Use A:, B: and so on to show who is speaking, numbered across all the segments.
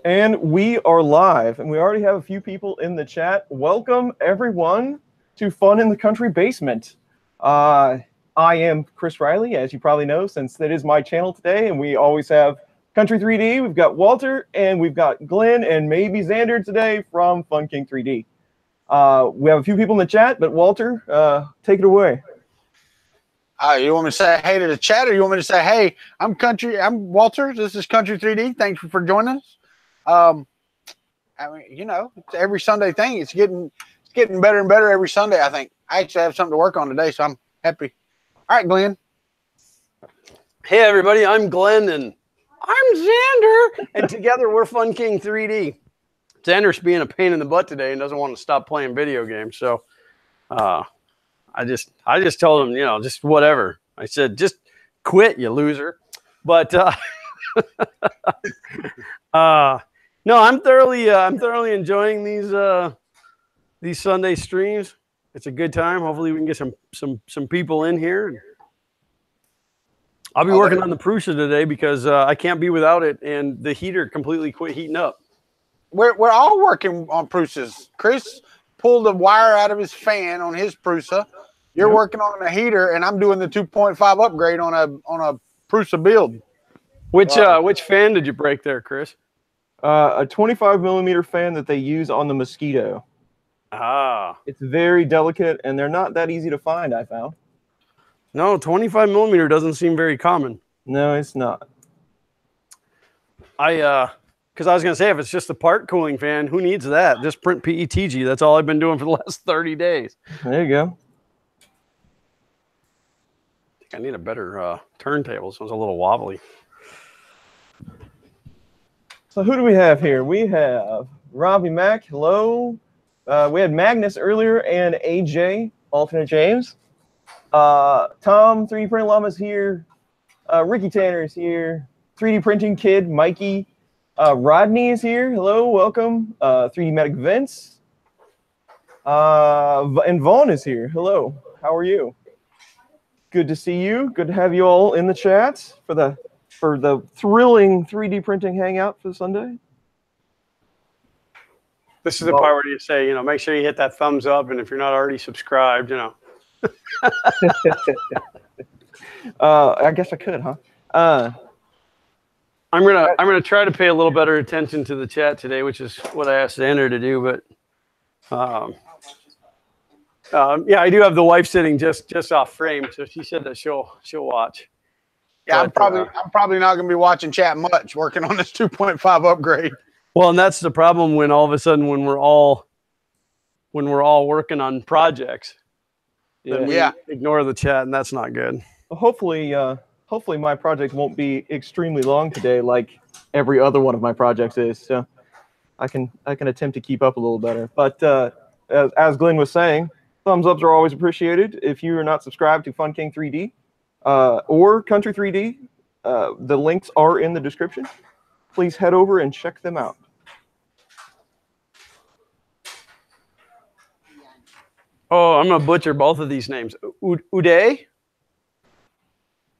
A: And we are live, and we already have a few people in the chat. Welcome, everyone, to Fun in the Country Basement. I am Chris Riley, as you probably know, since that is my channel today, and we always have Kuntry 3D. We've got Walter, and we've got Glenn, and maybe Xander today from Fun King 3D. We have a few people in the chat, but Walter, take it away.
B: You want me to say hey to the chat, or you want me to say, hey, I'm Walter, this is Kuntry 3D. Thanks for joining us. I mean, you know, it's every Sunday thing. It's getting better and better every Sunday, I think. I actually have something to work on today, so I'm happy. All right, Glenn.
C: Hey, everybody. I'm Glenn, and I'm Xander. And together, we're Fun King 3D. Xander's being a pain in the butt today and doesn't want to stop playing video games. So I just told him, you know, just whatever. I said, just quit, you loser. But no, I'm thoroughly enjoying these Sunday streams. It's a good time. Hopefully we can get some people in here. I'll be working on the Prusa today because I can't be without it, and the heater completely quit heating up.
B: We're all working on Prusas. Chris pulled the wire out of his fan on his Prusa. You're working on a heater, and I'm doing the 2.5 upgrade on a Prusa build.
C: Which fan did you break there, Chris?
A: A 25mm fan that they use on the Mosquito.
C: Ah.
A: It's very delicate, and they're not that easy to find, I found.
C: No, 25mm doesn't seem very common.
A: No, it's not.
C: Because I was going to say, if it's just a part cooling fan, who needs that? Just print PETG. That's all I've been doing for the last 30 days.
A: There you go.
C: I think I need a better turntable. This one's a little wobbly.
A: So who do we have here? We have Robbie Mack. Hello. We had Magnus earlier and AJ, alternate James. Tom, 3D Printing Llama's here. Ricky Tanner is here. 3D Printing Kid, Mikey. Rodney is here. Hello, welcome. 3D Medic Vince. And Vaughn is here. Hello. How are you? Good to see you. Good to have you all in the chat for the thrilling 3D printing hangout for Sunday.
C: This is the part where you say, you know, make sure you hit that thumbs up, and if you're not already subscribed, you know.
A: I guess I could, huh?
C: I'm gonna try to pay a little better attention to the chat today, which is what I asked Xander to do. But yeah, I do have the wife sitting just off frame, so she said that she'll watch.
B: Yeah, but, I'm probably not gonna be watching chat much, working on this 2.5 upgrade.
C: Well, and that's the problem when all of a sudden when we're all working on projects, then we ignore the chat, and that's not good.
A: Well, hopefully my project won't be extremely long today, like every other one of my projects is. So I can attempt to keep up a little better. But as Glenn was saying, thumbs ups are always appreciated. If you are not subscribed to Fun King 3D or Kuntry 3D, the links are in the description. Please head over and check them out.
C: Oh, I'm gonna butcher both of these names. Uday.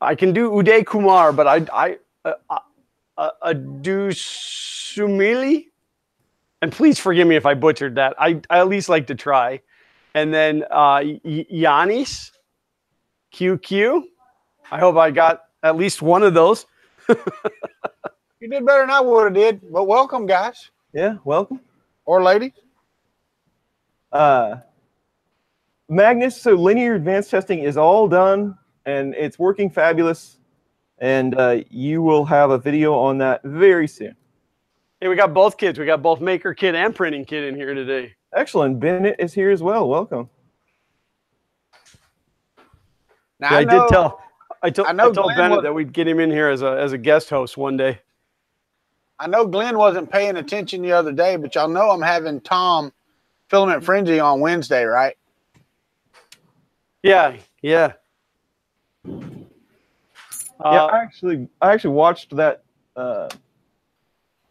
C: I can do Uday Kumar, but I do Sumili. And please forgive me if I butchered that. I at least like to try. And then Yanis QQ. I hope I got at least one of those.
B: You did better than I would have did. But welcome, guys.
A: Yeah, welcome.
B: Or ladies.
A: Magnus, so linear advanced testing is all done, and it's working fabulous. And you will have a video on that very soon.
C: Hey, we got both kids. We got both Maker Kid and Printing Kid in here today.
A: Excellent. Bennett is here as well. Welcome.
B: Now,
C: yeah, I told Bennett that we'd get him in here as a guest host one day.
B: I know Glenn wasn't paying attention the other day, but y'all know I'm having Tom Filament Frenzy on Wednesday, right?
C: Yeah.
A: Yeah, I actually watched that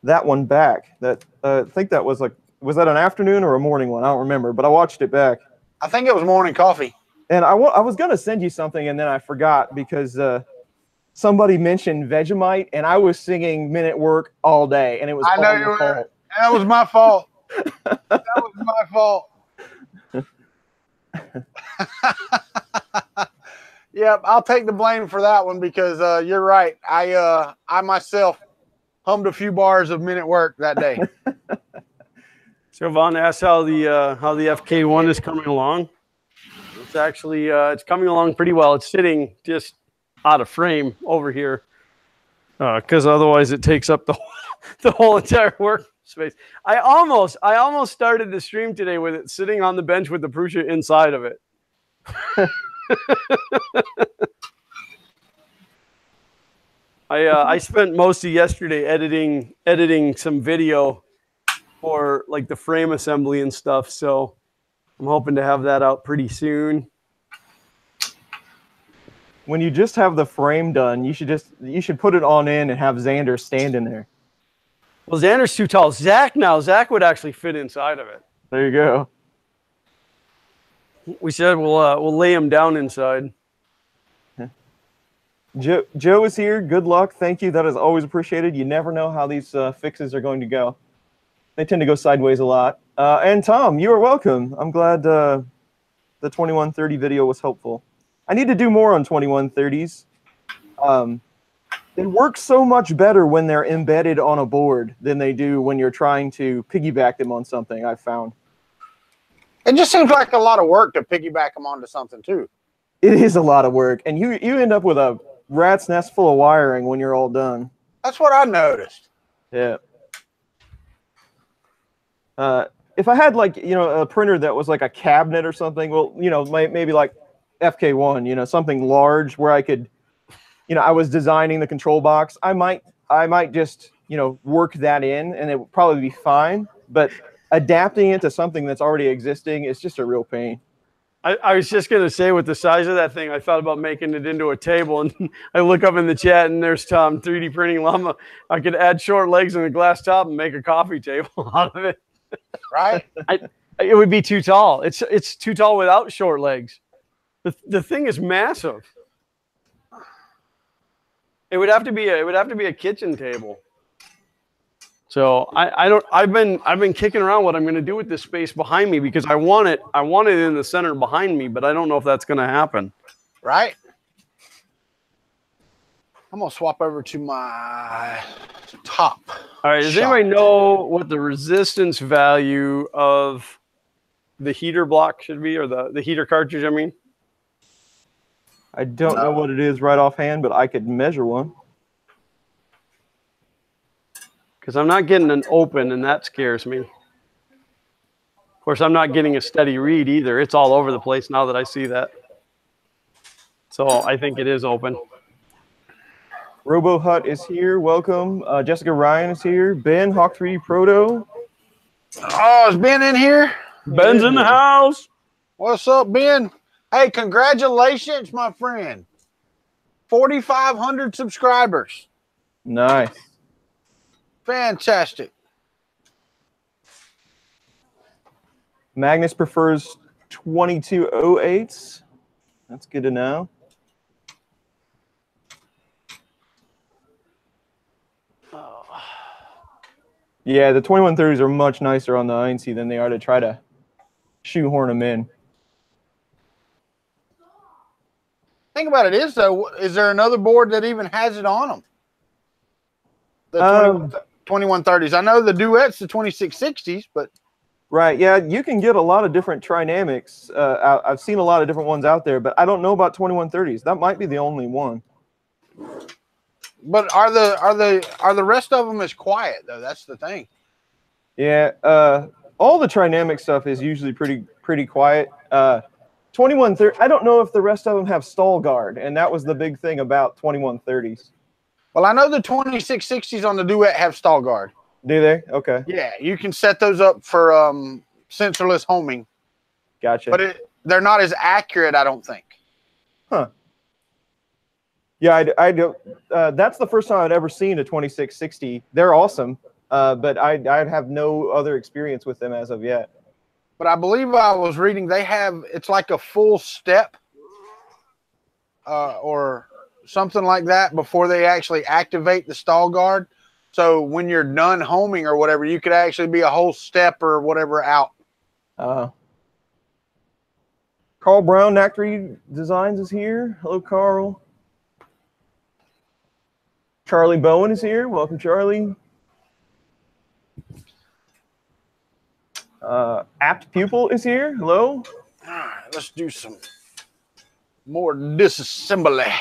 A: one back. I think that was was that an afternoon or a morning one? I don't remember, but I watched it back.
B: I think it was morning coffee.
A: And I was gonna send you something, and then I forgot because somebody mentioned Vegemite, and I was singing Men at Work all day, and it was
B: I know
A: all
B: you
A: my
B: were.
A: fault.
B: That was my fault. That was my fault. Yep, I'll take the blame for that one because you're right. I myself hummed a few bars of Men at Work that day.
C: So Vaughn asked how the FK1 is coming along. It's actually it's coming along pretty well. It's sitting just out of frame over here because otherwise it takes up the whole entire workspace. I almost started the stream today with it sitting on the bench with the Prusa inside of it. I spent most of yesterday editing some video for like the frame assembly and stuff. So I'm hoping to have that out pretty soon.
A: When you just have the frame done, you should put it on in and have Xander stand in there.
C: Well, Xander's too tall. Zach would actually fit inside of it.
A: There you go.
C: We said we'll lay him down inside.
A: Joe is here. Good luck. Thank you. That is always appreciated. You never know how these fixes are going to go. They tend to go sideways a lot. And Tom, you are welcome. I'm glad the 2130 video was helpful. I need to do more on 2130s. They work so much better when they're embedded on a board than they do when you're trying to piggyback them on something, I've found.
B: It just seems like a lot of work to piggyback them onto something too.
A: It is a lot of work, and you end up with a rat's nest full of wiring when you're all done.
B: That's what I noticed.
A: Yeah. If I had like, a printer that was like a cabinet or something, well, maybe like FK1, something large where I could, I was designing the control box. I might just, work that in and it would probably be fine. But adapting it to something that's already existing is just a real pain.
C: I was just going to say, with the size of that thing, I thought about making it into a table. And I look up in the chat, and there's Tom, 3D printing llama. I could add short legs and a glass top and make a coffee table out of it.
B: Right?
C: It would be too tall. It's too tall without short legs. The thing is massive. It would have to be a kitchen table. So I've been kicking around what I'm going to do with this space behind me because I want it in the center behind me, but I don't know if that's going to happen.
B: Right? I'm going to swap over to my top.
C: All right, does anybody know what the resistance value of the heater block should be, or the heater cartridge, I mean?
A: I don't know what it is right offhand, but I could measure one.
C: Because I'm not getting an open, and that scares me. Of course, I'm not getting a steady read either. It's all over the place now that I see that. So I think it is open.
A: Robo Hut is here. Welcome. Jessica Ryan is here. Ben, Hawk 3D Proto.
B: Oh, is Ben in here?
C: Ben's in the house.
B: What's up, Ben? Hey, congratulations, my friend. 4,500 subscribers.
A: Nice.
B: Fantastic.
A: Magnus prefers 2208s. That's good to know. Yeah, the 2130s are much nicer on the INC than they are to try to shoehorn them in.
B: Thing about it is, though, is there another board that even has it on them? The 2130s. I know the Duet's the 2660s, but...
A: Right, yeah, you can get a lot of different Trinamics. I've seen a lot of different ones out there, but I don't know about 2130s. That might be the only one.
B: But are the rest of them as quiet though? That's the thing.
A: Yeah, all the Trinamic stuff is usually pretty quiet. 2130. I don't know if the rest of them have stall guard, and that was the big thing about 2130s.
B: Well, I know the 2660s on the Duet have stall guard.
A: Do they? Okay.
B: Yeah, you can set those up for sensorless homing.
A: Gotcha.
B: But they're not as accurate, I don't think.
A: Huh. Yeah, I don't. That's the first time I'd ever seen a 2660. They're awesome, but I have no other experience with them as of yet.
B: But I believe I was reading it's like a full step, or something like that before they actually activate the stall guard. So when you're done homing or whatever, you could actually be a whole step or whatever out.
A: Carl Brown, Knack 3 Designs is here. Hello, Carl. Charlie Bowen is here. Welcome, Charlie. Apt Pupil is here. Hello.
B: All right, let's do some more disassembly.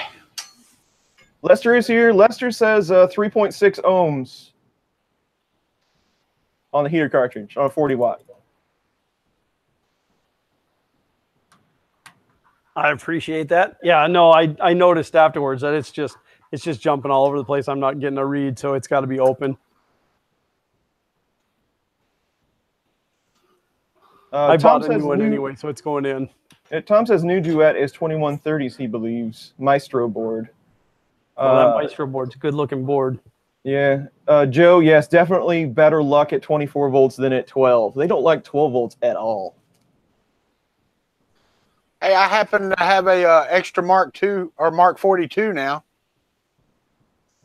A: Lester is here. Lester says 3.6 ohms on the heater cartridge on a 40 watt.
C: I appreciate that. Yeah, no, I noticed afterwards that it's just jumping all over the place. I'm not getting a read, so it's got to be open. I bought a new one anyway, so it's going in.
A: Tom says new duet is 2130s, he believes. Maestro board.
C: That Maestro board's a good-looking board.
A: Yeah. Joe, yes, definitely better luck at 24 volts than at 12. They don't like 12 volts at all.
B: Hey, I happen to have a extra Mark II or Mark 42 now.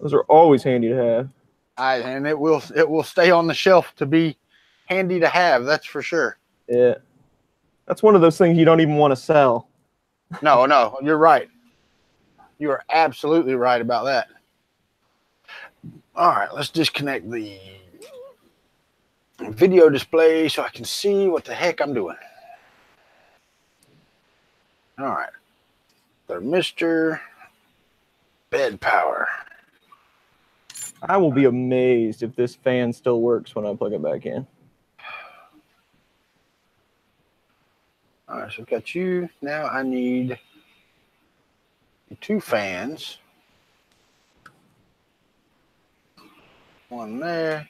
A: Those are always handy to have.
B: And it will stay on the shelf to be handy to have. That's for sure.
A: Yeah, that's one of those things you don't even want to sell.
B: No, you're right. You are absolutely right about that. All right, let's disconnect the video display so I can see what the heck I'm doing. All right, thermistor, bed power.
A: I will be amazed if this fan still works when I plug it back in.
B: All right, so I've got you. Now I need 2 fans. One there.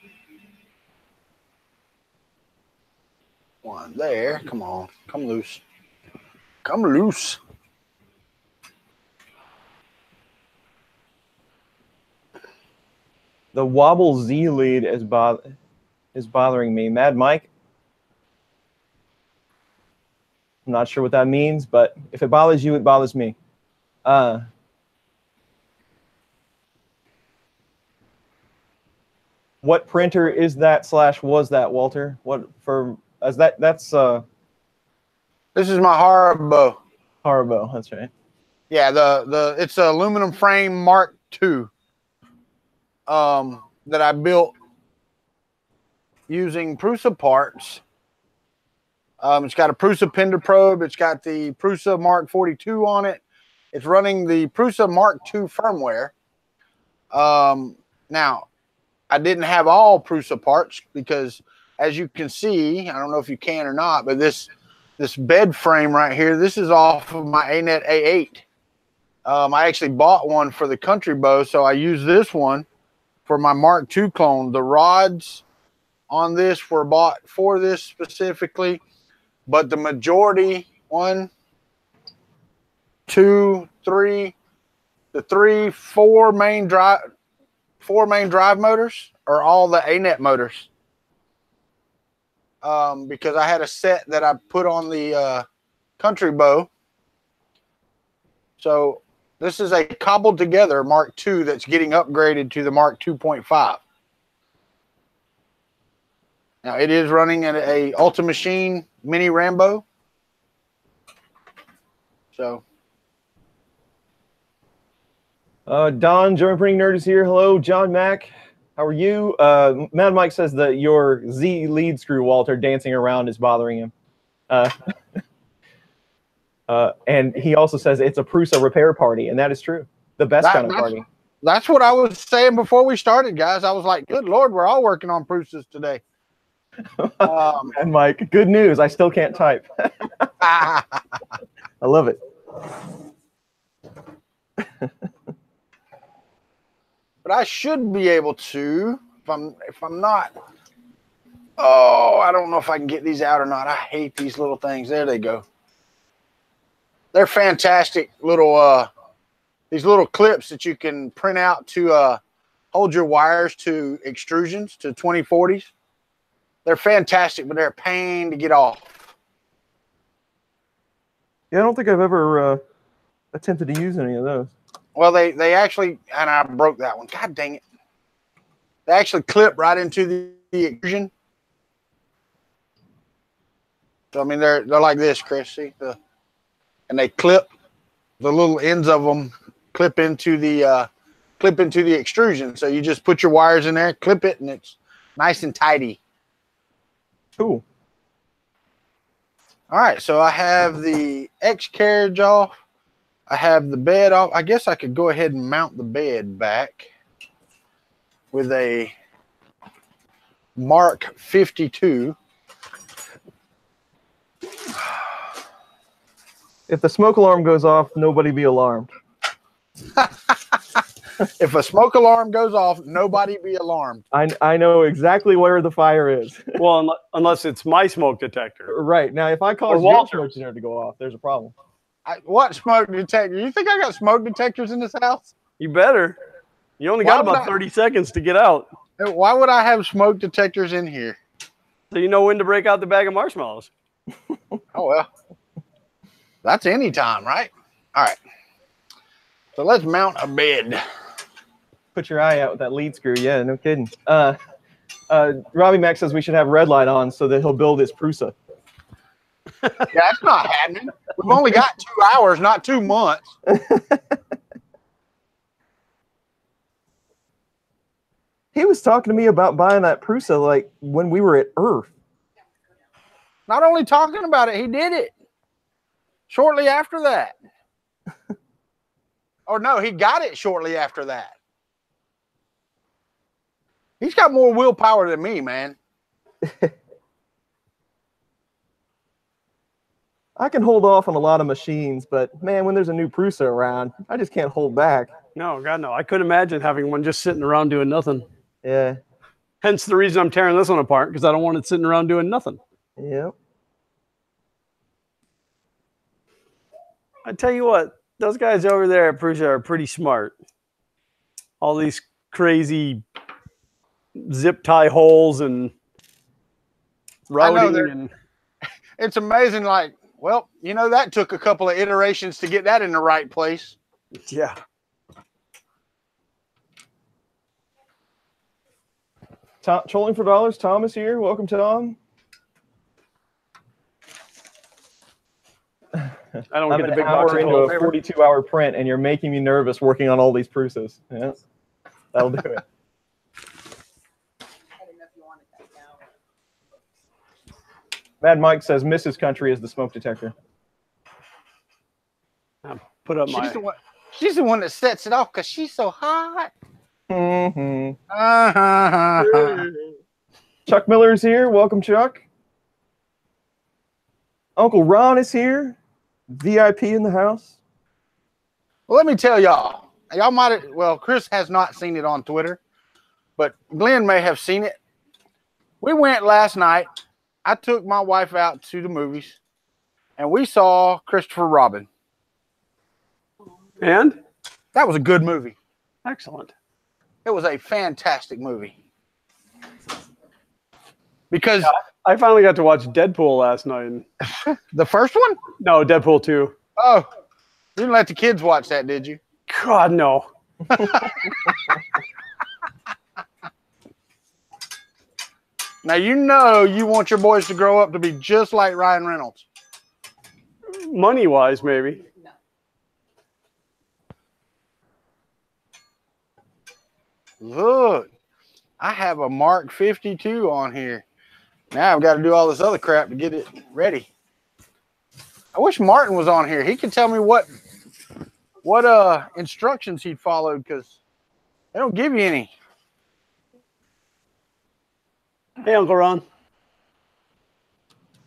B: One there. Come on. Come loose. Come loose.
A: The wobble Z lead is bothering me. Mad Mike? I'm not sure what that means, but if it bothers you, it bothers me. What printer is that / was that, Walter? What for? That's
B: This is my Haribo.
A: Haribo, that's right.
B: Yeah, it's an aluminum frame Mark II that I built using Prusa parts. It's got a Prusa Pender probe. It's got the Prusa Mark 42 on it. It's running the Prusa Mark II firmware. Now, I didn't have all Prusa parts because, as you can see, I don't know if you can or not, but this bed frame right here, this is off of my ANET A8. I actually bought one for the Kuntry bow, so I use this one for my Mark II clone. The rods on this were bought for this specifically, but the majority, 4 main drive motors are all the ANET motors. Because I had a set that I put on the Kuntry bow. So this is a cobbled together Mark II that's getting upgraded to the Mark 2.5. Now it is running at a Ultra Machine Mini Rambo. So
A: Don, German Printing Nerd is here. Hello, John Mack. How are you? Mad Mike says that your Z lead screw, Walter, dancing around is bothering him. And he also says it's a Prusa repair party, and that is true. The best kind of party.
B: That's what I was saying before we started, guys. I was like, good Lord, we're all working on Prusas today.
A: And Mike, good news. I still can't type. I love it.
B: But I should be able to, if I'm not. Oh, I don't know if I can get these out or not. I hate these little things. There they go. They're fantastic little these little clips that you can print out to hold your wires to extrusions, to 2040s. They're fantastic, but they're a pain to get off.
A: Yeah, I don't think I've ever attempted to use any of those.
B: Well, they actually, and I broke that one. God dang it! They actually clip right into the extrusion. So I mean, they're like this, Chris. See and they clip the little ends of them clip into the extrusion. So you just put your wires in there, clip it, and it's nice and tidy.
A: Cool.
B: All right, so I have the X carriage off. I have the bed off. I guess I could go ahead and mount the bed back with a Mark 52.
A: If the smoke alarm goes off, nobody be alarmed.
B: If a smoke alarm goes off, nobody be alarmed.
A: I know exactly where the fire is.
C: Well, unless it's my smoke detector.
A: Right. Now, if I cause your smoke detector to go off, there's a problem.
B: What smoke detector? You think I got smoke detectors in this house?
C: You better. You only got about 30 seconds to get out.
B: Why would I have smoke detectors in here?
C: So you know when to break out the bag of marshmallows.
B: Oh, well. That's any time, right? All right. So let's mount a bed.
A: Put your eye out with that lead screw. Yeah, no kidding. Robbie Mac says we should have red light on so that he'll build his Prusa.
B: Yeah, that's not happening. We've only got 2 hours, not 2 months.
A: He was talking to me about buying that Prusa like when we were at Earth.
B: Not only talking about it, he did it. Shortly after that. Or no, he got it shortly after that. He's got more willpower than me, man.
A: I can hold off on a lot of machines, but man, when there's a new Prusa around, I just can't hold back.
C: No, God, no. I couldn't imagine having one just sitting around doing nothing.
A: Yeah.
C: Hence the reason I'm tearing this one apart, because I don't want it sitting around doing nothing.
A: Yep.
C: I tell you what, those guys over there at Prusa are pretty smart. All these crazy zip tie holes and routing. And
B: it's amazing. Like, well, you know, that took a couple of iterations to get that in the right place.
C: Yeah.
A: Trolling for dollars. Tom is here. Welcome, Tom.
C: I don't
A: I'm
C: get the
A: an
C: big box
A: hour into a 42-hour print, and you're making me nervous working on all these Prusas. Yeah, that'll do it. Mad Mike says Mrs. Country is the smoke detector.
C: I'll put up
B: she's the one that sets it off because she's so hot.
A: Mm-hmm. Chuck Miller's here. Welcome, Chuck. Uncle Ron is here. VIP in the house.
B: Well, let me tell y'all. Y'all might have, well, Chris has not seen it on Twitter, but Glenn may have seen it. We went last night. I took my wife out to the movies, and we saw Christopher Robin.
C: And?
B: That was a good movie.
C: Excellent.
B: It was a fantastic movie. Because
C: I finally got to watch Deadpool last night.
B: The first one?
C: No, Deadpool 2.
B: Oh, you didn't let the kids watch that, did you?
C: God, no.
B: Now, you know you want your boys to grow up to be just like Ryan Reynolds.
C: Money-wise, maybe.
B: Look, I have a Mark 52 on here. Now I've got to do all this other crap to get it ready. I wish Martin was on here. He could tell me what instructions he'd followed, because they don't give you any.
C: Hey, Uncle Ron.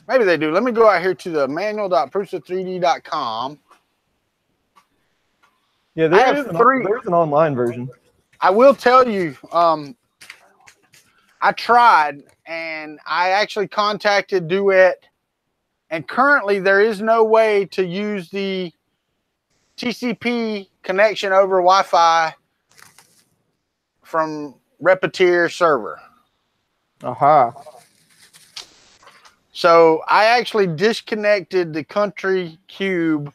B: Maybe they do. Let me go out here to the manual.prusa3d.com.
A: Yeah, there's an online version.
B: I will tell you, I tried, and I actually contacted Duet, and currently there is no way to use the TCP connection over Wi-Fi from Repetier server.
A: Aha.
B: So I actually disconnected the Kuntry Cube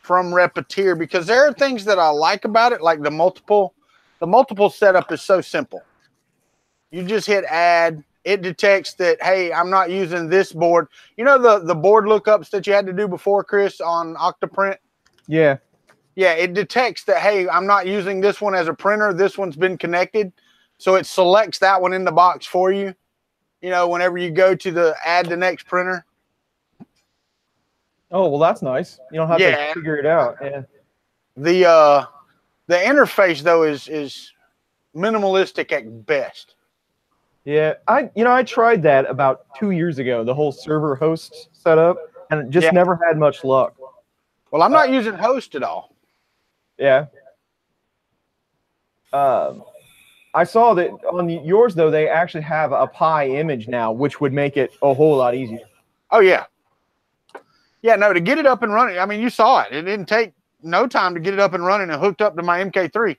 B: from Repetier, because there are things that I like about it, like the multiple setup is so simple. You just hit add. It detects that, hey, I'm not using this board. You know the board lookups that you had to do before, Chris, on Octoprint?
A: Yeah.
B: Yeah, it detects that, hey, I'm not using this one as a printer. This one's been connected. So it selects that one in the box for you, you know, whenever you go to add the next printer.
A: Oh, well, that's nice. You don't have to figure it out. Yeah.
B: The interface, though, is minimalistic at best.
A: Yeah, I tried that about 2 years ago, the whole server host setup, and just never had much luck.
B: Well, I'm not using host at all.
A: Yeah. I saw that on yours, though, they actually have a Pi image now, which would make it a whole lot easier.
B: Oh, yeah. Yeah, no, to get it up and running, I mean, you saw it. It didn't take no time to get it up and running and hooked up to my MK3.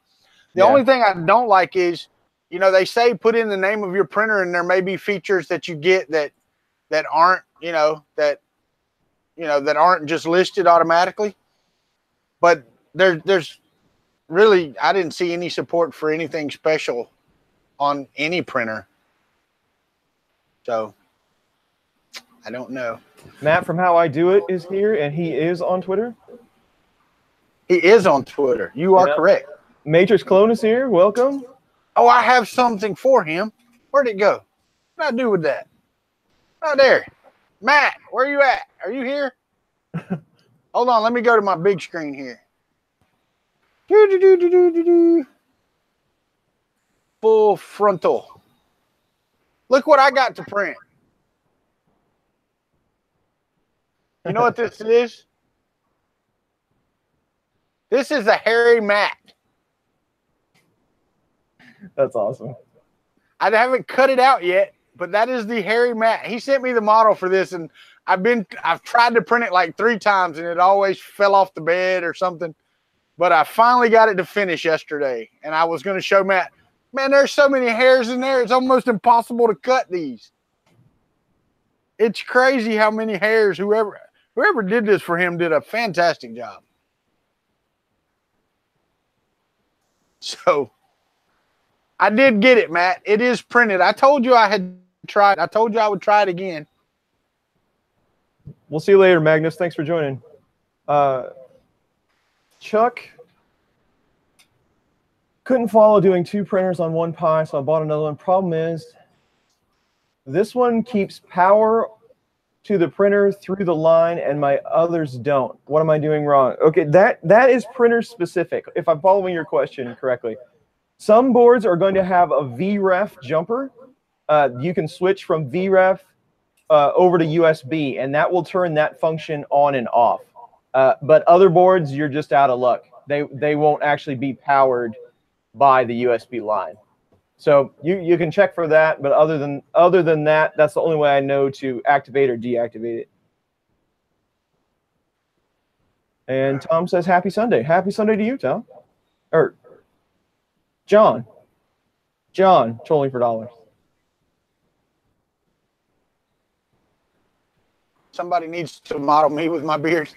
B: The only thing I don't like is, you know, they say put in the name of your printer, and there may be features that you get that aren't, that aren't just listed automatically. But there's really, I didn't see any support for anything special on any printer. So I don't know.
A: Matt from How I Do It is here, and he is on Twitter.
B: He is on Twitter. You are correct.
A: Matrix Clone is here. Welcome.
B: Oh, I have something for him. Where'd it go? What did I do with that? Oh, there. Matt, where are you at? Are you here? Hold on. Let me go to my big screen here. Full frontal. Look what I got to print. You know what this is? This is a hairy Matt.
A: That's awesome.
B: I haven't cut it out yet, but that is the hairy Matt. He sent me the model for this, and I've tried to print it like 3 times, and it always fell off the bed or something. But I finally got it to finish yesterday, and I was going to show Matt. Man, there's so many hairs in there. It's almost impossible to cut these. It's crazy how many hairs. Whoever did this for him did a fantastic job. So I did get it, Matt. It is printed. I told you I had tried. I told you I would try it again.
A: We'll see you later, Magnus. Thanks for joining. Chuck couldn't follow doing 2 printers on one Pi, so I bought another one. Problem is, this one keeps power to the printer through the line, and my others don't. What am I doing wrong? Okay, that is printer specific, if I'm following your question correctly. Some boards are going to have a VREF jumper. You can switch from VREF over to USB, and that will turn that function on and off. But other boards, you're just out of luck. They won't actually be powered by the USB line. So you can check for that, but other than that, that's the only way I know to activate or deactivate it. And Tom says, happy Sunday. Happy Sunday to you, Tom. Or John. John, trolling for dollars.
B: Somebody needs to model me with my beard.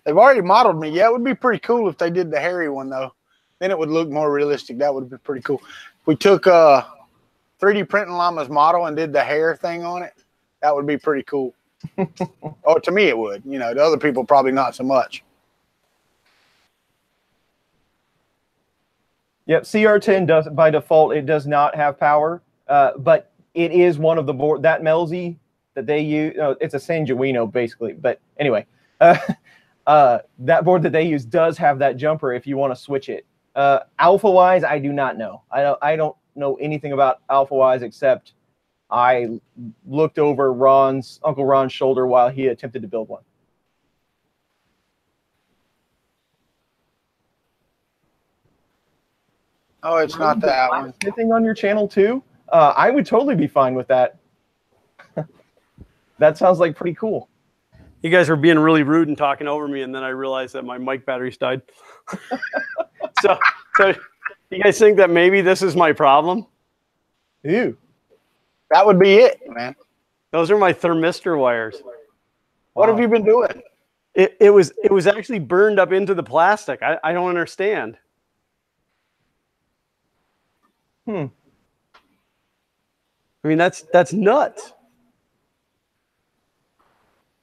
B: They've already modeled me. Yeah, it would be pretty cool if they did the hairy one, though. Then it would look more realistic. That would be pretty cool. We took 3D Printing Llama's model and did the hair thing on it. That would be pretty cool. Or to me, it would. You know, to other people, probably not so much.
A: Yep, CR10 does by default. It does not have power, but it is one of the board that Melzi that they use. It's a Sanguino basically, but anyway, that board that they use does have that jumper if you want to switch it. Alpha-wise, I do not know. I don't know anything about Alpha-wise except I looked over Uncle Ron's shoulder while he attempted to build one.
B: Oh, it's not that one.
A: Anything on your channel too? I would totally be fine with that. That sounds like pretty cool.
C: You guys were being really rude and talking over me, and then I realized that my mic batteries died. So you guys think that maybe this is my problem?
A: Ew.
B: That would be it, man.
C: Those are my thermistor wires.
B: What have you been doing?
C: It was actually burned up into the plastic. I don't understand. I mean, that's nuts.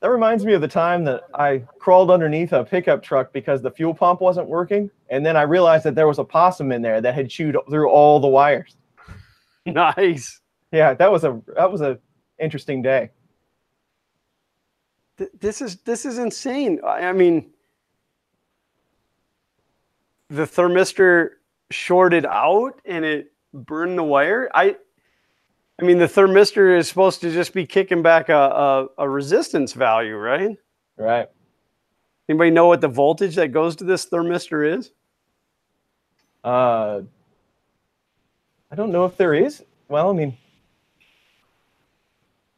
A: That reminds me of the time that I crawled underneath a pickup truck because the fuel pump wasn't working, and then I realized that there was a possum in there that had chewed through all the wires.
C: Nice.
A: Yeah, that was a interesting day.
C: This is insane. I mean, the thermistor shorted out and it burned the wire. I mean, the thermistor is supposed to just be kicking back a resistance value, right?
A: Right.
C: Anybody know what the voltage that goes to this thermistor is?
A: I don't know if there is. Well, I mean,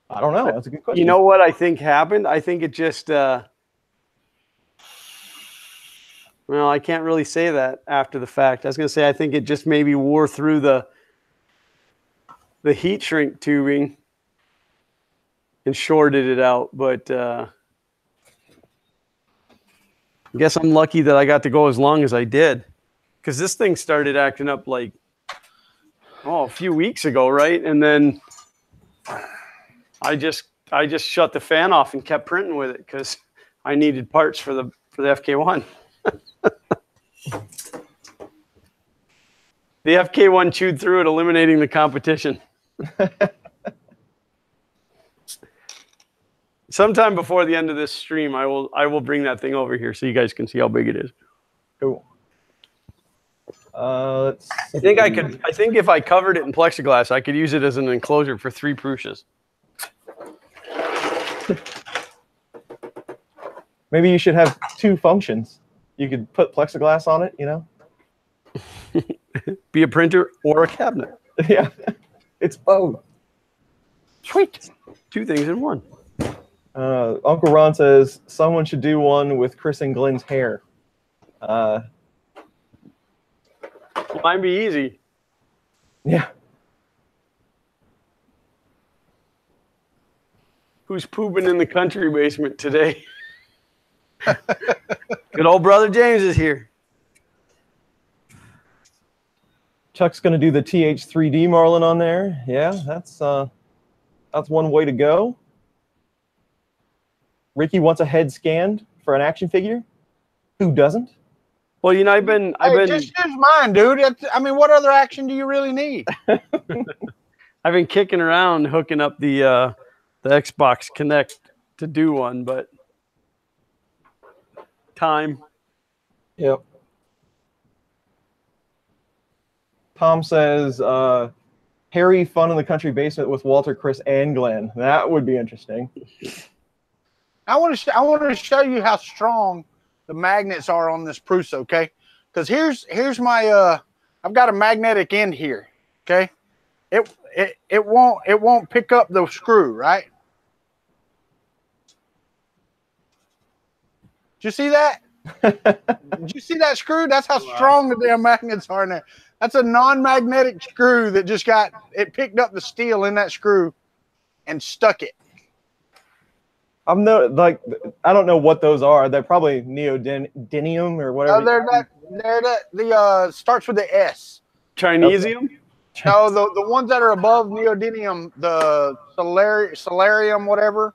A: I don't know. That's a good question.
C: You know what I think happened? I think it just, well, I can't really say that after the fact. I was going to say, I think it just maybe wore through the heat shrink tubing and shorted it out. But I guess I'm lucky that I got to go as long as I did, because this thing started acting up like, a few weeks ago, right? And then I just shut the fan off and kept printing with it because I needed parts for the FK1. The FK1 chewed through it, eliminating the competition. Sometime before the end of this stream, I will bring that thing over here so you guys can see how big it is.
A: Cool. Let's see.
C: I think if I covered it in plexiglass, I could use it as an enclosure for 3 Prussias.
A: Maybe you should have 2 functions. You could put plexiglass on it, you know?
C: Be a printer or a cabinet.
A: Yeah. It's both.
C: Sweet. 2 things in one.
A: Uncle Ron says someone should do one with Chris and Glenn's hair.
C: Might be easy.
A: Yeah.
C: Who's pooping in the country basement today? Good old brother James is here.
A: Chuck's going to do the TH3D Marlin on there. Yeah, that's one way to go. Ricky wants a head scanned for an action figure. Who doesn't?
C: Well, you know, I've been
B: just use mine, dude. I mean, what other action do you really need?
C: I've been kicking around hooking up the Xbox Connect to do one, but time.
A: Yep. Tom says, Harry fun in the country basement with Walter, Chris, and Glenn. That would be interesting.
B: I want to show you how strong the magnets are on this Prusa, okay? Because here's my I've got a magnetic end here, okay? It won't pick up the screw, right? Did you see that? Did you see that screw? That's how strong the damn magnets are in there. That's a non-magnetic screw that just picked up the steel in that screw and stuck it.
A: I don't know what those are. They're probably neodymium or whatever.
B: They're the starts with the S.
C: Chinesium?
B: No, the ones that are above neodymium, the solarium, whatever.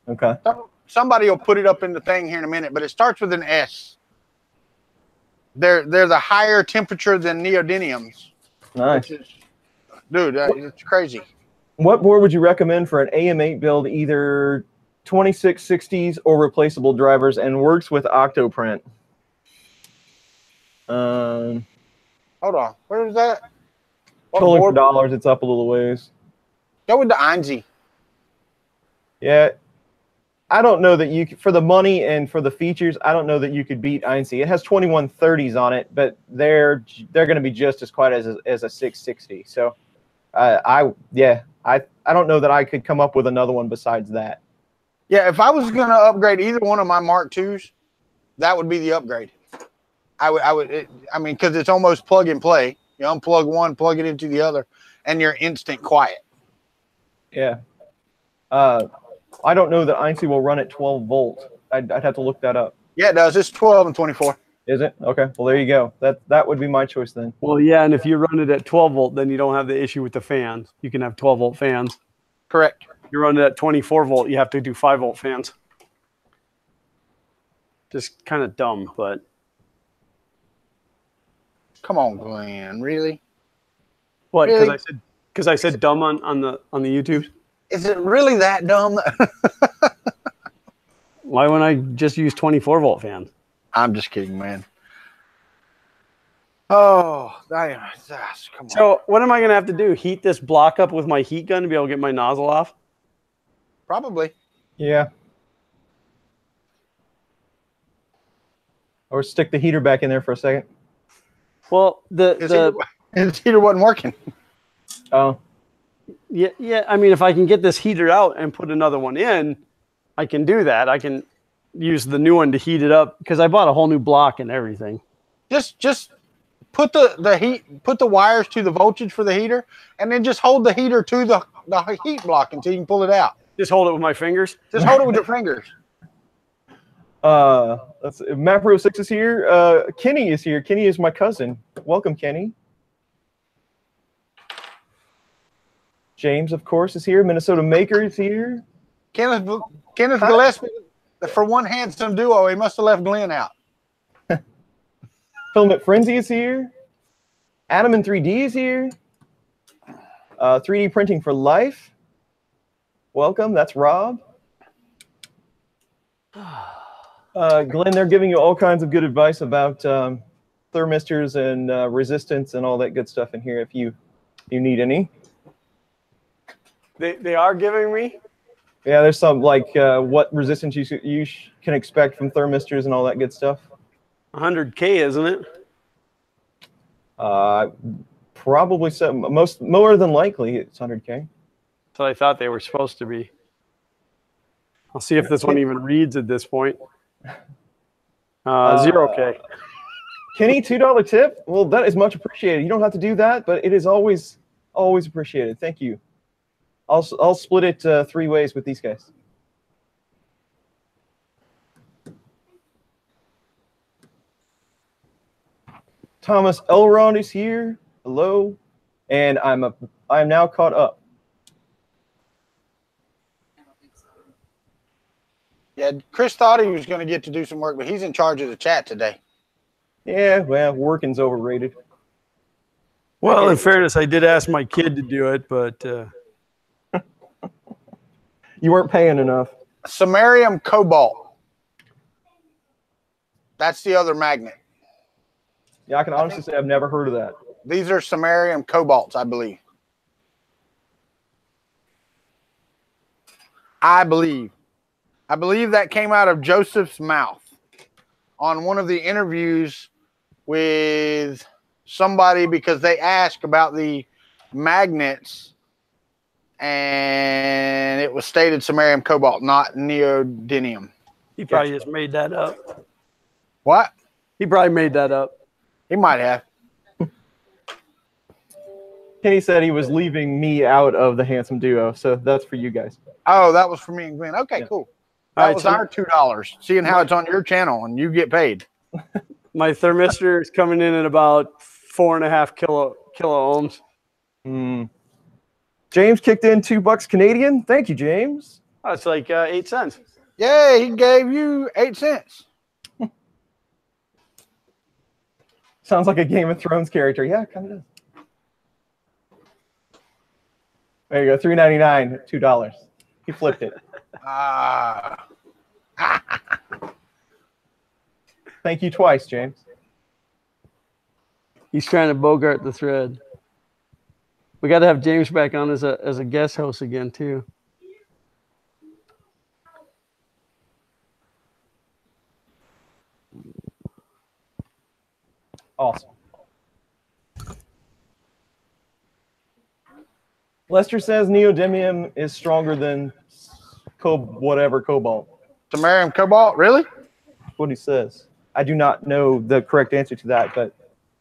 A: Okay.
B: Somebody will put it up in the thing here in a minute, but it starts with an S. They're the higher temperature than neodymiums.
A: Nice.
B: Dude, it's crazy.
A: What board would you recommend for an AM8 build, either 2660s or replaceable drivers, and works with Octoprint?
B: Hold on. Where is that?
A: Totally for dollars. It's up a little ways.
B: Go with the Einzi.
A: Yeah. I don't know that you, for the money and for the features, I don't know that you could beat Einzi. It has 2130s on it, but they're going to be just as quiet as a 660. So, I don't know that I could come up with another one besides that.
B: Yeah, if I was going to upgrade either one of my Mark IIs, that would be the upgrade. I mean, because it's almost plug and play. You unplug one, plug it into the other, and you're instant quiet.
A: Yeah. I don't know that Einstein will run at 12 volt. I'd have to look that up.
B: Yeah, it does. It's 12 and 24.
A: Is it? Okay. Well, there you go. That would be my choice then.
C: Well, yeah, and if you run it at 12 volt, then you don't have the issue with the fans. You can have 12 volt fans.
B: Correct.
C: If you run it at 24 volt, you have to do 5 volt fans. Just kind of dumb, but.
B: Come on, Glenn. Really?
C: What?
B: Really?
C: Because I said dumb on the YouTube.
B: Is it really that dumb?
C: Why wouldn't I just use 24 volt fans?
B: I'm just kidding, man. Oh, damn. Come on.
C: So what am I going to have to do? Heat this block up with my heat gun to be able to get my nozzle off?
B: Probably.
A: Yeah. Or stick the heater back in there for a second.
C: Well,
B: his heater wasn't working.
A: Oh.
C: Yeah. I mean, if I can get this heater out and put another one in, I can do that. I can use the new one to heat it up because I bought a whole new block and everything.
B: Just put the wires to the voltage for the heater, and then just hold the heater to the heat block until you can pull it out.
C: Just hold it with my fingers.
B: Just hold it with your fingers.
A: Mapro6 is here. Kenny is here. Kenny is my cousin. Welcome, Kenny. James, of course, is here. Minnesota Maker is here.
B: Kenneth Gillespie, for one handsome duo, he must have left Glenn out.
A: Filament Frenzy is here. Adam in 3D is here. 3D Printing for Life. Welcome. That's Rob. Glenn, they're giving you all kinds of good advice about thermistors and resistance and all that good stuff in here if you need any.
C: They are giving me?
A: Yeah, there's some like what resistance you can expect from thermistors and all that good stuff.
C: 100K, isn't it?
A: Probably so. More than likely, it's 100K.
C: That's what I thought they were supposed to be. I'll see if this one even reads at this point. 0K.
A: Kenny, $2 tip. Well, that is much appreciated. You don't have to do that, but it is always appreciated. Thank you. I'll split it 3 ways with these guys. Thomas Elrond is here. Hello, and I'm now caught up.
B: Yeah, Chris thought he was going to get to do some work, but he's in charge of the chat today.
A: Yeah, well, working's overrated.
C: Well, in fairness, I did ask my kid to do it, but
A: you weren't paying enough.
B: Samarium cobalt. That's the other magnet.
A: Yeah, I can honestly say I've never heard of that.
B: These are samarium cobalts, I believe. I believe that came out of Joseph's mouth on one of the interviews with somebody because they asked about the magnets and it was stated samarium cobalt, not neodymium.
C: he probably just made that up.
B: What?
C: He probably made that up.
B: He might have.
A: Kenny said he was leaving me out of the handsome duo, so that's for you guys.
B: Oh, that was for me and Glenn. Okay, yeah. Cool. That was our $2. Seeing how it's on your channel and you get paid.
C: My thermistor is coming in at about 4.5 kilo ohms.
A: James kicked in $2 Canadian. Thank you, James.
C: Oh, it's like 8 cents.
B: Yeah, he gave you 8 cents.
A: Sounds like a Game of Thrones character. Yeah, it kind of does. There you go, $3.99, $2. He flipped it. Thank you twice, James.
C: He's trying to bogart the thread. We got to have James back on as a guest host again too.
A: Awesome. Lester says neodymium is stronger than cobalt.
B: Samarium cobalt, really?
A: That's what he says. I do not know the correct answer to that, but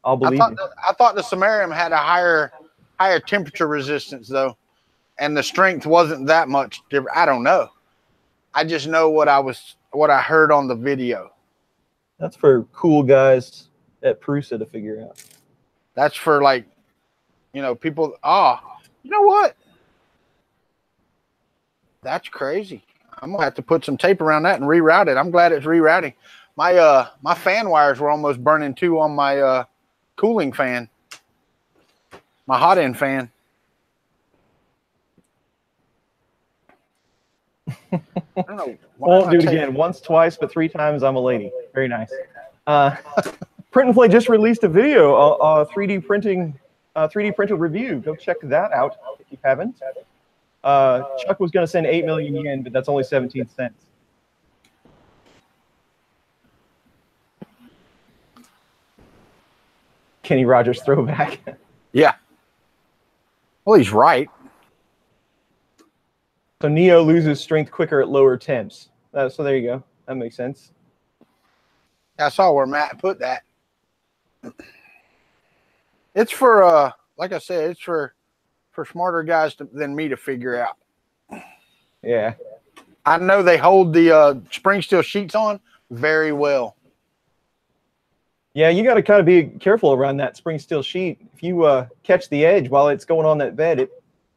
A: I'll believe you.
B: I thought the samarium had a higher temperature resistance though, and the strength wasn't that much different. I don't know. I just know what I was what I heard on the video.
A: That's for cool guys at Prusa to figure out.
B: That's for like, you know, people. Oh, you know what? That's crazy. I'm gonna have to put some tape around that and reroute it. I'm glad it's rerouting. My fan wires were almost burning too on my cooling fan, my hot end fan. I don't know.
A: Won't do it again. Once, twice, but 3 times. I'm a lady. Very nice. Print and Play just released a video, 3D printing, 3D printer review. Go check that out if you haven't. Chuck was going to send 8 million yen, but that's only 17 cents. Kenny Rogers throwback.
B: Yeah. Well, he's right.
A: So Neo loses strength quicker at lower temps. So there you go. That makes sense.
B: I saw where Matt put that. It's for, like I said, it's for smarter guys than me to figure out.
A: Yeah.
B: I know they hold the spring steel sheets on very well.
A: Yeah, you got to kind of be careful around that spring steel sheet. If you catch the edge while it's going on that bed,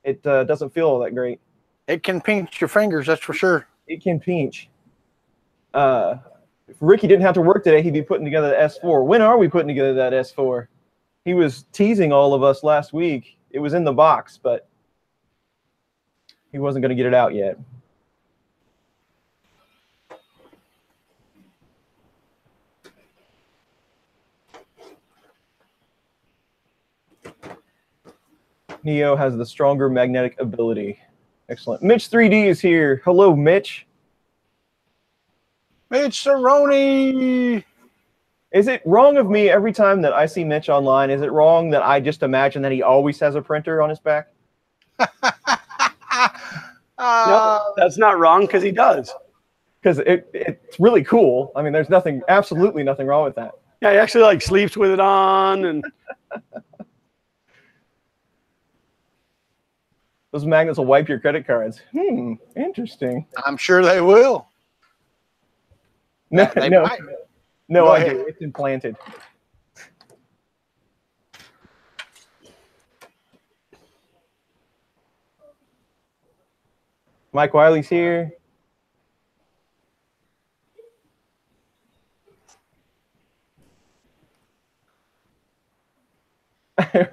A: it doesn't feel all that great.
B: It can pinch your fingers, that's for sure.
A: It can pinch. If Ricky didn't have to work today, he'd be putting together the S4. When are we putting together that S4? He was teasing all of us last week. It was in the box, but he wasn't going to get it out yet. Neo has the stronger magnetic ability. Excellent. Mitch 3D is here. Hello, Mitch.
B: Mitch Cerrone.
A: Is it wrong of me every time that I see Mitch online? Is it wrong that I just imagine that he always has a printer on his back?
C: No, that's not wrong because he does.
A: Because it's really cool. I mean, there's absolutely nothing wrong with that.
C: Yeah, he actually like sleeps with it on, and
A: those magnets will wipe your credit cards. Interesting.
B: I'm sure they will.
A: No,
B: They
A: no,
B: might.
A: no
B: Go
A: idea.
B: ahead.
A: It's implanted. Mike Wiley's here.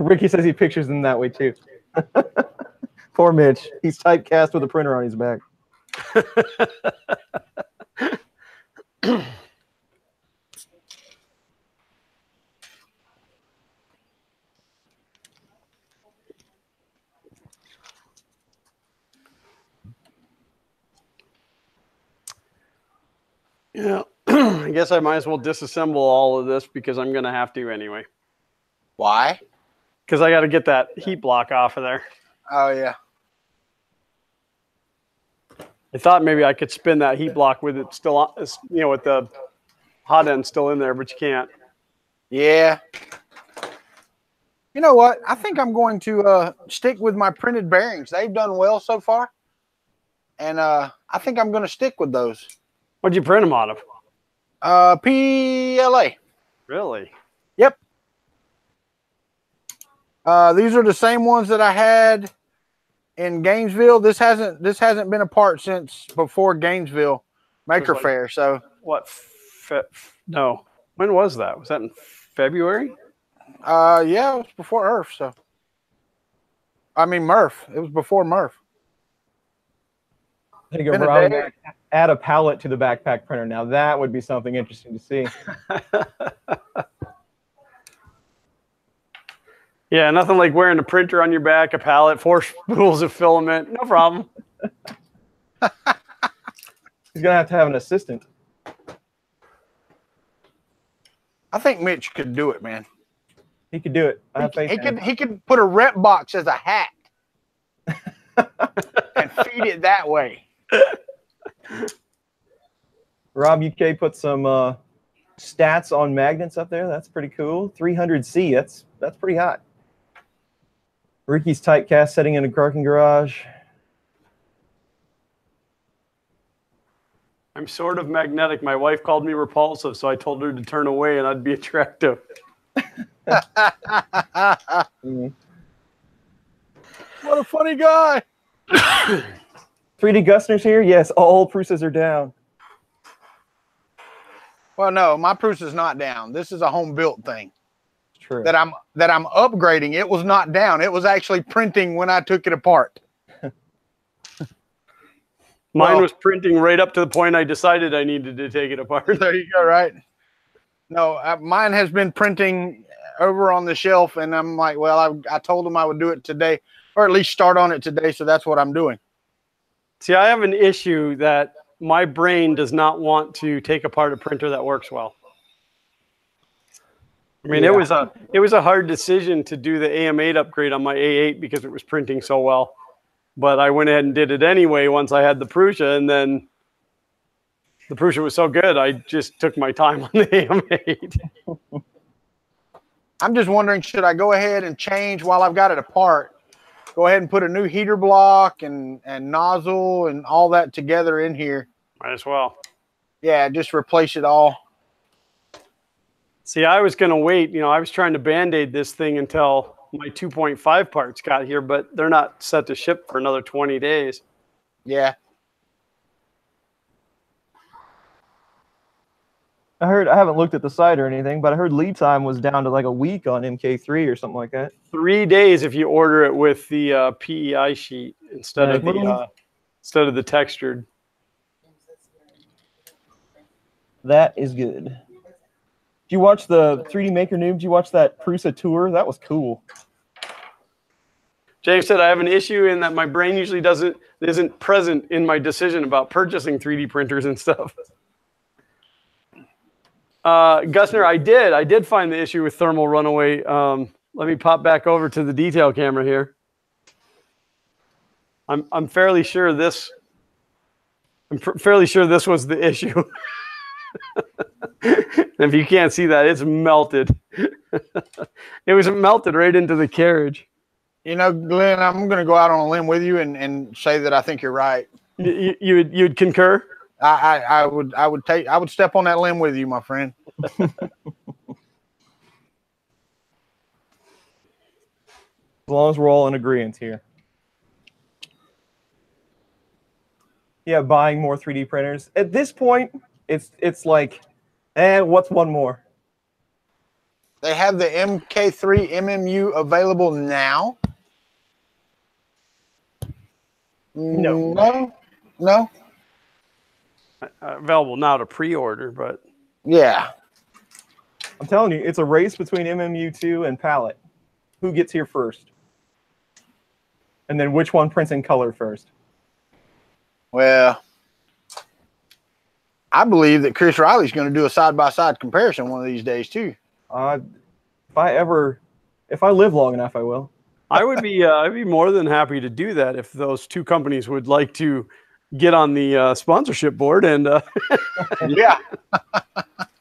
A: Ricky says he pictures them that way too. Poor Mitch. He's typecast with a printer on his back.
C: yeah, I guess I might as well disassemble all of this because I'm going to have to anyway.
B: Why?
C: Because I got to get that heat block off of there.
B: Oh, yeah.
C: I thought maybe I could spin that heat block with it still on, you know, with the hot end still in there, but you can't.
B: Yeah. You know what? I think I'm going to stick with my printed bearings. They've done well so far. And I think I'm going to stick with those.
C: What'd you print them out of?
B: PLA.
C: Really?
B: Yep. These are the same ones that I had in Gainesville. This hasn't been a part since before Gainesville Maker Fair. So
C: what? No. When was that? Was that in February?
B: yeah, it was before Earth. So I mean Murph. It was before Murph.
A: I think Rob add a pallet to the backpack printer. Now that would be something interesting to see.
C: Yeah, nothing like wearing a printer on your back, a pallet, 4 spools of filament. No problem.
A: He's going to have an assistant.
B: I think Mitch could do it, man.
A: He could do it. I have faith in him.
B: He could put a rep box as a hat and feed it that way.
A: Rob UK put some stats on magnets up there. That's pretty cool. 300C. That's pretty hot. Ricky's typecast setting in a parking garage.
C: I'm sort of magnetic. My wife called me repulsive, so I told her to turn away and I'd be attractive.
B: What a funny guy.
A: 3D Gusner's here. Yes, all Prusas are down.
B: Well, no, my Prusa is not down. This is a home built thing.
A: True.
B: That I'm upgrading. It was not down. It was actually printing when I took it apart.
C: Mine was printing right up to the point I decided I needed to take it apart.
B: There you go, right? No, mine has been printing over on the shelf, and I'm like, well, I told them I would do it today, or at least start on it today, so that's what I'm doing. See,
C: I have an issue that my brain does not want to take apart a printer that works well. I mean, it was a hard decision to do the AM8 upgrade on my A8 because it was printing so well. But I went ahead and did it anyway once I had the Prusa, and then the Prusa was so good, I just took my time on the AM8.
B: I'm just wondering, should I go ahead and change while I've got it apart? Go ahead and put a new heater block and nozzle and all that together in here.
C: Might as well.
B: Yeah, just replace it all.
C: See, I was going to wait. You know, I was trying to Band-Aid this thing until my 2.5 parts got here, but they're not set to ship for another 20 days.
B: Yeah.
A: I haven't looked at the site or anything, but I heard lead time was down to like a week on MK3 or something like that.
C: 3 days if you order it with the PEI sheet instead of the textured.
A: That is good. Did you watch the 3D Maker Noob? Did you watch that Prusa tour? That was cool.
C: James said, I have an issue in that my brain usually isn't present in my decision about purchasing 3D printers and stuff. Gusner, I did find the issue with thermal runaway. Let me pop back over to the detail camera here. I'm fairly sure this was the issue. If you can't see that, it's melted. It was melted right into the carriage.
B: You know, Glenn, I'm going to go out on a limb with you and say that I think you're right.
C: You'd concur?
B: I would step on that limb with you, my friend.
A: As long as we're all in agreement here. Yeah, buying more 3D printers. At this point, it's like, what's one more?
B: They have the MK3 MMU available now? No.
C: Available now to pre-order, but
B: yeah.
A: I'm telling you, it's a race between MMU2 and Palette. Who gets here first? And then which one prints in color first?
B: Well, I believe that Chris Riley's going to do a side-by-side comparison one of these days too.
A: If I live long enough, I will.
C: I'd be more than happy to do that if those two companies would like to get on the sponsorship board and
B: yeah.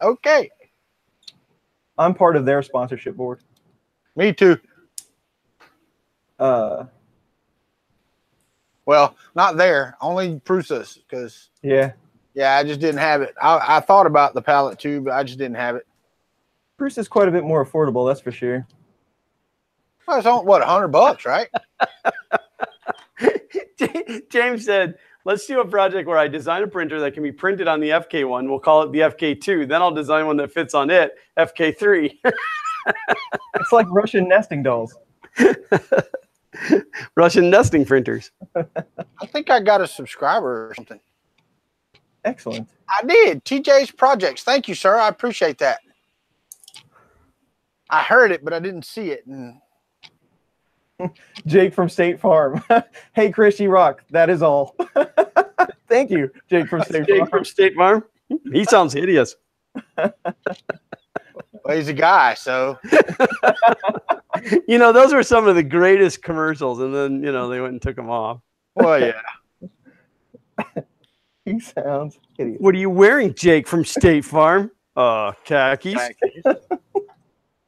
B: Okay.
A: I'm part of their sponsorship board.
B: Me too. Well, not there. Only Prusas, because
A: yeah,
B: I just didn't have it. I thought about the palette too, but I just didn't have it.
A: Prusa is quite a bit more affordable, that's for sure.
B: Well, it's on what, $100, right?
C: James said, let's do a project where I design a printer that can be printed on the FK1. We'll call it the FK2. Then I'll design one that fits on it, FK3.
A: It's like Russian nesting dolls.
C: Russian nesting printers.
B: I think I got a subscriber or something.
A: Excellent.
B: I did. TJ's Projects. Thank you, sir. I appreciate that. I heard it, but I didn't see it. And
A: Jake from State Farm. Hey, Chris, you rock. That is all. Thank you, Jake from State Farm.
C: Jake from State Farm? He sounds hideous.
B: Well, he's a guy, so.
C: You know, those were some of the greatest commercials, and then, you know, they went and took them off.
B: Well, yeah.
A: He sounds hideous.
C: What are you wearing, Jake from State Farm? Khakis.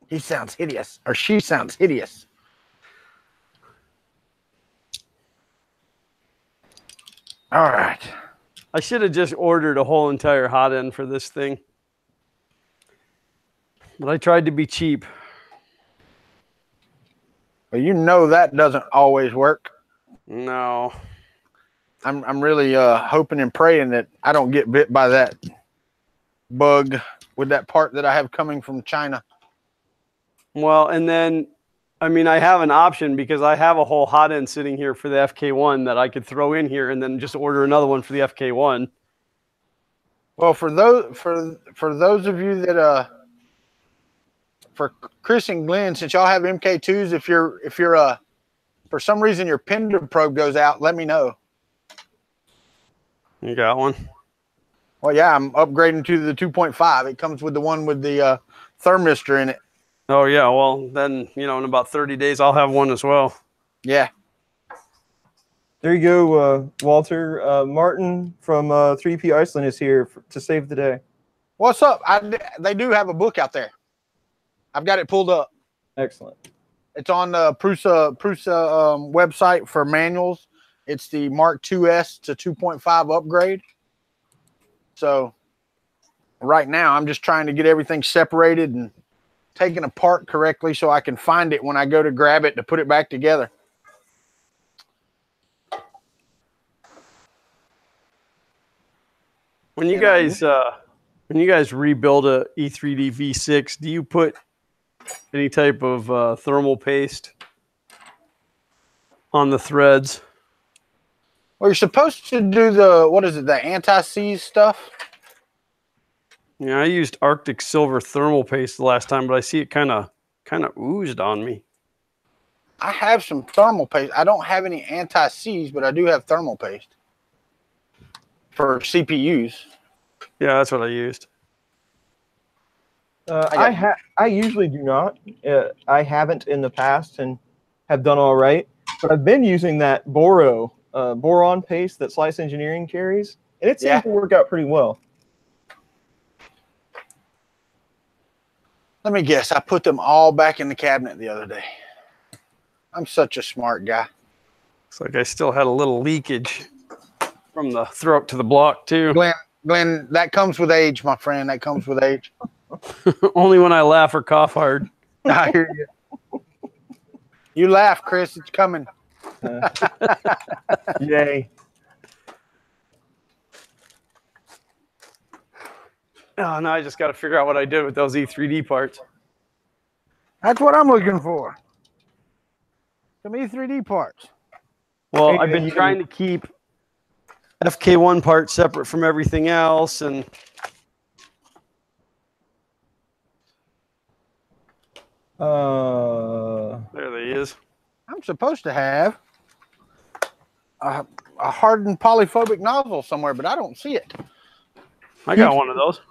B: He sounds hideous, or she sounds hideous. All right.
C: I should have just ordered a whole entire hot end for this thing. But I tried to be cheap.
B: But you know that doesn't always work.
C: No.
B: I'm really hoping and praying that I don't get bit by that bug with that part that I have coming from China.
C: Well, and then, I mean, I have an option because I have a whole hot end sitting here for the FK1 that I could throw in here and then just order another one for the FK1.
B: Well, for those of you that for Chris and Glenn, since y'all have MK2s, if you're for some reason your Pender probe goes out, let me know.
C: You got one?
B: Well, yeah, I'm upgrading to the 2.5. It comes with the one with the thermistor in it.
C: Oh, yeah. Well, then, you know, in about 30 days, I'll have one as well.
B: Yeah.
A: There you go, Walter. Martin from 3P Iceland is here to save the day.
B: What's up? They do have a book out there. I've got it pulled up.
A: Excellent.
B: It's on the Prusa website for manuals. It's the Mark IIs to 2.5 upgrade. So right now I'm just trying to get everything separated and taken apart correctly so I can find it when I go to grab it to put it back together.
C: When you guys rebuild a E3D V6, do you put any type of thermal paste on the threads?
B: Well, you're supposed to do the anti-seize stuff.
C: Yeah, I used Arctic Silver thermal paste the last time, but I see it kind of oozed on me.
B: I have some thermal paste. I don't have any anti-seize, but I do have thermal paste for CPUs.
C: Yeah, that's what I used.
A: I usually do not. I haven't in the past and have done all right. But I've been using that boron paste that Slice Engineering carries, and it seems to work out pretty well.
B: Let me guess. I put them all back in the cabinet the other day. I'm such a smart guy.
C: Looks like I still had a little leakage from the throat to the block, too.
B: Glenn, that comes with age, my friend. That comes with age.
C: Only when I laugh or cough hard.
B: I hear you. You laugh, Chris. It's coming.
A: Yay.
C: Oh, now I just got to figure out what I did with those E3D parts.
B: That's what I'm looking for. Some E3D parts.
C: Well, I've been trying to keep FK1 parts separate from everything else, and there he is.
B: I'm supposed to have a hardened polyphobic nozzle somewhere, but I don't see it.
C: I got one of those.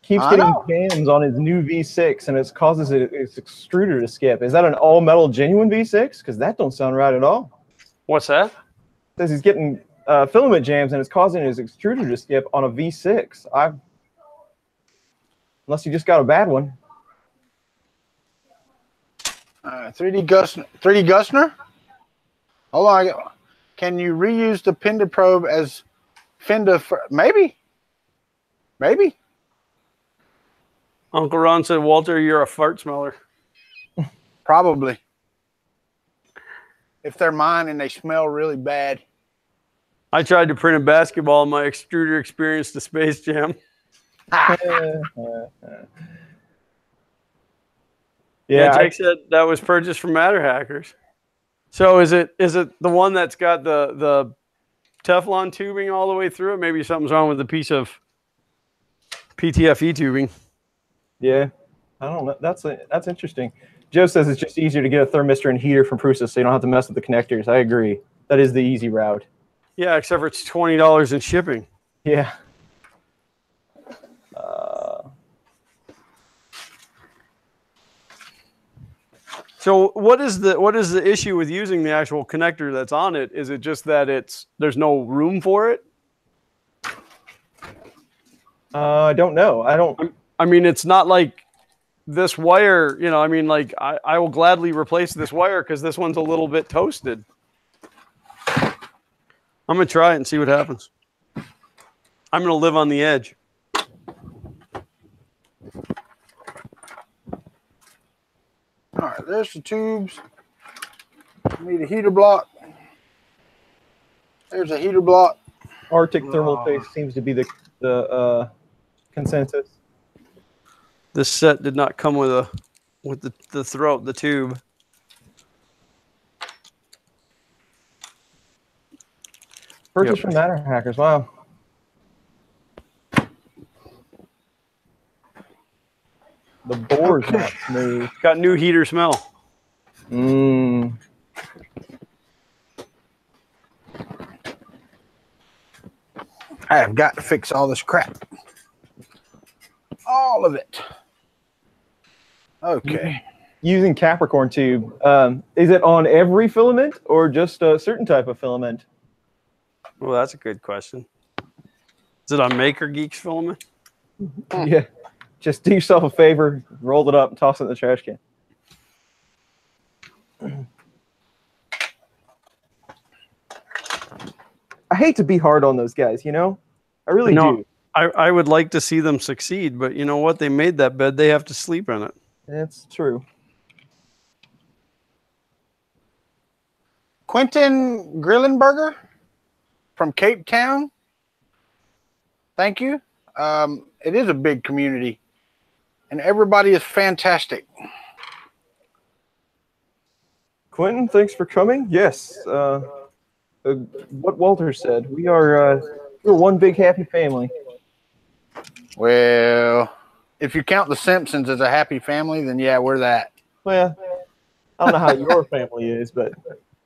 A: Keeps getting jams on his new V6, and it causes its extruder to skip. Is that an all-metal genuine V6? Because that don't sound right at all.
C: What's that?
A: It says he's getting filament jams, and it's causing his extruder to skip on a V6. Unless you just got a bad one.
B: 3D Gusner? Hold on. Can you reuse the Pender probe as Fender? Maybe. Maybe.
C: Uncle Ron said, Walter, you're a fart smeller.
B: Probably. If they're mine and they smell really bad.
C: I tried to print a basketball, and my extruder experienced a space jam. Yeah, Jake said that was purchased from Matter Hackers. So is it the one that's got the Teflon tubing all the way through it? Maybe something's wrong with the piece of PTFE tubing.
A: Yeah, I don't know. That's interesting. Joe says it's just easier to get a thermistor and heater from Prusa, so you don't have to mess with the connectors. I agree. That is the easy route. Yeah,
C: except for it's $20 in shipping.
A: Yeah.
C: So what is the issue with using the actual connector that's on it? Is it just that there's no room for it?
A: I don't know.
C: I mean, it's not like this wire, you know, I mean, like I will gladly replace this wire because this one's a little bit toasted. I'm going to try it and see what happens. I'm going to live on the edge.
B: All right, there's the tubes. Need a heater block. There's a heater block.
A: Arctic thermal paste seems to be the consensus.
C: This set did not come with the tube.
A: Purchase from Matter Hackers. Wow. The board's not smooth.
C: Got new heater smell.
A: Mmm.
B: I have got to fix all this crap. All of it. Okay.
A: Using Capricorn tube. Is it on every filament or just a certain type of filament?
C: Well, that's a good question. Is it on Maker Geeks filament?
A: Yeah. Just do yourself a favor, roll it up, and toss it in the trash can. I hate to be hard on those guys, you know? I really do.
C: I would like to see them succeed, but you know what? They made that bed. They have to sleep in it.
A: That's true.
B: Quentin Grillenberger from Cape Town. Thank you. It is a big community, and everybody is fantastic.
A: Quentin, thanks for coming. Yes. What Walter said. We're one big happy family.
B: Well, if you count the Simpsons as a happy family, then yeah, we're that.
A: Well, I don't know how your family is, but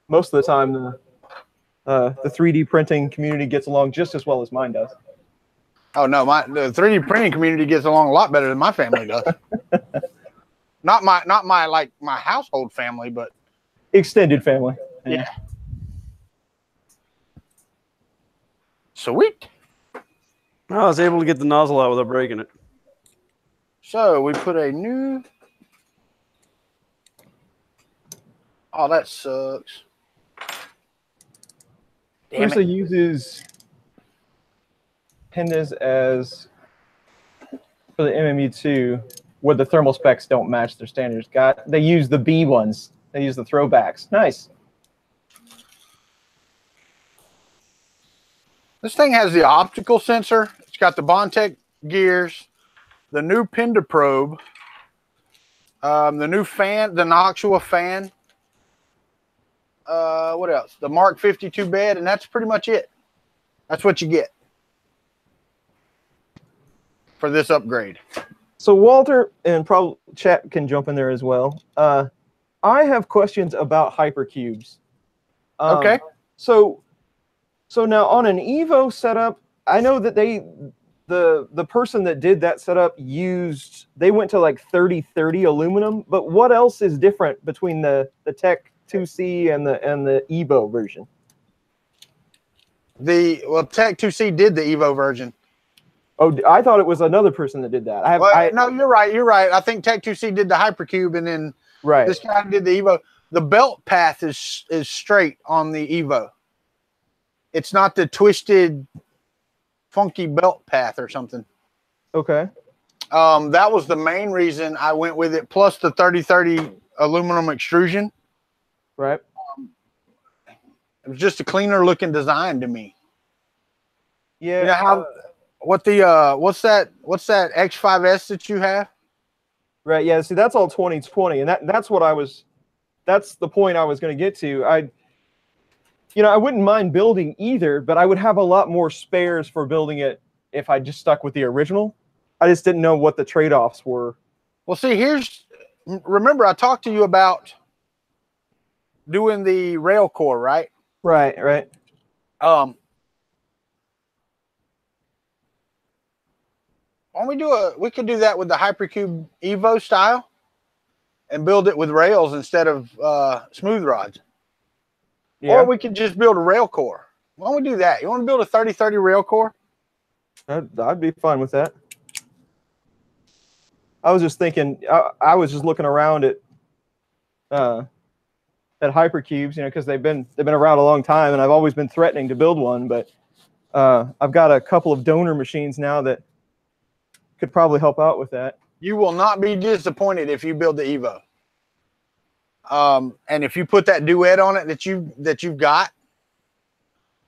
A: most of the time the 3D printing community gets along just as well as mine does.
B: Oh no, the 3D printing community gets along a lot better than my family does. not my like my household family, but
A: extended family.
B: Yeah. Sweet.
C: I was able to get the nozzle out without breaking it.
B: So we put a new. Oh, that sucks. Damn
A: Teresa
B: it.
A: uses Hotends as for the MMU2 where the thermal specs don't match their standards. They use the B ones. They use the throwbacks. Nice.
B: This thing has the optical sensor. It's got the Bondtech gears, the new Penda probe, the new fan, the Noxua fan. What else? The Mark 52 bed, and that's pretty much it. That's what you get for this upgrade.
A: So Walter, and probably chat can jump in there as well. I have questions about hypercubes.
B: Okay.
A: So now on an Evo setup, I know that the person that did that setup they went to like 3030 aluminum, but what else is different between the Tech 2C and the Evo version?
B: Tech 2C did the Evo version.
A: Oh, I thought it was another person that did that.
B: No, you're right. You're right. I think Tech 2C did the Hypercube, and then this guy did the Evo. The belt path is straight on the Evo. It's not the twisted, funky belt path or something.
A: Okay.
B: That was the main reason I went with it, plus the 3030 aluminum extrusion.
A: Right.
B: It was just a cleaner looking design to me.
A: Yeah.
B: You know how what's that X5S that you have?
A: Right. Yeah. See, that's all 2020, and that's the point I was going to get to. I wouldn't mind building either, but I would have a lot more spares for building it if I just stuck with the original. I just didn't know what the trade-offs were.
B: Well, see, remember I talked to you about doing the rail core, right?
A: Right.
B: We could do that with the Hypercube Evo style and build it with rails instead of smooth rods. Yeah. Or we could just build a rail core. Why don't we do that? You want to build a 3030 rail core?
A: I'd be fine with that. I was just thinking, I was just looking around at hypercubes, because they've been around a long time, and I've always been threatening to build one, but I've got a couple of donor machines now that could probably help out with that.
B: You will not be disappointed if you build the Evo. And if you put that duet on it that you've got.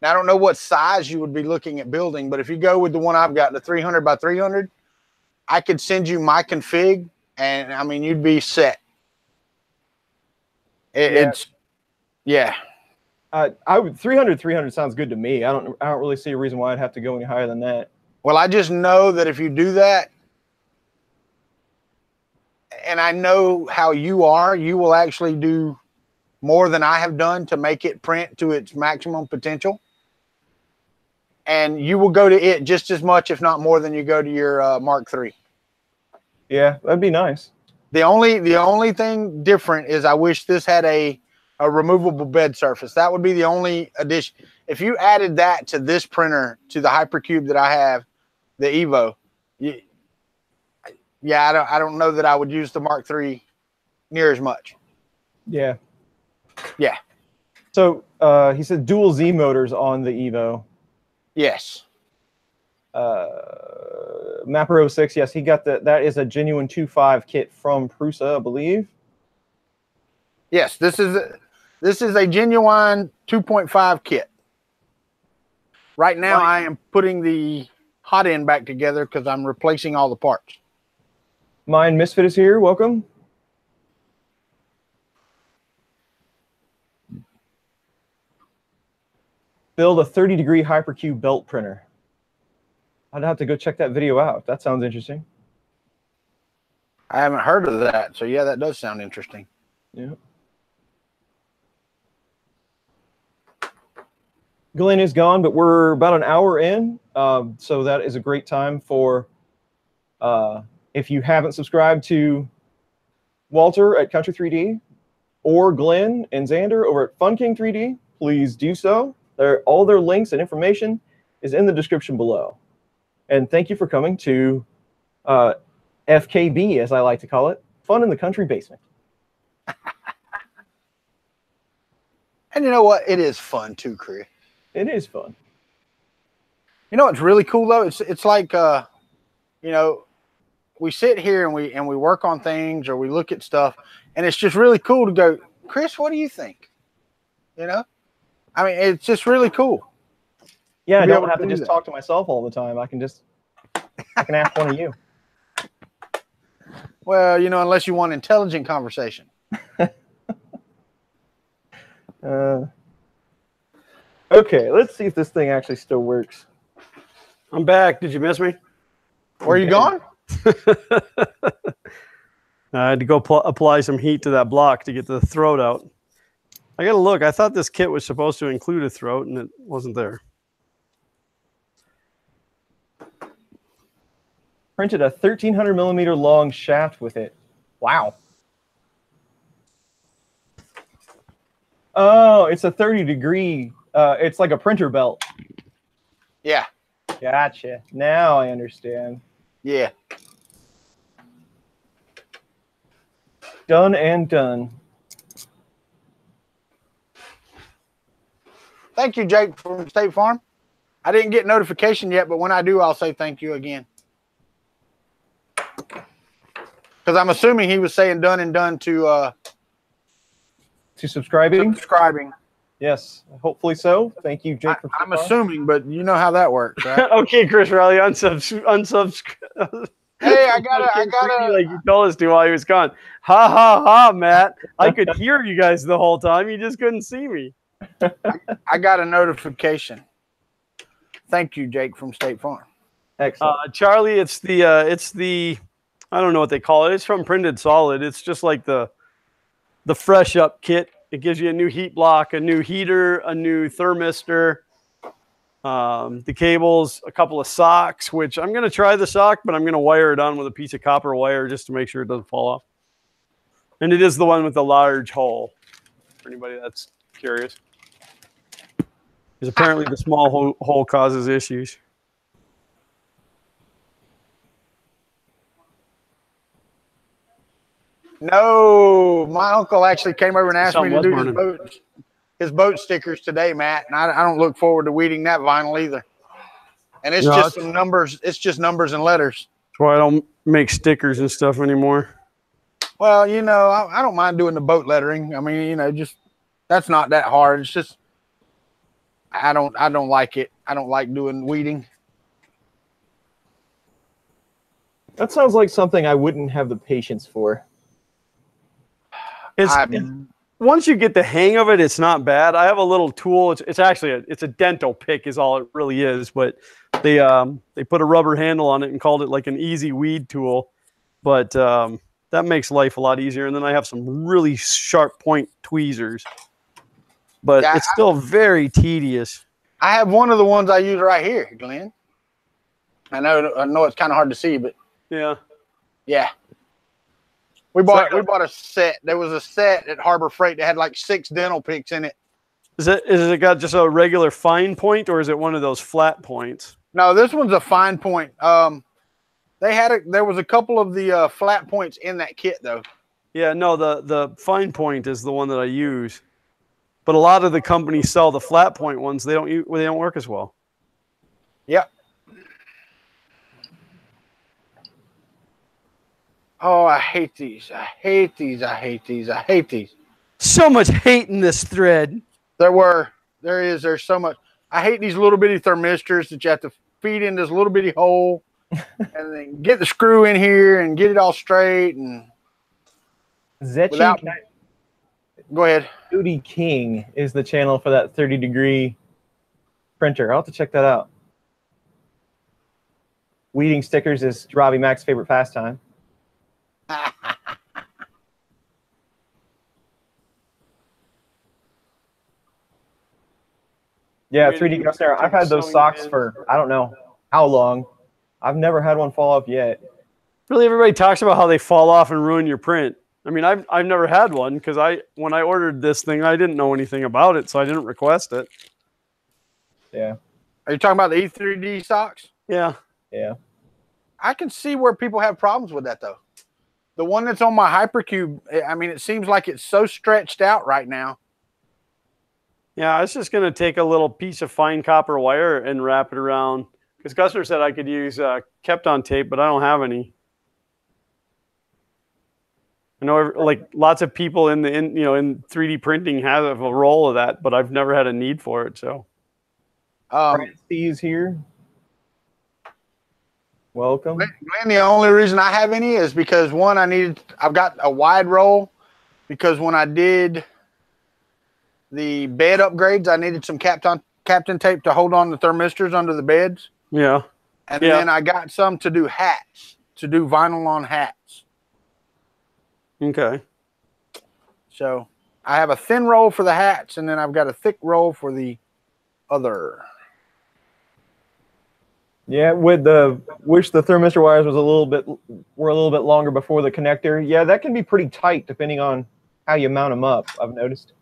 B: Now, I don't know what size you would be looking at building, but if you go with the one I've got, the 300 by 300, I could send you my config, and I mean, you'd be set. It's yeah.
A: I would 300 sounds good to me. I don't really see a reason why I'd have to go any higher than that.
B: Well, I just know that if you do that, and I know how you are, you will actually do more than I have done to make it print to its maximum potential. And you will go to it just as much, if not more, than you go to your Mark III.
A: Yeah, that'd be nice.
B: The only thing different is I wish this had a removable bed surface. That would be the only addition. If you added that to this printer, to the Hypercube that I have, the Evo, yeah, I don't know that I would use the Mark III near as much.
A: Yeah.
B: Yeah.
A: So he said dual Z motors on the Evo.
B: Yes.
A: Mapper 06, yes, he got that is a genuine 2.5 kit from Prusa, I believe.
B: Yes, this is a genuine 2.5 kit. Right now,
A: Right.
B: I am putting the hot end back together because I'm replacing all the parts.
A: Mine Misfit is here. Welcome. Build a 30-degree Hypercube belt printer. I'd have to go check that video out. That sounds interesting.
B: I haven't heard of that, so yeah, that does sound interesting.
A: Yeah. Glenn is gone, but we're about an hour in, so that is a great time for, if you haven't subscribed to Walter at Kuntry 3D or Glenn and Xander over at Fun King 3D, please do so. All their links and information is in the description below. And thank you for coming to FKB, as I like to call it, Fun in the Country Basement.
B: And you know what? It is fun too, Chris.
A: It is fun.
B: You know what's really cool though? It's like you know, we sit here and we work on things or we look at stuff, and it's just really cool to go, Chris, what do you think? You know? I mean, it's just really cool.
A: Yeah, I don't have to just talk to myself all the time. I can ask one of you.
B: Well, you know, unless you want intelligent conversation.
A: Okay, let's see if this thing actually still works.
C: I'm back. Did you miss me?
B: Where are you going?
C: I had to go apply some heat to that block to get the throat out. I got to look. I thought this kit was supposed to include a throat, and it wasn't there.
A: Printed a 1,300 millimeter long shaft with it. Wow. Oh, it's a 30-degree. It's like a printer belt.
B: Yeah.
A: Gotcha. Now I understand.
B: Yeah.
A: Done and done.
B: Thank you, Jake, from State Farm. I didn't get notification yet, but when I do, I'll say thank you again. Because I'm assuming he was saying done and done to
A: subscribing.
B: Subscribing.
A: Yes, hopefully so. Thank you, Jake.
B: I'm assuming, but you know how that works, right?
C: Okay, Chris Riley, unsubscribe.
B: Hey, I gotta.
C: Like you told us to while he was gone. Ha ha ha, Matt. I could hear you guys the whole time. You just couldn't see me.
B: I got a notification. Thank you, Jake from State Farm.
A: Excellent.
C: Charlie, it's the I don't know what they call it. It's from Printed Solid. It's just like the fresh up kit. It gives you a new heat block, a new heater, a new thermistor, the cables, a couple of socks, which I'm going to try the sock, but I'm going to wire it on with a piece of copper wire just to make sure it doesn't fall off. And it is the one with the large hole, for anybody that's curious. Because apparently the small hole causes issues.
B: No, my uncle actually came over and asked me to do his boat stickers today, Matt, and I don't look forward to weeding that vinyl either. And it's
C: No,
B: just some numbers. It's just numbers and letters.
C: That's why I don't make stickers and stuff anymore.
B: Well, you know, I don't mind doing the boat lettering. I mean, you know, just that's not that hard. It's just I don't like it. I don't like doing weeding.
A: That sounds like something I wouldn't have the patience for.
C: Once you get the hang of it, it's not bad. I have a little tool. It's actually a dental pick is all it really is, but they put a rubber handle on it and called it like an easy weed tool. But that makes life a lot easier. And then I have some really sharp point tweezers, but it's still very tedious.
B: I have one of the ones I use right here, Glenn. I know it's kind of hard to see, but yeah. We bought a set. There was a set at Harbor Freight that had like 6 dental picks in it. Is
C: it got just a regular fine point, or is it one of those flat points?
B: No, this one's a fine point. There was a couple of the flat points in that kit though.
C: Yeah, no, the fine point is the one that I use. But a lot of the companies sell the flat point ones. They don't work as well.
B: Yep. Oh, I hate these. I hate these. I hate these. I hate these.
C: So much hate in this thread.
B: There's so much. I hate these little bitty thermistors that you have to feed in this little bitty hole and then get the screw in here and get it all straight. And go ahead.
A: Duty King is the channel for that 30-degree printer. I'll have to check that out. Weeding stickers is Robbie Mac's favorite pastime. Yeah, 3D Guster. I've had those socks for I don't know how long. I've never had one fall off yet.
C: Really, everybody talks about how they fall off and ruin your print. I mean, I've never had one because when I ordered this thing, I didn't know anything about it, so I didn't request it.
A: Yeah.
B: Are you talking about the E3D socks?
C: Yeah.
A: Yeah.
B: I can see where people have problems with that though. The one that's on my Hypercube, I mean, it seems like it's so stretched out right now.
C: Yeah, I was just going to take a little piece of fine copper wire and wrap it around. Because Guster said I could use Kept-on tape, but I don't have any. I know like lots of people in 3D printing have a roll of that, but I've never had a need for it. So,
A: Steve's here. Welcome.
B: Glenn, the only reason I have any is because one, I've got a wide roll because when I did the bed upgrades, I needed some Captain tape to hold on the thermistors under the beds.
C: Yeah.
B: And then I got some to do hats, to do vinyl on hats.
C: Okay.
B: So I have a thin roll for the hats, and then I've got a thick roll for the other.
A: Yeah, wish the thermistor wires were a little bit longer before the connector. Yeah, that can be pretty tight depending on how you mount them up, I've noticed.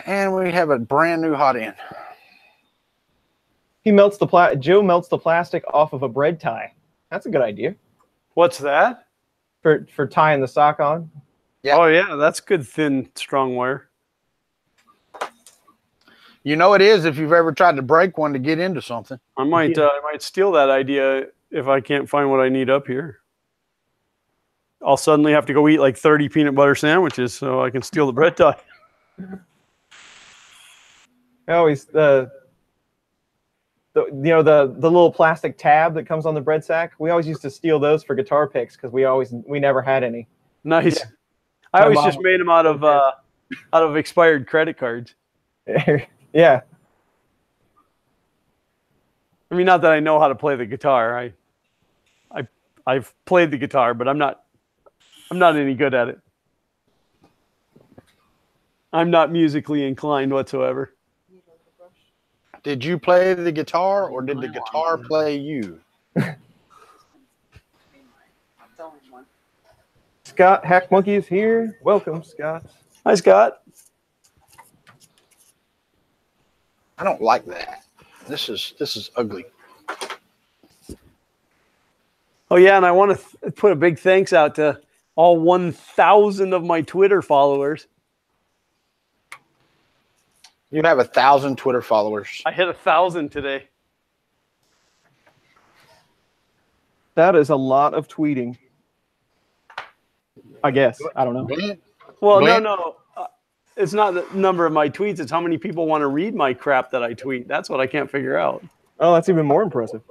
B: And we have a brand new hot end.
A: Joe melts the plastic off of a bread tie. That's a good idea.
C: What's that?
A: For tying the sock on.
B: Yeah.
C: Oh yeah, that's good thin, strong wire.
B: You know it is if you've ever tried to break one to get into something.
C: I might steal that idea if I can't find what I need up here. I'll suddenly have to go eat like 30 peanut butter sandwiches so I can steal the bread tie.
A: Always the little plastic tab that comes on the bread sack. We always used to steal those for guitar picks because we never had any.
C: Nice.
A: Yeah.
C: I always just made them out of expired credit cards.
A: Yeah.
C: I mean, not that I know how to play the guitar. I've played the guitar, but I'm not any good at it. I'm not musically inclined whatsoever.
B: Did you play the guitar or did the guitar play you?
A: Scott Hack Monkey is here. Welcome, Scott.
C: Hi, Scott.
B: I don't like that. This is ugly.
C: Oh yeah, and I want to put a big thanks out to all 1,000 of my Twitter followers.
B: You have 1,000 Twitter followers.
C: I hit 1,000 today.
A: That is a lot of tweeting. I guess. I don't know.
C: Well,
B: Glenn?
C: no. It's not the number of my tweets. It's how many people want to read my crap that I tweet. That's what I can't figure out.
A: Oh, that's even more impressive.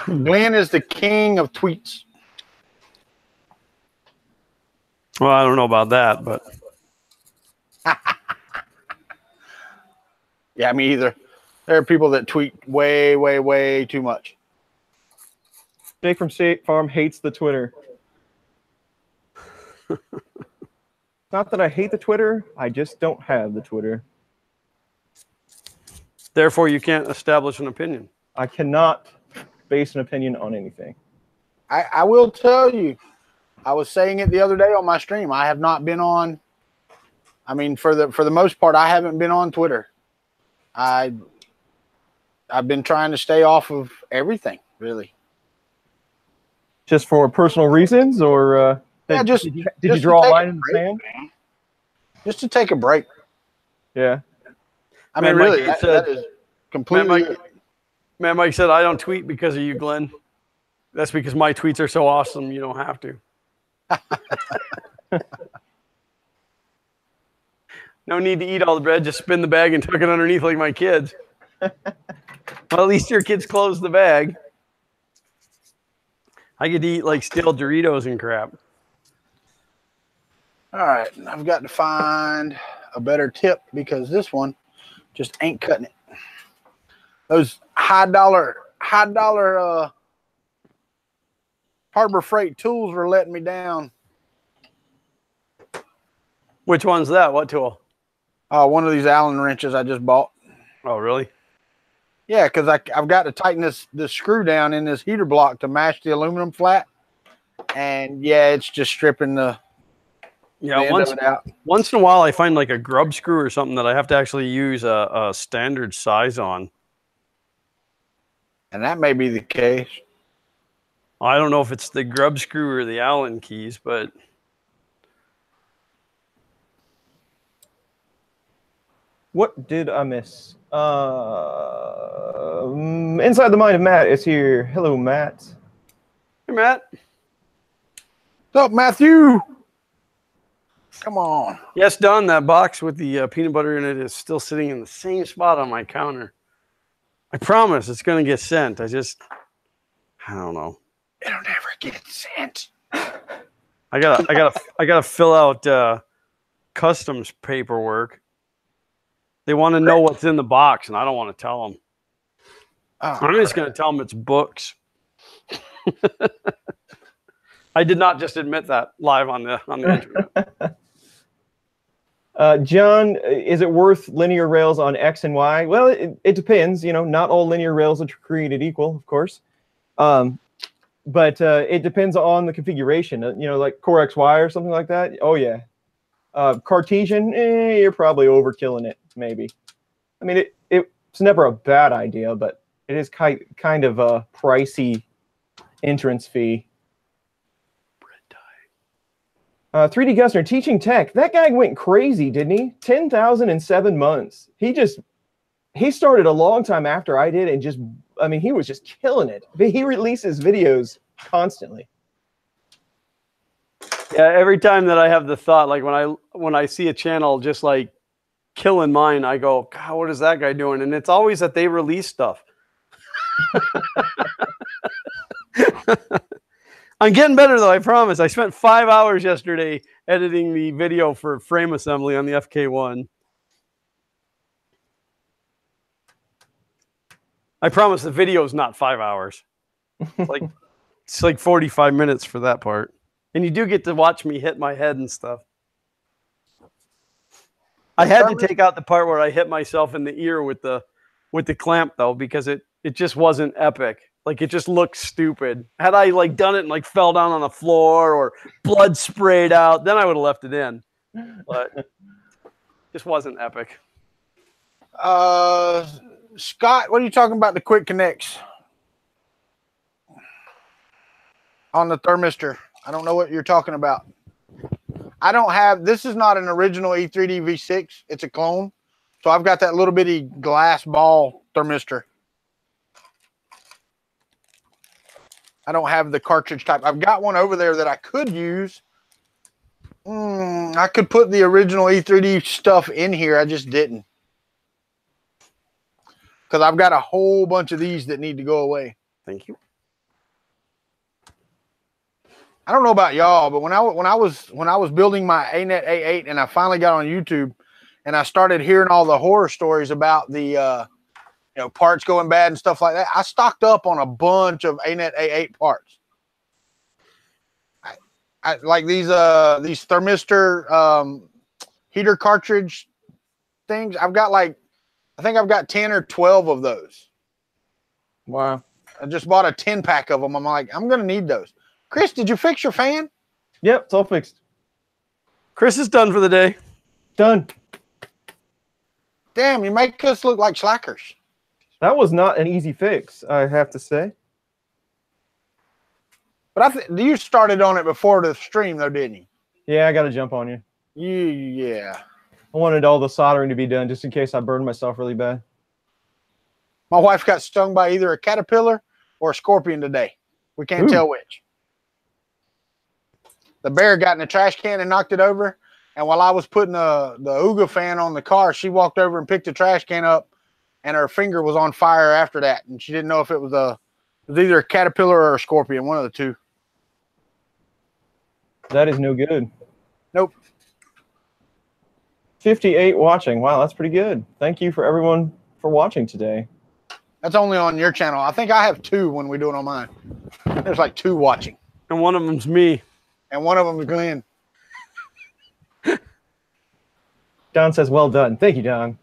B: Glenn is the king of tweets.
C: Well, I don't know about that, but
B: Yeah, me either. There are people that tweet way, way, way too much.
A: Jake from State Farm hates the Twitter. Not that I hate the Twitter, I just don't have the Twitter.
C: therefore you can't establish an opinion.
A: I cannot base an opinion on anything.
B: I will tell you, I was saying it the other day on my stream. I have not been on. I mean, for the most part, I haven't been on Twitter. I've been trying to stay off of everything, really.
A: Just for personal reasons, or
B: Yeah,
A: did you draw a line in the sand?
B: Just to take a break.
A: Yeah.
B: I mean,
C: Man,
B: really,
C: Mike,
B: that is completely.
C: Man, Mike said, I don't tweet because of you, Glenn. That's because my tweets are so awesome, you don't have to. No need to eat all the bread. Just spin the bag and tuck it underneath like my kids. Well, at least your kids close the bag. I get to eat like stale Doritos and crap.
B: All right, I've got to find a better tip because this one just ain't cutting it. Those high dollar Harbor Freight tools were letting me down.
C: Which one's that? What tool?
B: One of these Allen wrenches I just bought.
C: Oh, really?
B: Yeah, because I've got to tighten this screw down in this heater block to match the aluminum flat. And yeah, it's just stripping the end of it out.
C: Once in a while I find like a grub screw or something that I have to actually use a standard size on.
B: And that may be the case.
C: I don't know if it's the grub screw or the Allen keys, but
A: What did I miss? Inside the Mind of Matt is here. Hello, Matt.
C: hey, Matt.
B: What's up, Matthew? Come on.
C: Yes, Don, that box with the peanut butter in it is still sitting in the same spot on my counter. I promise it's going to get sent. I don't know.
B: It'll never get sent.
C: I gotta fill out customs paperwork. They want to know what's in the box, and I don't want to tell them.
B: Oh,
C: I'm just going to tell them it's books. I did not just admit that live on the internet.
A: John, is it worth linear rails on X and Y? Well, it depends. You know, not all linear rails are created equal, of course. But it depends on the configuration. You know, like Core XY or something like that. Oh, yeah. Cartesian, you're probably overkilling it, maybe. I mean, it's never a bad idea, but it is kind of a pricey entrance fee. 3D Gusner, teaching tech. That guy went crazy, didn't he? 10,000 in 7 months. He started a long time after I did, and he was just killing it. He releases videos constantly.
C: Yeah, every time that I have the thought, like when I see a channel just like killing mine, I go, God, what is that guy doing? And it's always that they release stuff. I'm getting better though, I promise. I spent 5 hours yesterday editing the video for frame assembly on the FK1. I promise the video is not 5 hours. It's like 45 minutes for that part. And you do get to watch me hit my head and stuff. I had to take out the part where I hit myself in the ear with the clamp though, because it just wasn't epic. Like it just looked stupid. Had I like done it and like fell down on the floor or blood sprayed out, then I would have left it in. But it just wasn't epic.
B: Scott, what are you talking about the quick connects on the thermistor? I don't know what you're talking about. I don't have, this is not an original E3D V6. It's a clone. So I've got that little bitty glass ball thermistor. I don't have the cartridge type. I've got one over there that I could use. I could put the original E3D stuff in here. I just didn't. Because I've got a whole bunch of these that need to go away.
C: Thank you.
B: I don't know about y'all, but when I was building my ANET A8 and I finally got on YouTube and I started hearing all the horror stories about the parts going bad and stuff like that, I stocked up on a bunch of ANET A8 parts. I like these thermistor heater cartridge things. I've got I think I've got 10 or 12 of those.
A: Wow.
B: I just bought a 10-pack of them. I'm like, I'm going to need those. Chris, did you fix your fan?
A: Yep, it's all fixed.
C: Chris is done for the day.
A: Done.
B: Damn, you make us look like slackers.
A: That was not an easy fix, I have to say.
B: But you started on it before the stream, though, didn't you?
A: Yeah, I got to jump on you.
B: Yeah.
A: I wanted all the soldering to be done just in case I burned myself really bad.
B: My wife got stung by either a caterpillar or a scorpion today. We can't tell which. The bear got in the trash can and knocked it over. And while I was putting the Ooga fan on the car, she walked over and picked the trash can up, and her finger was on fire after that. And she didn't know if it was either a caterpillar or a scorpion, one of the two.
A: That is no good.
B: Nope.
A: 58 watching. Wow, that's pretty good. Thank you for everyone for watching today.
B: That's only on your channel. I think I have 2 when we do it on mine. There's like 2 watching.
C: And one of them's me.
B: And one of them is Glenn.
A: Don says, well done. Thank you, Don.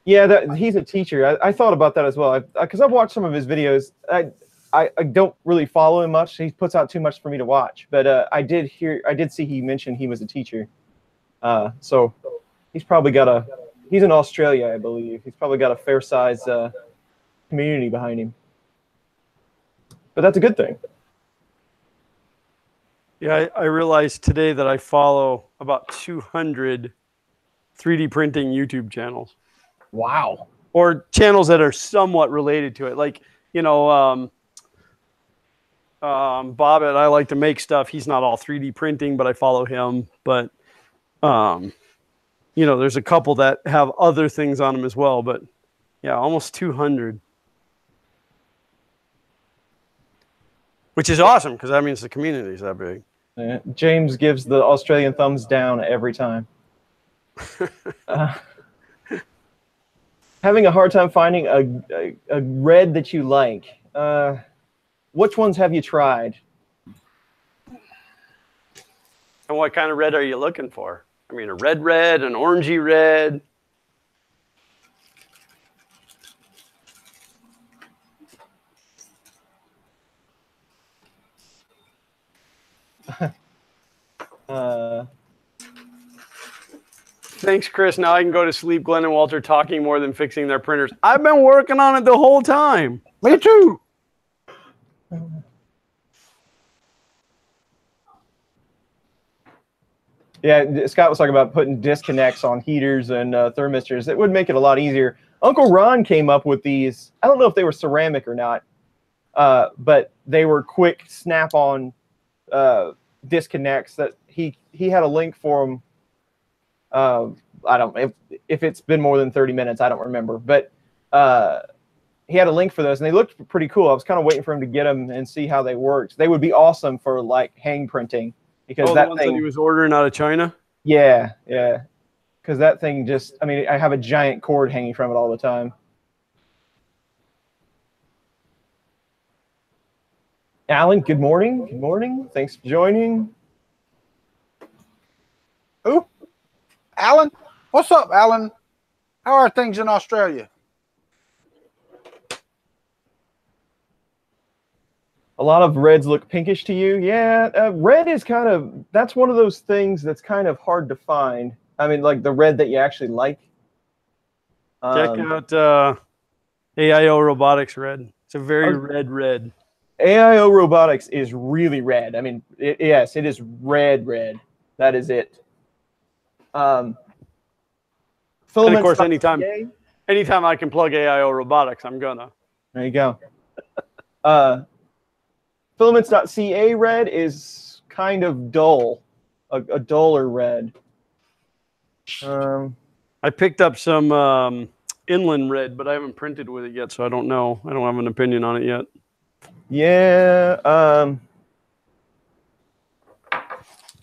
A: Yeah, he's a teacher. I thought about that as well. Because I've watched some of his videos. I don't really follow him much. He puts out too much for me to watch. But I did see he mentioned he was a teacher. So he's probably got he's in Australia, I believe. He's probably got a fair size community behind him. But that's a good thing.
C: Yeah, I realized today that I follow about 200 3D printing YouTube channels.
A: Wow.
C: Or channels that are somewhat related to it. Like, Bob at I Like to Make Stuff. He's not all 3D printing, but I follow him. But, there's a couple that have other things on them as well. But, yeah, almost 200. Which is awesome, because that means the community is that big.
A: Yeah, James gives the Australian thumbs down every time. Having a hard time finding a red that you like. Which ones have you tried?
C: And what kind of red are you looking for? I mean, a red, an orangey red. Thanks, Chris. Now I can go to sleep. Glenn and Walter talking more than fixing their printers. I've been working on it the whole time.
B: Me too.
A: Yeah, Scott was talking about putting disconnects on heaters and thermistors. It would make it a lot easier. Uncle Ron came up with these. I don't know if they were ceramic or not, but they were quick snap-on disconnects that he had a link for them. I don't know if it's been more than 30 minutes. I don't remember, but he had a link for those, and they looked pretty cool. I was kind of waiting for him to get them and see how they worked. They would be awesome for like hang printing because that thing
C: that he was ordering out of China.
A: Yeah, because that thing just. I mean, I have a giant cord hanging from it all the time. Alan, good morning. Good morning. Thanks for joining.
B: Who? Alan? What's up, Alan? How are things in Australia?
A: A lot of reds look pinkish to you. Yeah, red is that's one of those things that's kind of hard to find. I mean, like the red that you actually like.
C: Check out AIO Robotics red. It's a very red.
A: AIO Robotics is really red. I mean, yes, it is red. That is it.
C: And of course, anytime I can plug AIO Robotics, I'm gonna.
A: There you go. Filaments.ca red is kind of dull, a duller red.
C: I picked up some inland red, but I haven't printed with it yet, so I don't know. I don't have an opinion on it yet.
A: Yeah,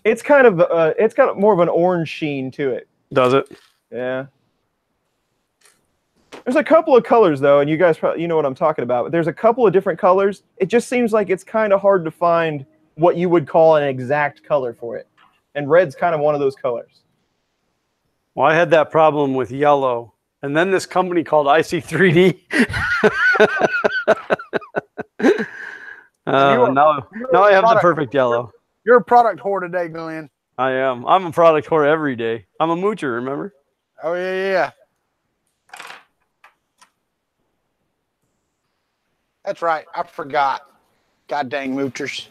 A: it's got more of an orange sheen to it.
C: Does it?
A: Yeah. There's a couple of colors though, and you guys probably know what I'm talking about. But there's a couple of different colors. It just seems like it's kind of hard to find what you would call an exact color for it, and red's kind of one of those colors.
C: Well, I had that problem with yellow, and then this company called IC3D. Now I have the perfect yellow.
B: You're a product whore today, Glenn.
C: I am. I'm a product whore every day. I'm a moocher, remember?
B: Oh, yeah. That's right. I forgot. God dang moochers.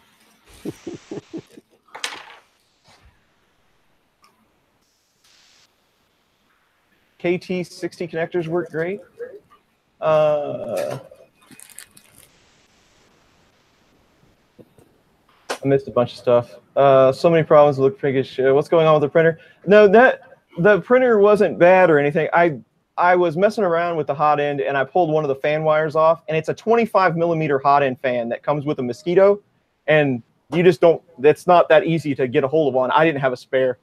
A: KT60 connectors work great. I missed a bunch of stuff. So many problems. Look priggish. What's going on with the printer? No, the printer wasn't bad or anything. I was messing around with the hot end and I pulled one of the fan wires off, and it's a 25mm hot end fan that comes with a Mosquito, and you just don't. It's not that easy to get a hold of one. I didn't have a spare,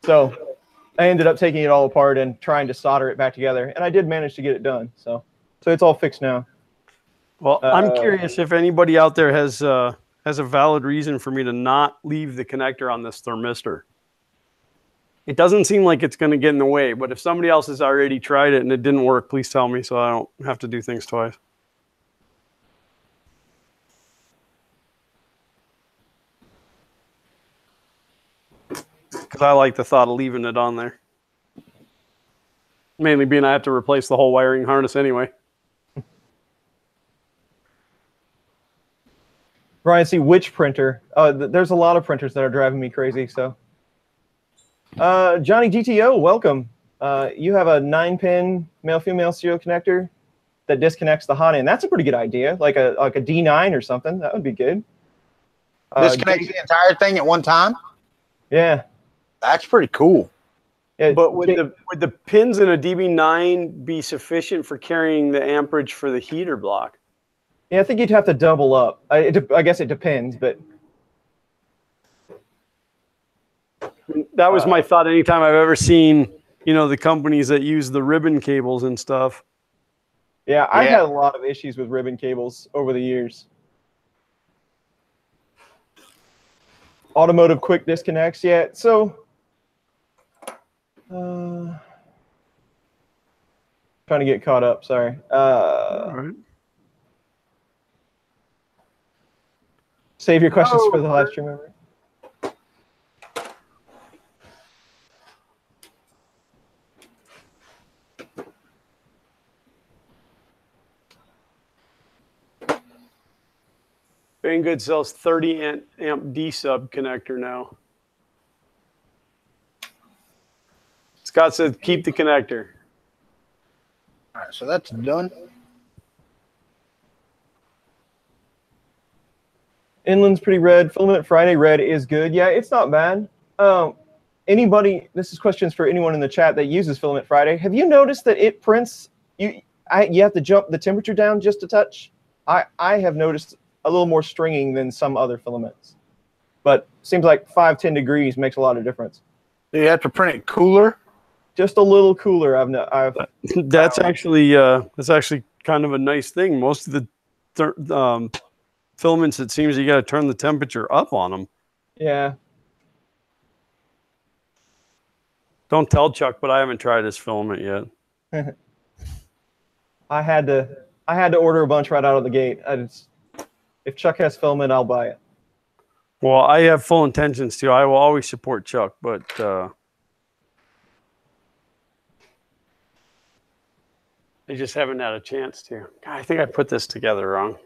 A: so I ended up taking it all apart and trying to solder it back together, and I did manage to get it done. So it's all fixed now.
C: Well, I'm curious if anybody out there has a valid reason for me to not leave the connector on this thermistor. It doesn't seem like it's going to get in the way, but if somebody else has already tried it and it didn't work, please tell me so I don't have to do things twice. Because I like the thought of leaving it on there. Mainly being I have to replace the whole wiring harness anyway.
A: Brian, see which printer? There's a lot of printers that are driving me crazy. So, Johnny GTO, welcome. You have a 9-pin male-female serial connector that disconnects the hot end. That's a pretty good idea, like a D9 or something. That would be good.
B: Disconnects the entire thing at one time?
A: Yeah.
B: That's pretty cool.
A: Yeah,
C: but would the pins in a DB9 be sufficient for carrying the amperage for the heater block?
A: Yeah, I think you'd have to double up. I guess it depends, but
C: that was my thought. Anytime I've ever seen, the companies that use the ribbon cables and stuff.
A: Yeah, I've had a lot of issues with ribbon cables over the years. Automotive quick disconnects, yeah. So, trying to get caught up. Sorry.
C: All right.
A: Save your questions for the live stream. Remember?
C: Banggood sells 30 amp D sub connector now. Scott said keep the connector.
B: All right, so that's done.
A: Inland's pretty red. Filament Friday red is good. Yeah, it's not bad. This is questions for anyone in the chat that uses Filament Friday. Have you noticed that it prints, you have to jump the temperature down just a touch? I have noticed a little more stringing than some other filaments. But seems like 5-10 degrees makes a lot of difference.
B: Do you have to print it cooler?
A: Just a little cooler.
C: That's actually kind of a nice thing. Most of the filaments, it seems you got to turn the temperature up on them.
A: Yeah.
C: Don't tell Chuck, but I haven't tried his filament yet.
A: I had to order a bunch right out of the gate. If Chuck has filament, I'll buy it.
C: Well, I have full intentions to. I will always support Chuck, but I just haven't had a chance to. God, I think I put this together wrong.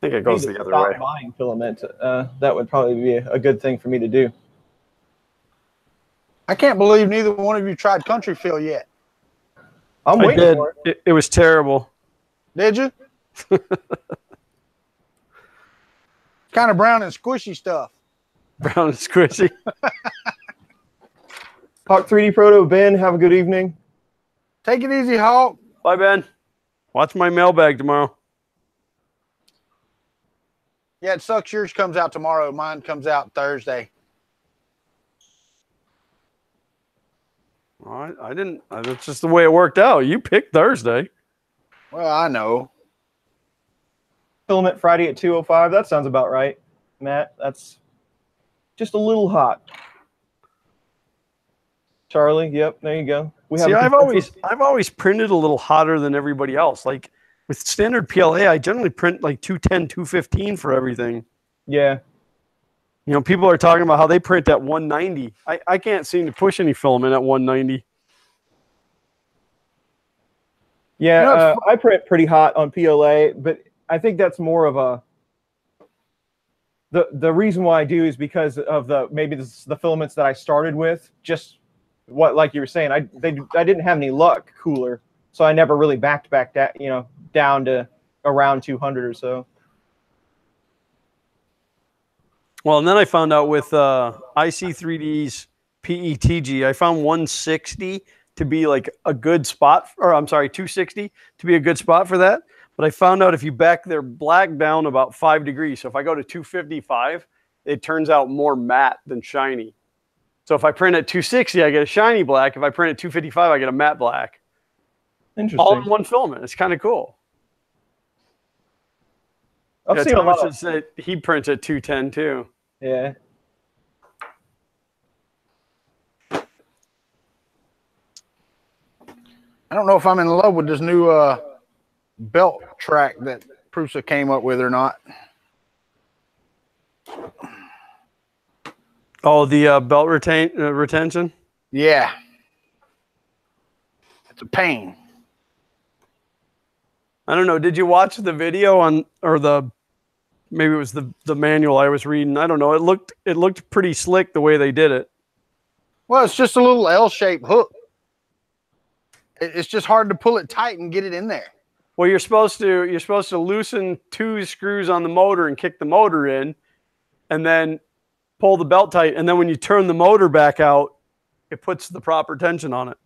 C: think it goes the other
A: stop
C: way.
A: buying filament. That would probably be a good thing for me to do.
B: I can't believe neither one of you tried Country Fill yet.
A: I'm
C: I
A: waiting
C: did.
A: for it.
C: It was terrible.
B: Did you? Kind of brown and squishy stuff.
C: Brown and squishy.
A: Hawk 3D Proto, Ben, have a good evening.
B: Take it easy, Hawk.
C: Bye, Ben. Watch my mailbag tomorrow.
B: Yeah, it sucks. Yours comes out tomorrow. Mine comes out Thursday.
C: I didn't. That's just the way it worked out. You picked Thursday.
B: Well, I know.
A: Filament Friday at 2:05. That sounds about right, Matt. That's just a little hot. Charlie, yep, there you go.
C: See, I've always printed a little hotter than everybody else. Like with standard PLA, I generally print like 210, 215 for everything.
A: Yeah.
C: You know, people are talking about how they print at 190. I can't seem to push any filament at 190.
A: Yeah, I print pretty hot on PLA, but I think that's more of a the reason why I do is because of the filaments that I started with. Just what, like you were saying, I didn't have any luck cooler, so I never really backed that, you know, down to around 200 or so.
C: Well, and then I found out with IC3D's PETG, I found 160 to be like a good spot, or I'm sorry, 260 to be a good spot for that. But I found out if you back their black down about 5 degrees, so if I go to 255, it turns out more matte than shiny. So if I print at 260, I get a shiny black. If I print at 255, I get a matte black.
A: Interesting.
C: All in one filament. It's kind of cool.
A: I've seen a lot of
C: that he prints at 210 too.
A: Yeah.
B: I don't know if I'm in love with this new belt track that Prusa came up with or not.
C: Oh, the belt retention?
B: Yeah. It's a pain.
C: I don't know. Did you watch the video on, or maybe it was the manual I was reading? I don't know. It looked pretty slick the way they did it.
B: Well, it's just a little L-shaped hook. It's just hard to pull it tight and get it in there.
C: Well, you're supposed to loosen 2 screws on the motor and kick the motor in, and then pull the belt tight. And then when you turn the motor back out, it puts the proper tension on it.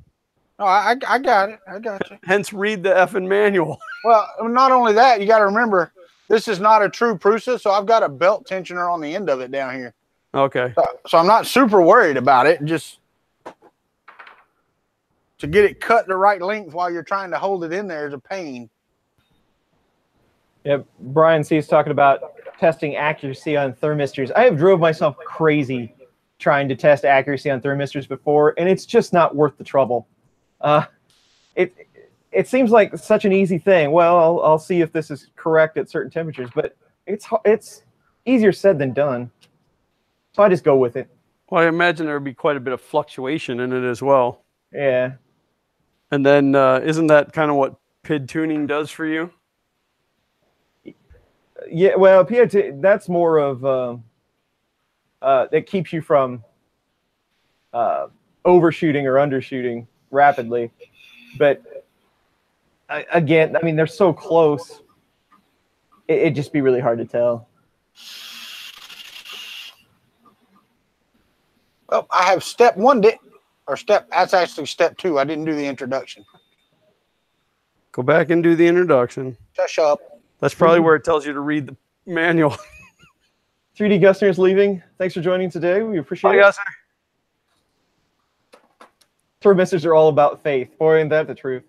B: Oh, I got it. I got you.
C: Hence, read the effing manual.
B: Well, not only that, you got to remember, this is not a true Prusa, so I've got a belt tensioner on the end of it down here.
C: Okay.
B: So I'm not super worried about it. Just to get it cut the right length while you're trying to hold it in there is a pain.
A: Yeah, Brian C is talking about testing accuracy on thermistors. I have drove myself crazy trying to test accuracy on thermistors before, and it's just not worth the trouble. It seems like such an easy thing. Well, I'll see if this is correct at certain temperatures, but it's easier said than done. So I just go with it.
C: Well, I imagine there would be quite a bit of fluctuation in it as well.
A: Yeah.
C: And then isn't that kind of what PID tuning does for you?
A: Yeah, well, PID, that's more of that keeps you from overshooting or undershooting rapidly. But again, I mean, they're so close. It'd just be really hard to tell.
B: Well, I have that's actually step 2. I didn't do the introduction.
C: Go back and do the introduction.
B: Shush up.
C: That's probably where it tells you to read the manual.
A: 3D Gusner is leaving. Thanks for joining today. We appreciate it.
C: Gusner.
A: Thermistors are all about faith. Boy, ain't that the truth.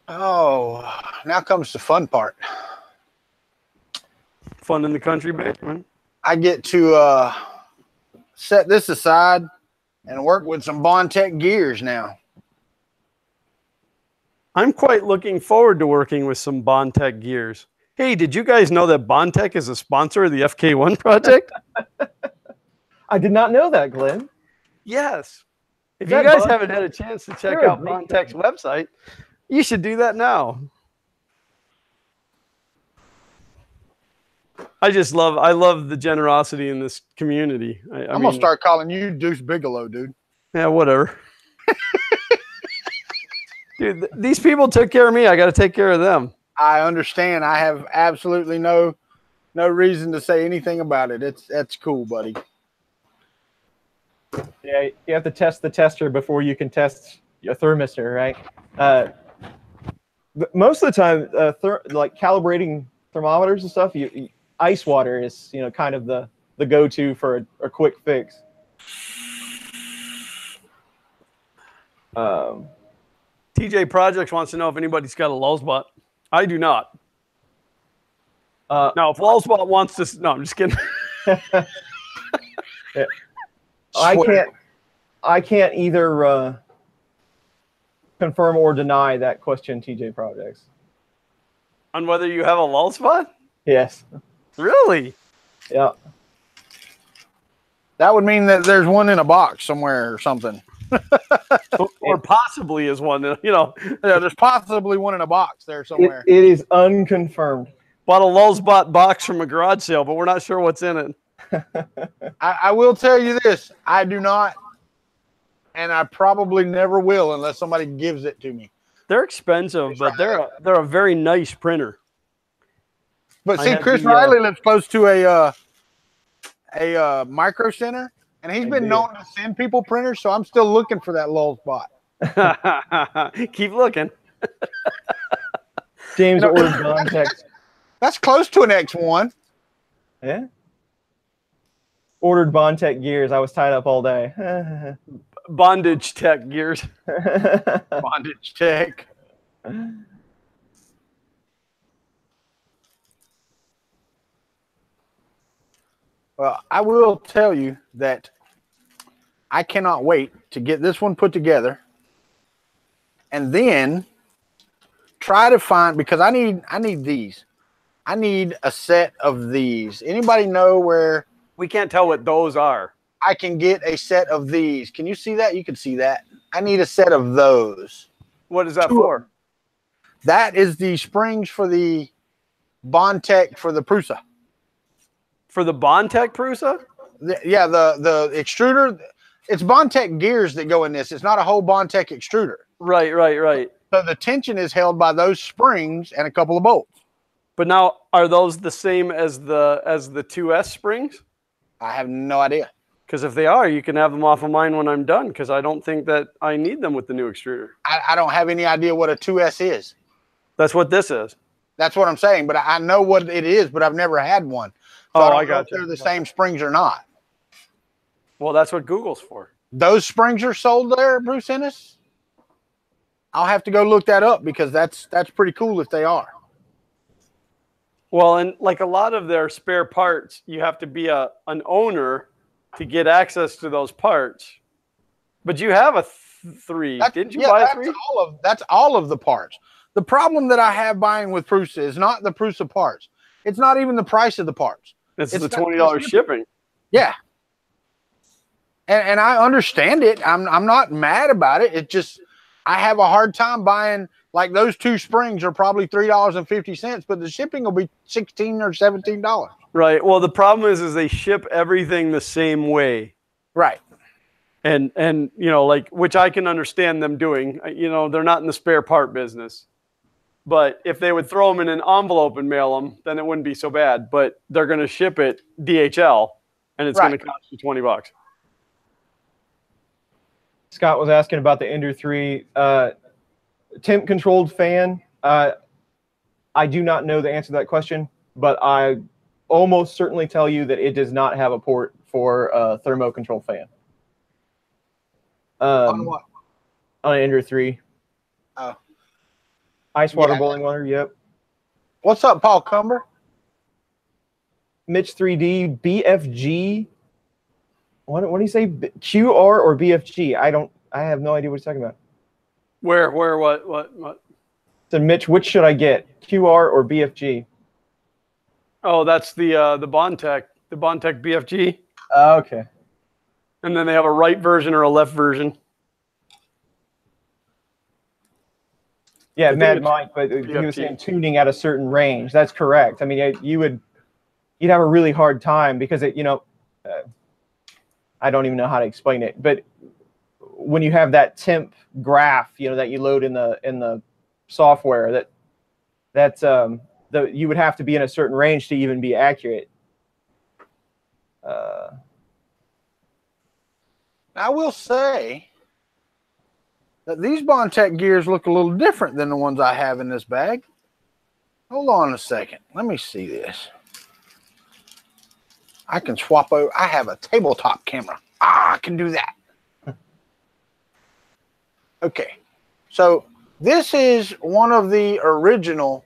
B: Oh, now comes the fun part.
C: Fun in the country basement.
B: I get to set this aside and work with some Bondtech gears now.
C: I'm quite looking forward to working with some Bondtech gears. Hey, did you guys know that Bondtech is a sponsor of the FK1 project?
A: I did not know that, Glenn.
C: Yes. If you guys haven't had a chance to check out Bondtech's website, you should do that now. I love the generosity in this community.
B: I'm gonna start calling you Deuce Bigelow, dude.
C: Yeah, whatever. Dude, these people took care of me. I got to take care of them.
B: I understand. I have absolutely no reason to say anything about it. That's cool, buddy.
A: Yeah, you have to test the tester before you can test your thermistor, right? Most of the time, like calibrating thermometers and stuff, ice water is kind of the go-to for a quick fix.
C: TJ Projects wants to know if anybody's got a lull spot. I do not. Now, if Lullspot wants to, no, I'm just kidding.
A: Yeah. I can't either confirm or deny that question, TJ Projects.
C: On whether you have a lull spot?
A: Yes.
C: Really?
A: Yeah.
B: That would mean that there's one in a box somewhere or something.
C: Or possibly is one,
B: Yeah, there's possibly one in a box there somewhere.
A: It is unconfirmed.
C: Bought a Lullspot box from a garage sale, but we're not sure what's in it.
B: I will tell you this. I do not, and I probably never will unless somebody gives it to me.
C: They're expensive, but they're a very nice printer.
B: But see, Chris Riley lives close to a micro center, and he's been known to send people printers, so I'm still looking for that lull spot.
C: Keep looking.
A: James ordered Bondtech.
B: That's close to an X1.
A: Yeah. Ordered Bondtech gears. I was tied up all day.
C: Bondage tech gears.
B: Bondage tech. Well, I will tell you that I cannot wait to get this one put together and then try to find, because I need these. I need a set of these. Anybody know where
C: We can't tell what those are.
B: I can get a set of these? Can you see that? You can see that. I need a set of those.
C: What is that for?
B: That is the springs for the Bondtech for the Prusa.
C: For the Bondtech Prusa?
B: Yeah, the extruder. It's Bondtech gears that go in this. It's not a whole Bondtech extruder.
C: Right.
B: So the tension is held by those springs and a couple of bolts.
C: But now, are those the same as the 2S springs?
B: I have no idea.
C: Because if they are, you can have them off of mine when I'm done, because I don't think that I need them with the new extruder.
B: I don't have any idea what a 2S is.
C: That's what this is.
B: That's what I'm saying, but I know what it is, but I've never had one. So I got you. If they're the same springs or not.
C: Well, that's what Google's for.
B: Those springs are sold there, Bruce Ennis? I'll have to go look that up, because that's pretty cool if they are.
C: Well, and like a lot of their spare parts, you have to be an owner to get access to those parts. But you have a 3. Didn't you buy a 3?
B: That's all of the parts. The problem that I have buying with Prusa is not the Prusa parts. It's not even the price of the parts.
C: It's the $20 shipping.
B: Yeah. And I understand it. I'm not mad about it. It just, I have a hard time buying, like those 2 springs are probably $3.50, but the shipping will be $16 or $17.
C: Right. Well, the problem is they ship everything the same way.
B: Right.
C: And like, which I can understand them doing. They're not in the spare part business. But if they would throw them in an envelope and mail them, then it wouldn't be so bad. But they're going to ship it DHL, and it's going to cost you $20.
A: Scott was asking about the Ender 3 temp-controlled fan. I do not know the answer to that question, but I almost certainly tell you that it does not have a port for a thermo-controlled fan.
B: On what?
A: On an Ender 3.
B: Oh.
A: Ice water, boiling water, yep.
B: What's up, Paul Cumber?
A: Mitch 3D, BFG. What do you say? QR or BFG? I have no idea what he's talking about.
C: Where, what?
A: So Mitch, which should I get? QR or BFG?
C: Oh, that's the Bondtech BFG.
A: Okay.
C: And then they have a right version or a left version. Yeah,
A: Mad Mike, but he was saying tuning at a certain range. That's correct. I mean, you would you'd have a really hard time because I don't even know how to explain it, but when you have that temp graph, that you load in the software, you would have to be in a certain range to even be accurate.
B: I will say that these Bondtech gears look a little different than the ones I have in this bag. Hold on a second. Let me see this. I can swap over. I have a tabletop camera. I can do that. Okay. So this is one of the original.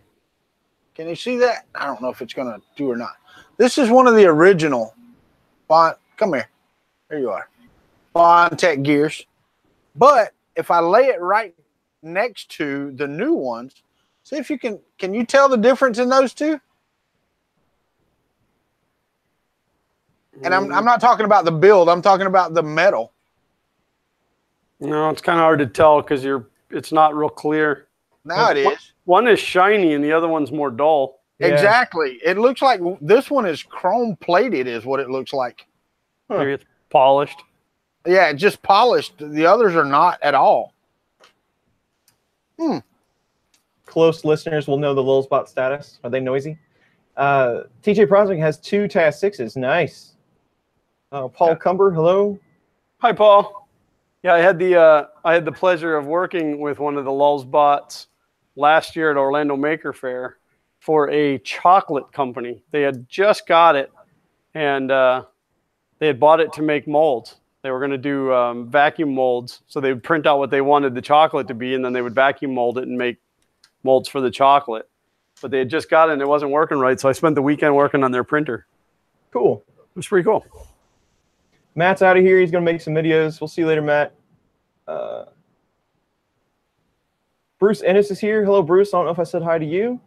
B: Can you see that? I don't know if it's going to do or not. This is one of the original. Come here. There you are. Bondtech gears. But if I lay it right next to the new ones, see if you can you tell the difference in those two? And I'm not talking about the build. I'm talking about the metal.
C: No, it's kind of hard to tell because it's not real clear.
B: Now it is.
C: One is shiny and the other one's more dull.
B: Yeah. Exactly. It looks like this one is chrome plated is what it looks like.
C: Huh. Maybe it's polished.
B: Yeah, just polished. The others are not at all.
A: Close listeners will know the Lulzbot status. Are they noisy? TJ Project has 2 Task 6s. Nice. Paul Cumber, hello.
C: Hi, Paul. Yeah, I had the pleasure of working with one of the Lulzbots last year at Orlando Maker Faire for a chocolate company. They had just got it, and they had bought it to make molds. They were going to do vacuum molds, so they would print out what they wanted the chocolate to be, and then they would vacuum mold it and make molds for the chocolate. But they had just got it, and it wasn't working right, so I spent the weekend working on their printer.
A: Cool.
C: It was pretty cool.
A: Matt's out of here. He's going to make some videos. We'll see you later, Matt. Bruce Ennis is here. Hello, Bruce. I don't know if I said hi to you.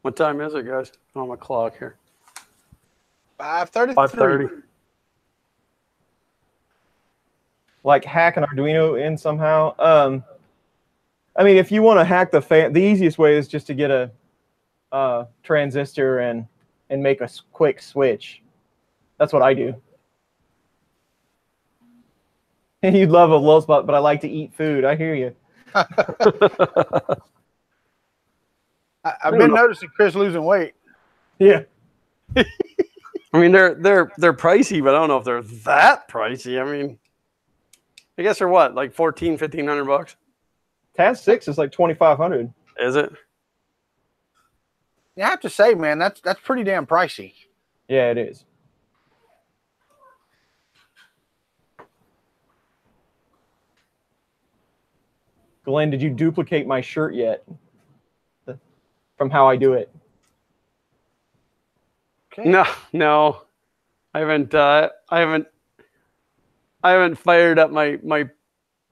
C: What time is it, guys? On my clock here.
B: 5:30.
C: 5:30.
A: Like hack an Arduino in somehow. I mean, if you want to hack the easiest way is just to get a transistor and make a quick switch. That's what I do. You'd love a Lulzbot, but I like to eat food. I hear you.
B: I've been noticing Chris losing weight.
A: Yeah.
C: I mean, they're pricey, but I don't know if they're that pricey. I mean, I guess they're what, like $1,500-$1,500?
A: Task 6 is like $2,500.
C: Is it?
B: You have to say, man, that's pretty damn pricey.
A: Yeah, it is. Glenn, did you duplicate my shirt yet? From how I do it.
B: Okay.
C: No, I haven't fired up my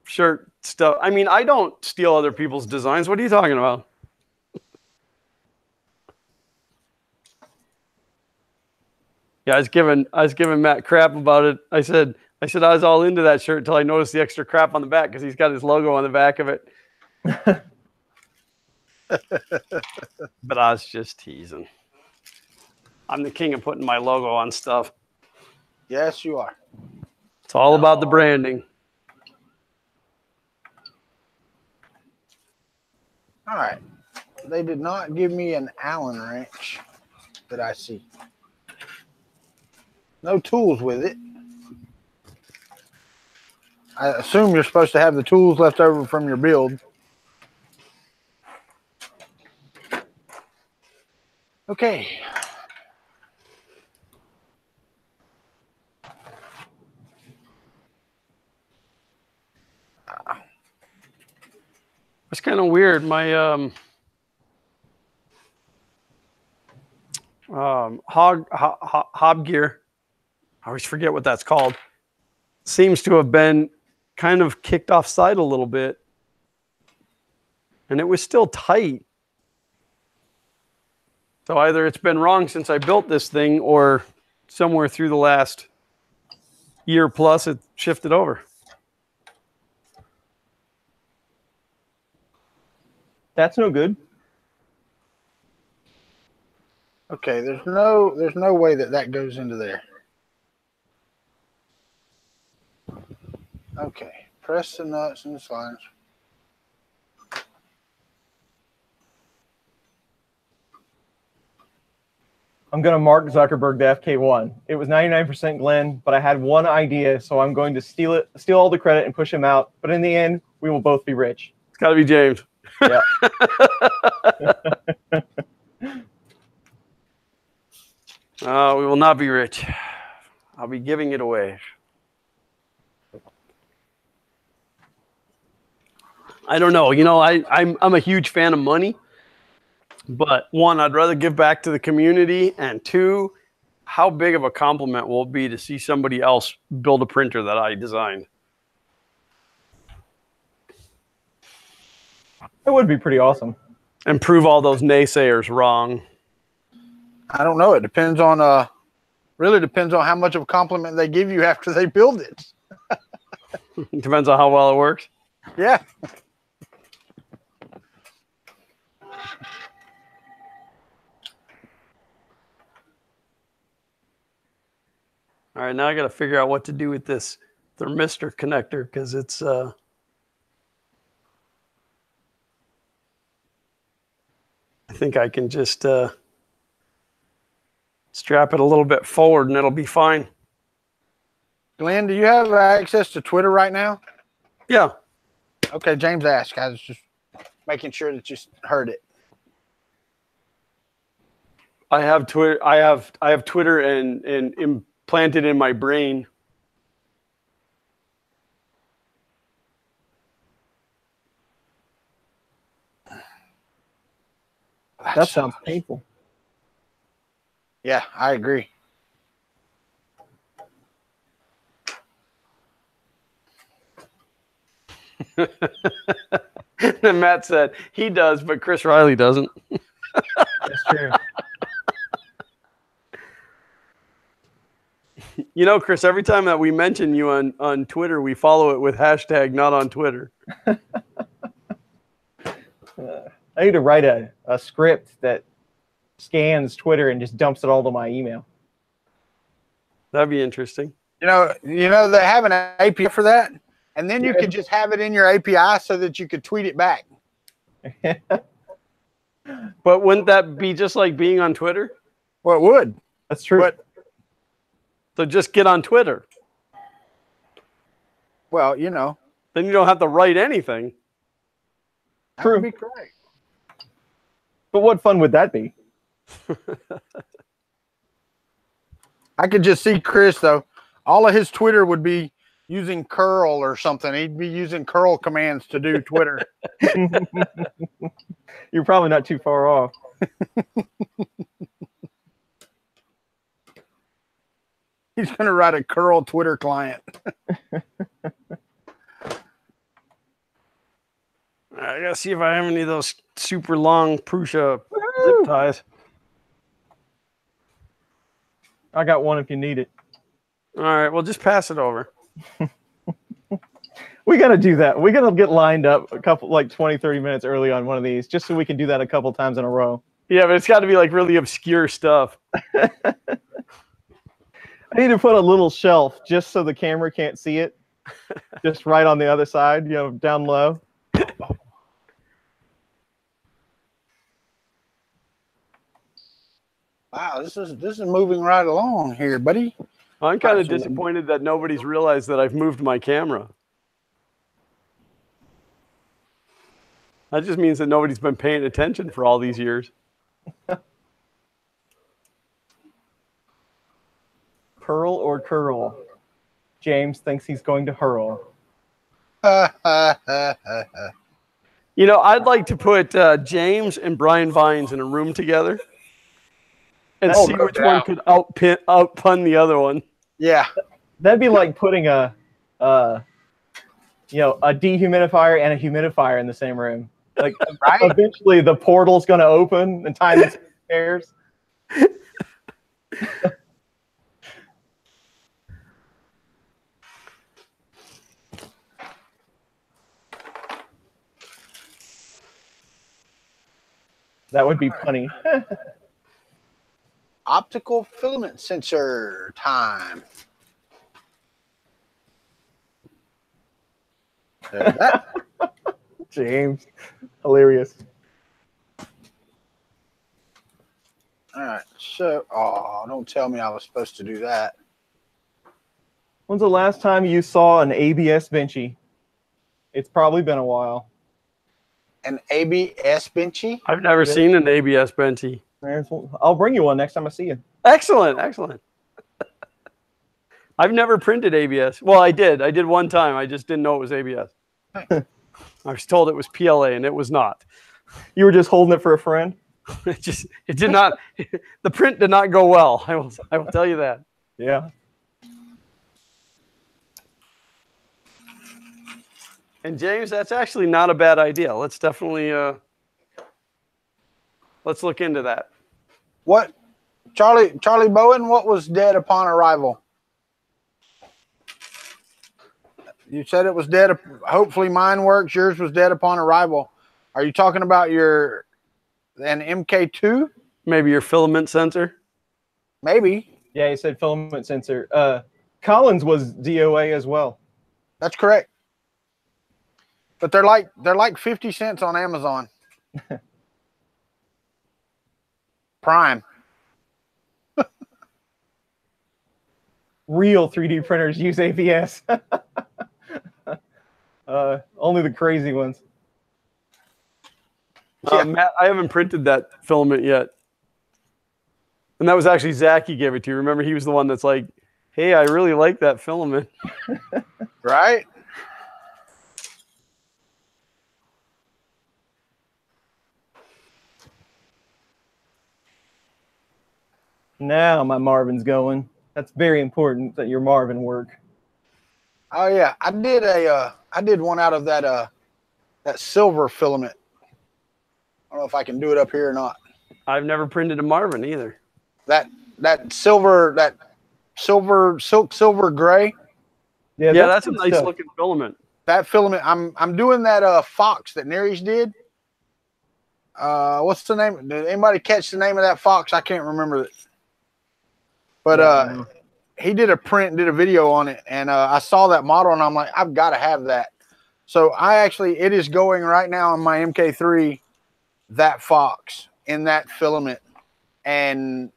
C: shirt stuff. I mean, I don't steal other people's designs. What are you talking about? Yeah, I was giving Matt crap about it. I said I was all into that shirt until I noticed the extra crap on the back because he's got his logo on the back of it. But I was just teasing. I'm the king of putting my logo on stuff.
B: Yes, you are.
C: It's all about the branding.
B: All right. They did not give me an Allen wrench that I see. No tools with it. I assume you're supposed to have the tools left over from your build. Okay.
C: It's kind of weird. My hob gear, I always forget what that's called, seems to have been kind of kicked offside a little bit, and it was still tight. So either it's been wrong since I built this thing, or somewhere through the last year plus it shifted over.
A: That's no good.
B: Okay, there's no way that goes into there. Okay, press the nuts and the sliders.
A: I'm going to mark Zuckerberg to FK1. It was 99% Glenn, but I had one idea, so I'm going to steal all the credit and push him out. But in the end, we will both be rich.
C: It's got to be James.
A: Yeah.
C: We will not be rich. I'll be giving it away. I don't know. You know, I'm a huge fan of money. But one, I'd rather give back to the community. And two, how big of a compliment will it be to see somebody else build a printer that I designed?
A: It would be pretty awesome.
C: And prove all those naysayers wrong.
B: I don't know. It depends on really depends on how much of a compliment they give you after they build it.
C: Depends on how well it works.
B: Yeah.
C: All right, now I got to figure out what to do with this thermistor connector because it's I think I can just strap it a little bit forward and it'll be fine.
B: Glenn, do you have access to Twitter right now?
C: Yeah.
B: Okay, James asked. I was just making sure that you heard it.
C: I have Twitter. I have Twitter and implanted in my brain.
A: That sounds painful.
B: Yeah, I agree.
C: And Matt said he does, but Chris Riley doesn't.
A: That's true.
C: You know, Chris, every time that we mention you on Twitter, we follow it with hashtag not on Twitter.
A: I need to write a script that scans Twitter and just dumps it all to my email.
C: That'd be interesting.
B: You know, they have an API for that, and then you could just have it in your API so that you could tweet it back.
C: But wouldn't that be just like being on Twitter?
B: Well, it would.
A: That's true.
B: But,
C: so just get on Twitter.
B: well, you know.
C: Then you don't have to write anything.
B: That
A: True.
B: would be correct.
A: But what fun would that be?
B: I could just see Chris, though. All of his Twitter would be using curl or something. He'd be using curl commands to do Twitter.
A: You're probably not too far off.
B: He's going to write a curl Twitter client.
C: I gotta see if I have any of those super long Prusa zip ties.
A: I got one if you need it.
C: All right, well, just pass it over.
A: We got to do that. We got to get lined up a couple, like 20, 30 minutes early on one of these, just so we can do that a couple times in a row.
C: Yeah, but it's got to be like really obscure stuff.
A: I need to put a little shelf just so the camera can't see it. Just right on the other side, you know, down low.
B: Wow, this is moving right along here, buddy.
C: I'm kind of disappointed that nobody's realized that I've moved my camera. That just means that nobody's been paying attention for all these years.
A: Pearl or curl? James thinks he's going to hurl.
C: You know, I'd like to put James and Brian Vines in a room together and see which one could outpun the other one.
B: Yeah.
A: That'd be like putting a dehumidifier and a humidifier in the same room. Like,
B: right?
A: Eventually the portal's going to open and time it pairs. That would be funny.
B: Optical filament sensor time. There's that.
A: James, hilarious.
B: All right. So, oh, don't tell me I was supposed to do that.
A: When's the last time you saw an ABS benchy? It's probably been a while.
B: An ABS benchy?
C: I've never seen an ABS benchy.
A: I'll bring you one next time I see you.
C: Excellent, excellent. I've never printed ABS. Well, I did. I did one time. I just didn't know it was ABS. I was told it was PLA, and it was not.
A: You were just holding it for a friend?
C: It did not. The print did not go well. I will tell you that.
A: Yeah.
C: And James, that's actually not a bad idea. Let's definitely let's look into that.
B: What, Charlie Bowen? What was dead upon arrival? You said it was dead. Hopefully, mine works. Yours was dead upon arrival. Are you talking about an MK2?
C: Maybe your filament sensor.
B: Maybe.
A: Yeah, he said filament sensor. Collins was DOA as well.
B: That's correct. But they're like 50 cents on Amazon. Prime.
A: Real 3D printers use ABS. Only the crazy ones.
C: Matt, I haven't printed that filament yet. And that was actually Zach he gave it to. Remember, he was the one that's like, hey, I really like that filament.
B: Right?
A: Now my Marvin's going. That's very important that your Marvin work.
B: Oh yeah, I did one out of that silver filament. I don't know if I can do it up here or not.
C: I've never printed a Marvin either.
B: That silver gray.
A: Yeah,
C: that's a nice looking filament.
B: That filament, I'm doing that fox that Nere's did. What's the name? Did anybody catch the name of that fox? I can't remember it. But he did a print, did a video on it, and I saw that model, and I'm like, I've got to have that. So it is going right now on my MK3, that fox in that filament, and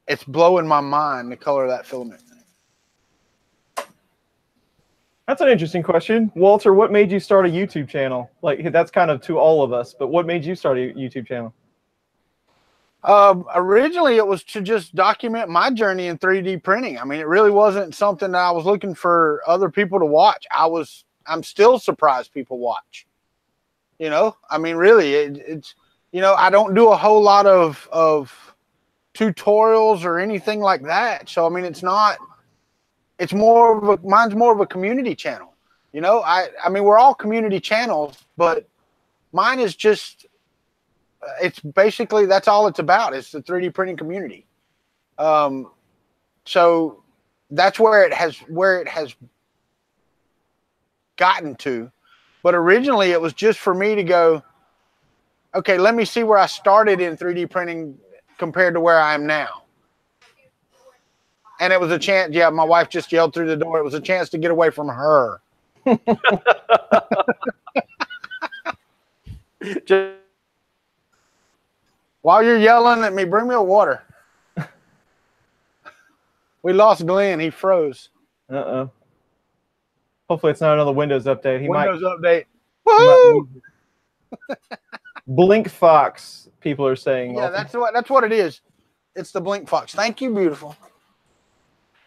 B: it's blowing my mind, the color of that filament.
A: That's an interesting question. Walter, what made you start a YouTube channel? Like, that's kind of to all of us, but what made you start a YouTube channel?
B: Originally, it was to just document my journey in 3D printing. I mean, it really wasn't something that I was looking for other people to watch. I'm still surprised people watch. You know, I mean, really, it's you know, I don't do a whole lot of tutorials or anything like that. So, I mean, mine's more of a community channel. You know, I mean, we're all community channels, but mine is just, it's basically, that's all it's about. It's the 3D printing community. So that's where it has gotten to. But originally it was just for me to go, okay, let me see where I started in 3D printing compared to where I am now. And it was a chance. Yeah, my wife just yelled through the door. It was a chance to get away from her. While you're yelling at me, bring me a water. We lost Glenn. He froze.
A: Uh-oh. Hopefully it's not another Windows update.
B: Windows update.
A: Woo! Blink Fox, people are saying.
B: Yeah, that's what it is. It's the Blink Fox. Thank you, beautiful.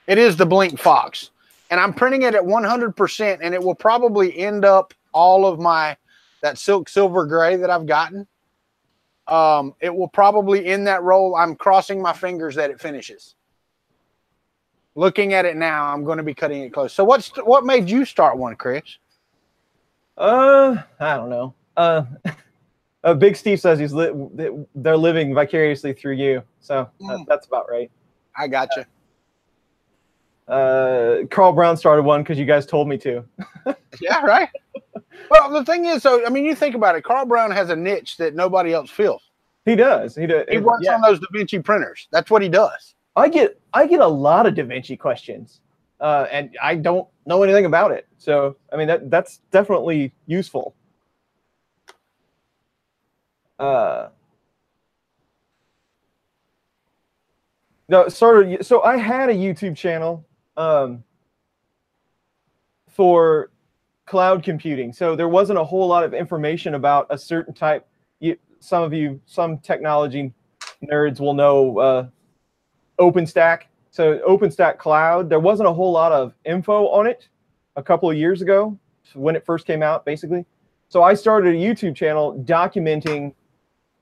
B: It is the Blink Fox. And I'm printing it at 100%, and it will probably end up all of that silver gray that I've gotten. It will probably in that roll. I'm crossing my fingers that it finishes. Looking at it now, I'm going to be cutting it close. So what made you start one, Chris?
A: I don't know. Big Steve says they're living vicariously through you. So that's about right.
B: I got you.
A: Carl Brown started one because you guys told me to.
B: Yeah, right. Well, the thing is, though, I mean, you think about it. Carl Brown has a niche that nobody else fills.
A: He does. He does.
B: He works on those Da Vinci printers. That's what he does.
A: I get a lot of Da Vinci questions, and I don't know anything about it. So I mean that's definitely useful. No, so I had a YouTube channel for cloud computing. So there wasn't a whole lot of information about a certain type. Some technology nerds will know OpenStack. So OpenStack Cloud, there wasn't a whole lot of info on it a couple of years ago when it first came out, basically. So I started a YouTube channel documenting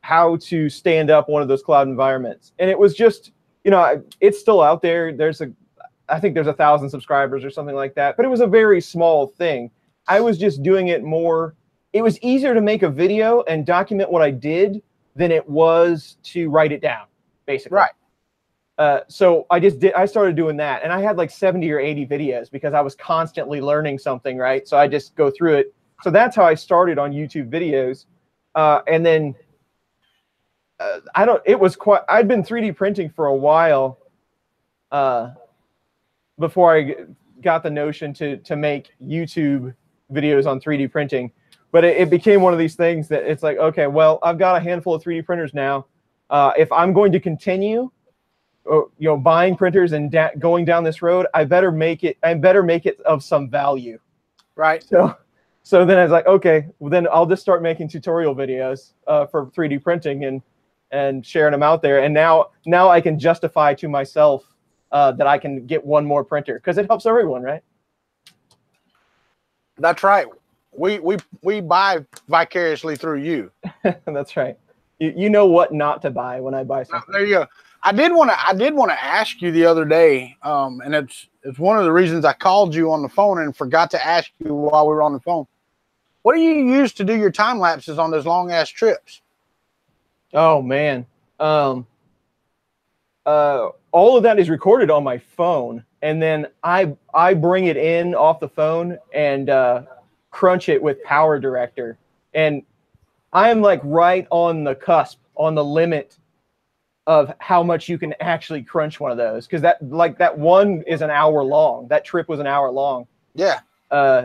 A: how to stand up one of those cloud environments. And it was just, it's still out there. I think there's 1,000 subscribers or something like that, but it was a very small thing. I was just doing it more. It was easier to make a video and document what I did than it was to write it down, basically.
B: Right.
A: So I started doing that, and I had like 70 or 80 videos because I was constantly learning something, right? So I just go through it. So that's how I started on YouTube videos. And then I'd been 3D printing for a while before I got the notion to make YouTube videos on 3D printing. But it became one of these things that it's like, okay, well, I've got a handful of 3D printers now. If I'm going to continue, buying printers and going down this road, I better make it of some value. Right. So then I was like, okay, well, then I'll just start making tutorial videos for 3D printing and sharing them out there. And now I can justify to myself that I can get one more printer because it helps everyone, right?
B: That's right. We buy vicariously through you.
A: That's right. You know what not to buy when I buy something.
B: There you go. I did want to ask you the other day, and it's one of the reasons I called you on the phone and forgot to ask you while we were on the phone. What do you use to do your time lapses on those long ass trips?
A: Oh man, all of that is recorded on my phone, and then I bring it in off the phone and crunch it with Power Director, and I am like right on the cusp, on the limit of how much you can actually crunch one of those, because that one is an hour long. That trip was an hour long.
B: Yeah.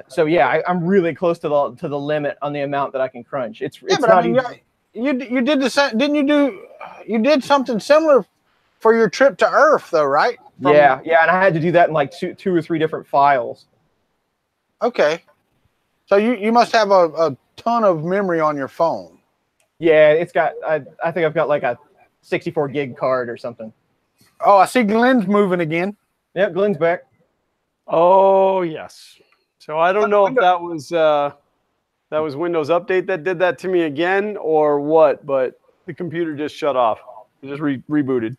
A: So yeah, I'm really close to the limit on the amount that I can crunch. It's
B: but
A: not
B: I mean,
A: easy.
B: you did the same, didn't you? You did something similar for your trip to Earth, though, right?
A: Yeah, and I had to do that in like two or three different files.
B: Okay, so you must have a ton of memory on your phone.
A: Yeah, it's got. I think I've got like a 64 gig card or something.
B: Oh, I see Glenn's moving again.
A: Yep, Glenn's back.
C: Oh yes. So I don't know if that was Windows Update that did that to me again or what, but the computer just shut off. It just rebooted.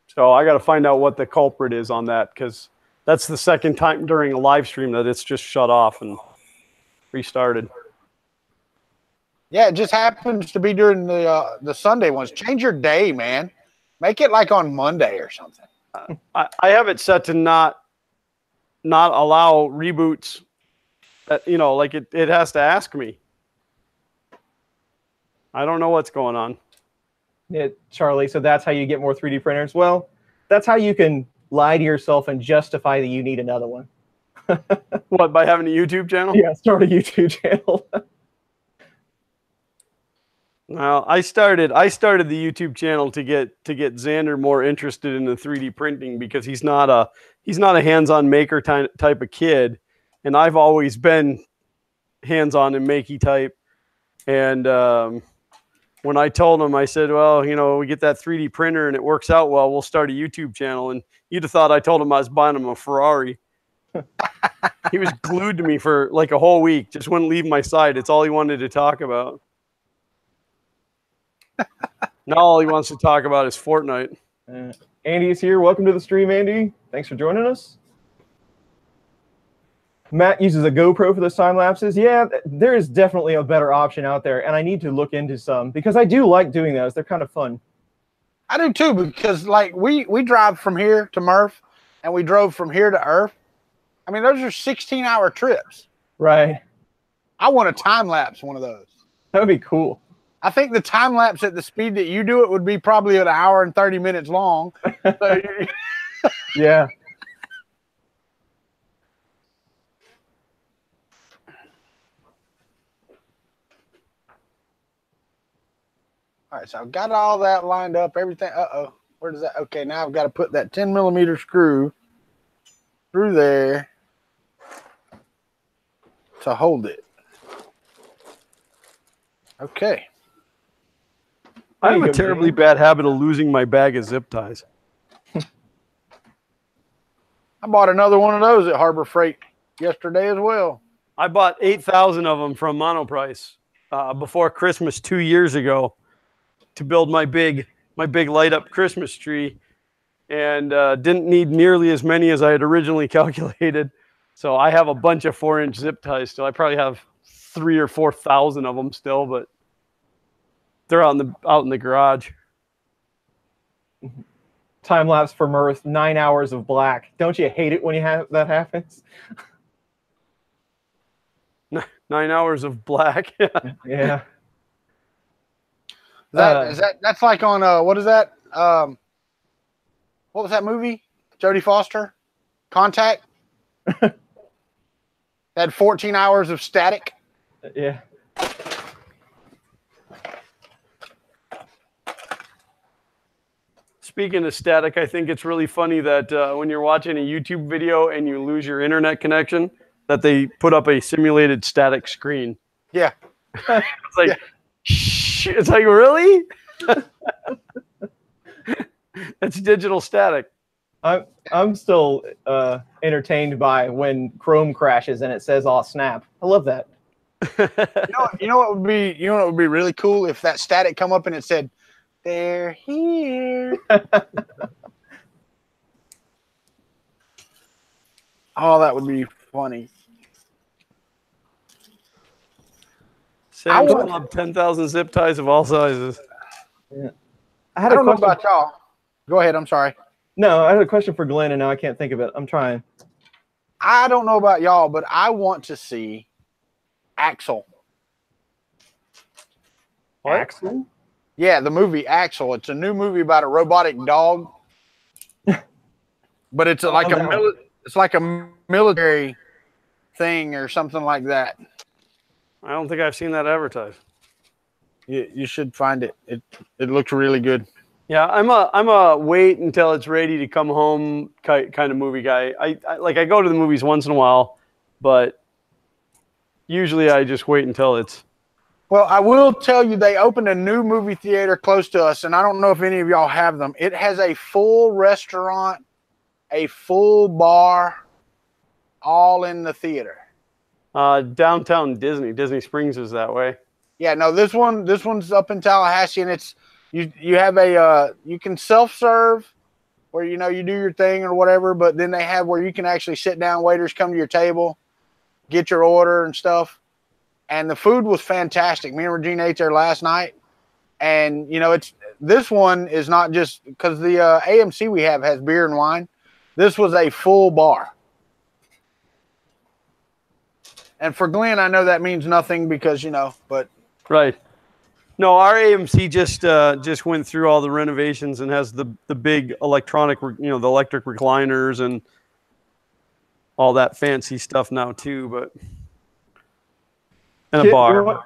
C: So I got to find out what the culprit is on that, because that's the second time during a live stream that it's just shut off and restarted.
B: Yeah, it just happens to be during the Sunday ones. Change your day, man. Make it like on Monday or something.
C: I have it set to not allow reboots. Like it has to ask me. I don't know what's going on.
A: Yeah, Charlie, so that's how you get more 3D printers? Well, that's how you can lie to yourself and justify that you need another one.
C: What, by having a YouTube channel?
A: Yeah, start a YouTube channel.
C: Well, I started the YouTube channel to get Xander more interested in the 3D printing, because he's not a hands-on maker type of kid, and I've always been hands-on and makey type. And when I told him, I said, well, we get that 3D printer and it works out well, we'll start a YouTube channel. And you'd have thought I told him I was buying him a Ferrari. He was glued to me for like a whole week, just wouldn't leave my side. It's all he wanted to talk about. Now all he wants to talk about is Fortnite.
A: Andy is here. Welcome to the stream, Andy. Thanks for joining us. Matt uses a GoPro for those time lapses. Yeah, there is definitely a better option out there, and I need to look into some, because I do like doing those. They're kind of fun.
B: I do too, because like we drive from here to Murph, and we drove from here to Earth. I mean, those are 16-hour trips.
A: Right.
B: I want a time lapse one of those.
A: That would be cool.
B: I think the time lapse at the speed that you do it would be probably an hour and 30 minutes long.
A: Yeah.
B: All right, so I've got all that lined up, everything. Uh-oh, where does that? Okay, now I've got to put that 10mm screw through there to hold it. Okay.
C: I have a terribly bad habit of losing my bag of zip ties.
B: I bought another one of those at Harbor Freight yesterday as well.
C: I bought 8,000 of them from Monoprice before Christmas 2 years ago to build my big light up Christmas tree, and didn't need nearly as many as I had originally calculated. So I have a bunch of 4-inch zip ties still. I probably have 3,000 or 4,000 of them still, but they're out in the garage.
A: Time lapse for mirth. 9 hours of black. Don't you hate it when that happens?
C: 9 hours of black.
A: Yeah.
B: That's like on what is that? What was that movie? Jodie Foster, Contact. Had 14 hours of static.
A: Yeah.
C: Speaking of static, I think it's really funny that when you're watching a YouTube video and you lose your internet connection, that they put up a simulated static screen.
B: Yeah.
C: It's like, it's like, really? That's digital static.
A: I'm still entertained by when Chrome crashes and it says "Oh snap." I love that.
B: You know what would be really cool if that static come up and it said, "They're here." Oh, that would be funny.
C: Sam's Club, 10,000 zip ties of all sizes.
A: Yeah.
B: I don't know about y'all. Go ahead. I'm sorry.
A: No, I had a question for Glenn, and now I can't think of it. I'm trying.
B: I don't know about y'all, but I want to see Axel.
A: What? Axel?
B: Yeah, the movie Axel. It's a new movie about a robotic dog, but it's like a military thing or something like that.
C: I don't think I've seen that advertised.
B: You should find it. It looks really good.
C: Yeah, I'm a wait until it's ready to come home kind of movie guy. I go to the movies once in a while, but usually I just wait until it's.
B: Well, I will tell you, they opened a new movie theater close to us, and I don't know if any of y'all have them. It has a full restaurant, a full bar, all in the theater.
C: Downtown Disney Springs is that way.
B: Yeah, no, this one's up in Tallahassee, and it's you have a you can self-serve where you do your thing or whatever, but then they have where you can actually sit down, waiters come to your table, get your order and stuff. And the food was fantastic. Me and Regina ate there last night, and this one is not just because the AMC we have has beer and wine. This was a full bar. And for Glenn, I know that means nothing because, but.
C: Right. No, our AMC just went through all the renovations and has the big electronic, the electric recliners and all that fancy stuff now too, but. And a bar.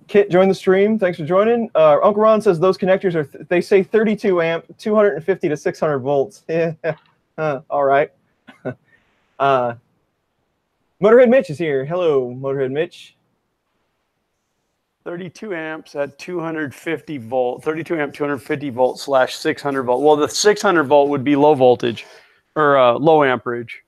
A: Kit joined the stream. Thanks for joining. Uncle Ron says those connectors are, they say 32 amp, 250 to 600 volts. Yeah. All right. Motorhead Mitch is here. Hello, Motorhead Mitch.
C: 32 amps at 250 volt. 32 amp, 250 volt / 600 volt. Well, the 600 volt would be low voltage or low amperage.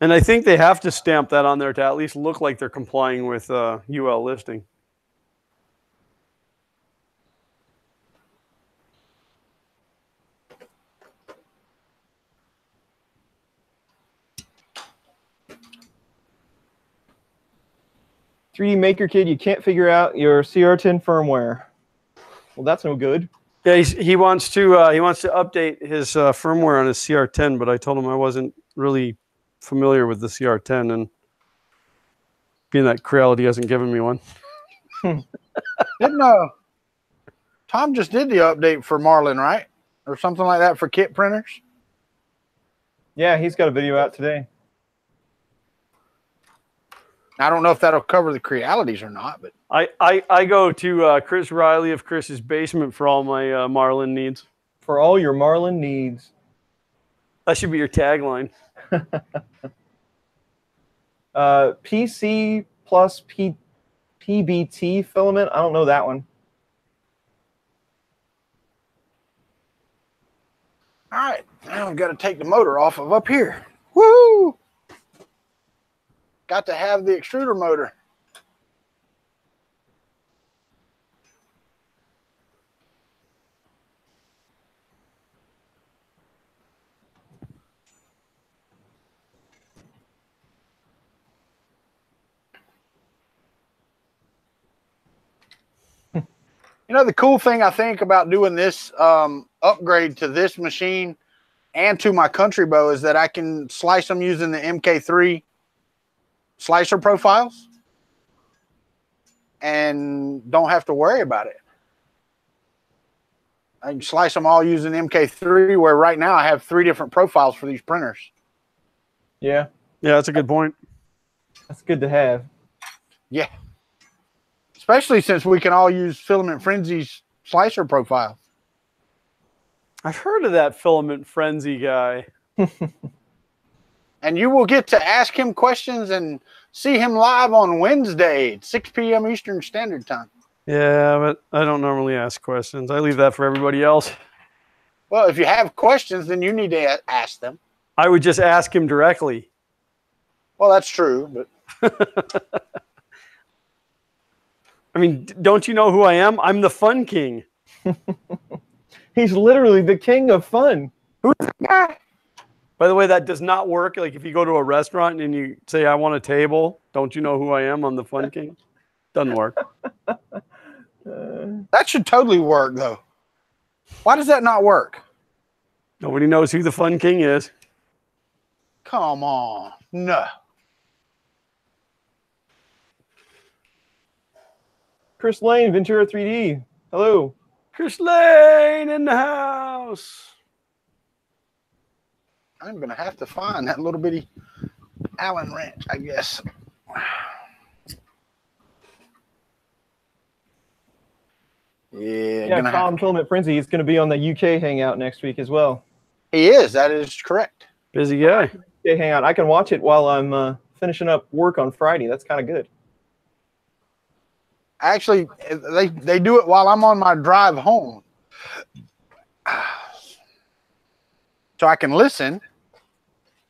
C: And I think they have to stamp that on there to at least look like they're complying with UL listing.
A: "3D Maker Kid, you can't figure out your CR10 firmware." Well, that's no good.
C: Yeah, he wants to update his firmware on his CR10, but I told him I wasn't really familiar with the CR10, and being that Creality hasn't given me one.
B: Didn't Tom just did the update for Marlin, right? Or something like that for kit printers?
A: Yeah, he's got a video out today.
B: I don't know if that'll cover the Crealities or not, but
C: I go to Chris Riley of Chris's Basement for all my Marlin needs.
A: For all your Marlin needs.
C: That should be your tagline.
A: PC plus PBT filament. I don't know that one.
B: all right. Now I've got to take the motor off of up here. Woo! Got to have the extruder motor. You know, the cool thing I think about doing this upgrade to this machine and to my Kuntry bow is that I can slice them using the MK3 slicer profiles and don't have to worry about it. I can slice them all using MK3, where right now I have 3 different profiles for these printers.
A: Yeah.
C: Yeah, that's a good point.
A: That's good to have.
B: Yeah. Especially since we can all use Filament Frenzy's slicer profile.
C: I've heard of that Filament Frenzy guy.
B: And you will get to ask him questions and see him live on Wednesday at 6 p.m. Eastern Standard Time.
C: Yeah, but I don't normally ask questions. I leave that for everybody else.
B: Well, if you have questions, then you need to ask them.
C: I would just ask him directly.
B: Well, that's true, but
C: I mean, don't you know who I am? I'm the Fun King.
A: He's literally the king of fun.
B: who's the guy?
C: By the way, that does not work. Like if you go to a restaurant and you say, I want a table, don't you know who I am? I'm the Fun King. Doesn't work.
B: That should totally work, though. Why does that not work?
C: Nobody knows who the Fun King is.
B: Come on. No.
A: Chris Lane, Ventura 3D. Hello.
C: Chris Lane in the house.
B: I'm going to have to find that little bitty Allen wrench, I guess.
A: Yeah, Tom Filament Frenzy is going to be on the UK Hangout next week as well.
B: He is. That is correct.
C: Busy guy.
A: UK Hangout. I can watch it while I'm finishing up work on Friday. That's kind of good.
B: Actually, they do it while I'm on my drive home. So I can listen.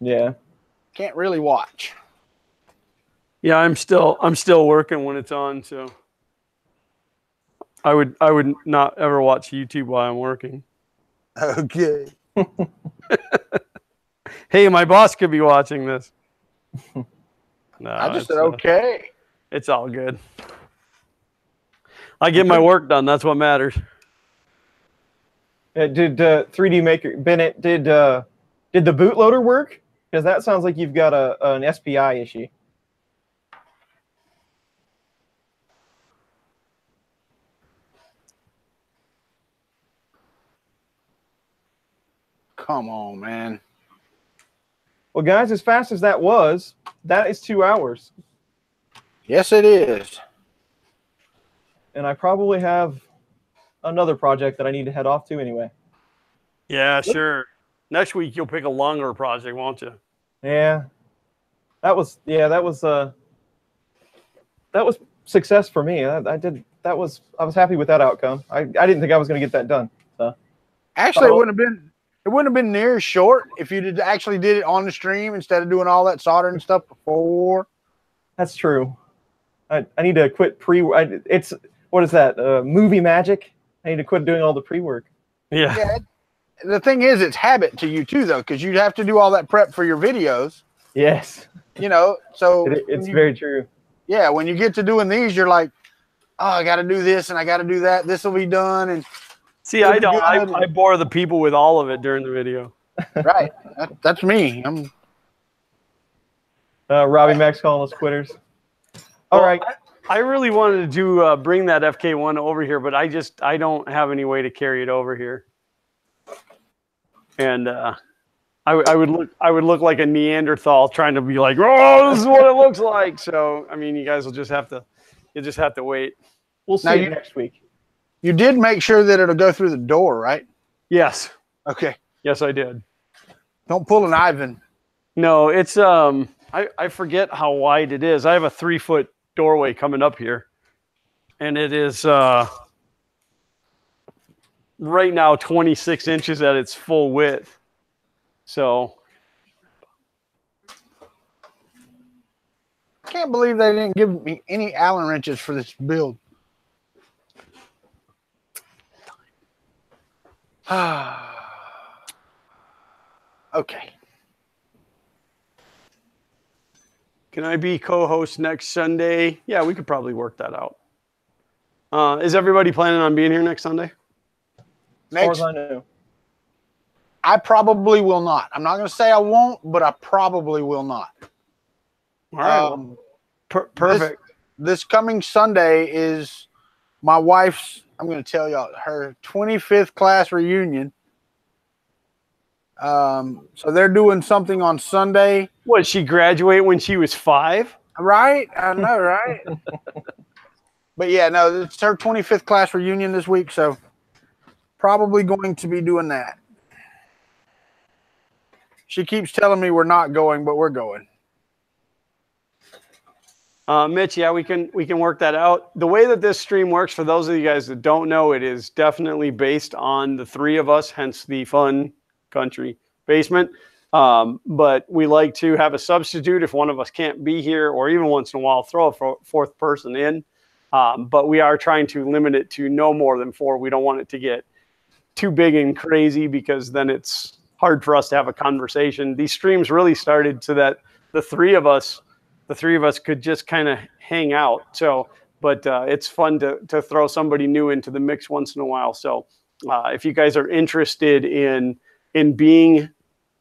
A: Yeah.
B: Can't really watch.
C: Yeah, I'm still working when it's on, so I would not ever watch YouTube while I'm working.
B: Okay.
C: Hey, my boss could be watching this. No,
B: I just said okay.
C: It's all good. I get my work done. That's what matters.
A: Did 3D Maker Bennett did the bootloader work? Because that sounds like you've got an SPI issue.
B: Come on, man.
A: Well, guys, as fast as that was, that is 2 hours.
B: Yes, it is.
A: And I probably have another project that I need to head off to anyway.
C: Yeah, sure. Next week you'll pick a longer project, won't you?
A: Yeah. That was success for me. I was happy with that outcome. I didn't think I was going to get that done. So
B: Actually, it wouldn't have been near as short if you actually did it on the stream instead of doing all that soldering and stuff before.
A: That's true. I need to quit what is that? Movie magic. I need to quit doing all the pre-work.
C: Yeah.
B: The thing is, it's habit to you too, though, because you'd have to do all that prep for your videos.
A: Yes.
B: You know, so
A: it's very true.
B: Yeah, when you get to doing these, you're like, oh, I got to do this and I got to do that. This will be done. And
C: see, I don't. I bore the people with all of it during the video.
B: Right. That's me.
A: Robbie Max calling us quitters. All right.
C: I really wanted to bring that FK1 over here, but I don't have any way to carry it over here. And I would look like a Neanderthal trying to be like, oh, this is what it looks like. So I mean, you guys will just have to wait.
A: We'll see you next week.
B: You did make sure that it'll go through the door, right?
C: Yes.
B: Okay.
C: Yes, I did.
B: Don't pull an Ivan.
C: No, it's I forget how wide it is. I have a 3-foot doorway coming up here, and it is right now 26 inches at its full width. So
B: I can't believe they didn't give me any Allen wrenches for this build. Okay.
C: Can I be co-host next Sunday? Yeah, we could probably work that out. Is everybody planning on being here next Sunday?
A: As far as I know.
B: I probably will not. I'm not going to say I won't, but I probably will not.
C: All right. Perfect.
B: This coming Sunday is my wife's, I'm going to tell y'all, her 25th class reunion. So they're doing something on Sunday.
C: What, she graduate when she was 5?
B: Right? I know, right? But yeah, no, it's her 25th class reunion this week, so probably going to be doing that. She keeps telling me we're not going, but we're going.
C: Mitch, yeah, we can work that out. The way that this stream works, for those of you guys that don't know, it is definitely based on the 3 of us, hence the Fun Country Basement. But we like to have a substitute if one of us can't be here, or even once in a while throw a 4th person in. But we are trying to limit it to no more than 4. We don't want it to get too big and crazy, because then it's hard for us to have a conversation. These streams really started so that the three of us could just kind of hang out. So, but it's fun to throw somebody new into the mix once in a while. So if you guys are interested in being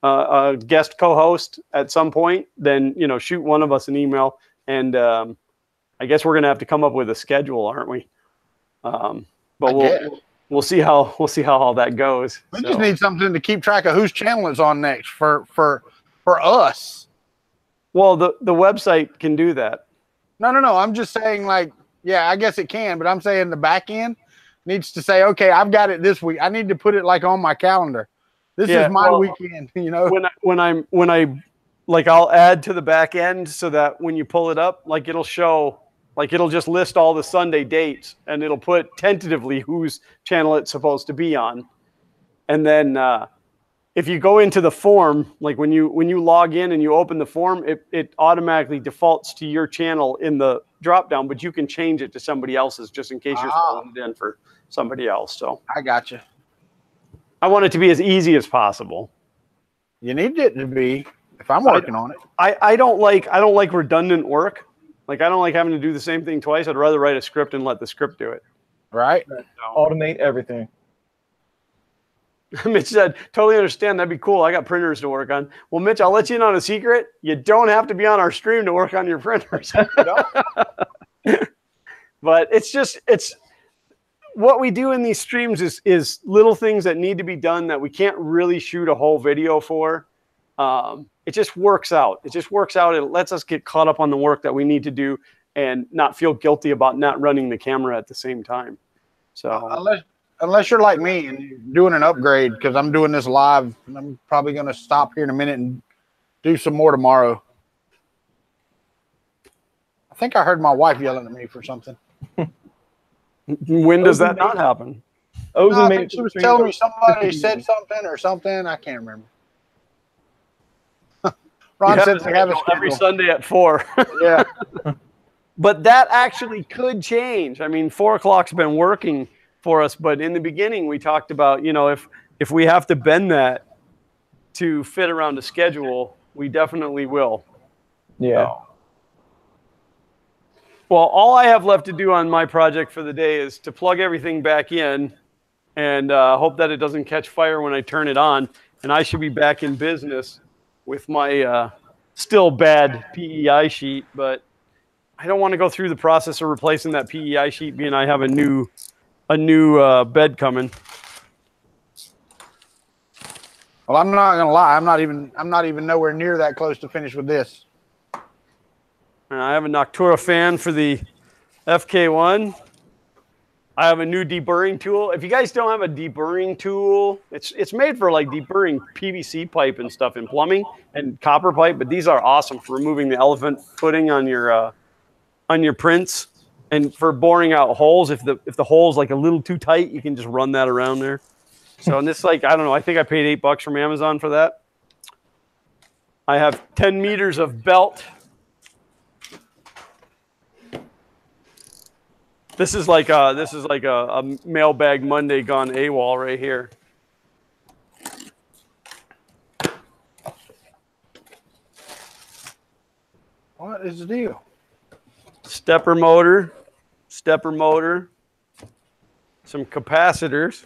C: a guest co-host at some point, then, you know, shoot one of us an email, and I guess we're going to have to come up with a schedule, aren't we? But we'll see how all that goes.
B: We just need something to keep track of whose channel is on next for us.
C: Well, the website can do that.
B: No. I'm just saying, like, yeah, I guess it can, but I'm saying the back end needs to say, okay, I've got it this week. I need to put it like on my calendar. This is my weekend, you know.
C: When I like, I'll add to the back end so that when you pull it up, like, it'll show, like, it'll just list all the Sunday dates, and it'll put tentatively whose channel it's supposed to be on. And then if you go into the form, like when you log in and you open the form, it automatically defaults to your channel in the drop down, but you can change it to somebody else's just in case you're filling it in for somebody else. So
B: I got you.
C: I want it to be as easy as possible.
B: You need it to be, if I'm working on it.
C: I don't like redundant work. Like, I don't like having to do the same thing twice. I'd rather write a script and let the script do it.
B: Right.
A: Automate everything.
C: Mitch said, totally understand. That'd be cool. I got printers to work on. Well, Mitch, I'll let you in on a secret. You don't have to be on our stream to work on your printers. But it's what we do in these streams is little things that need to be done that we can't really shoot a whole video for. It just works out. It just works out. It lets us get caught up on the work that we need to do and not feel guilty about not running the camera at the same time. So
B: unless you're like me and you're doing an upgrade, because I'm doing this live, and I'm probably going to stop here in a minute and do some more tomorrow. I think I heard my wife yelling at me for something.
C: When does that not happen?
B: I think she was telling me somebody said something or something. I can't remember. Ron says they have
C: every Sunday at 4.
B: Yeah.
C: But that actually could change. I mean, 4 o'clock's been working for us, but in the beginning we talked about, you know, if we have to bend that to fit around a schedule, we definitely will.
A: Yeah.
C: So. Well, all I have left to do on my project for the day is to plug everything back in and hope that it doesn't catch fire when I turn it on. And I should be back in business with my still bad PEI sheet, but I don't want to go through the process of replacing that PEI sheet, being I have a new bed coming.
B: Well, I'm not gonna lie. I'm not even nowhere near that close to finish with this.
C: And I have a Noctura fan for the FK1. I have a new deburring tool. If you guys don't have a deburring tool, it's made for like deburring PVC pipe and stuff in plumbing and copper pipe, but these are awesome for removing the elephant footing on your prints and for boring out holes. If the hole's like a little too tight, you can just run that around there. So, and this, like, I don't know, I think I paid $8 from Amazon for that. I have 10 meters of belt. This is like a mailbag Monday gone AWOL right here.
B: What is the deal?
C: Stepper motor, some capacitors.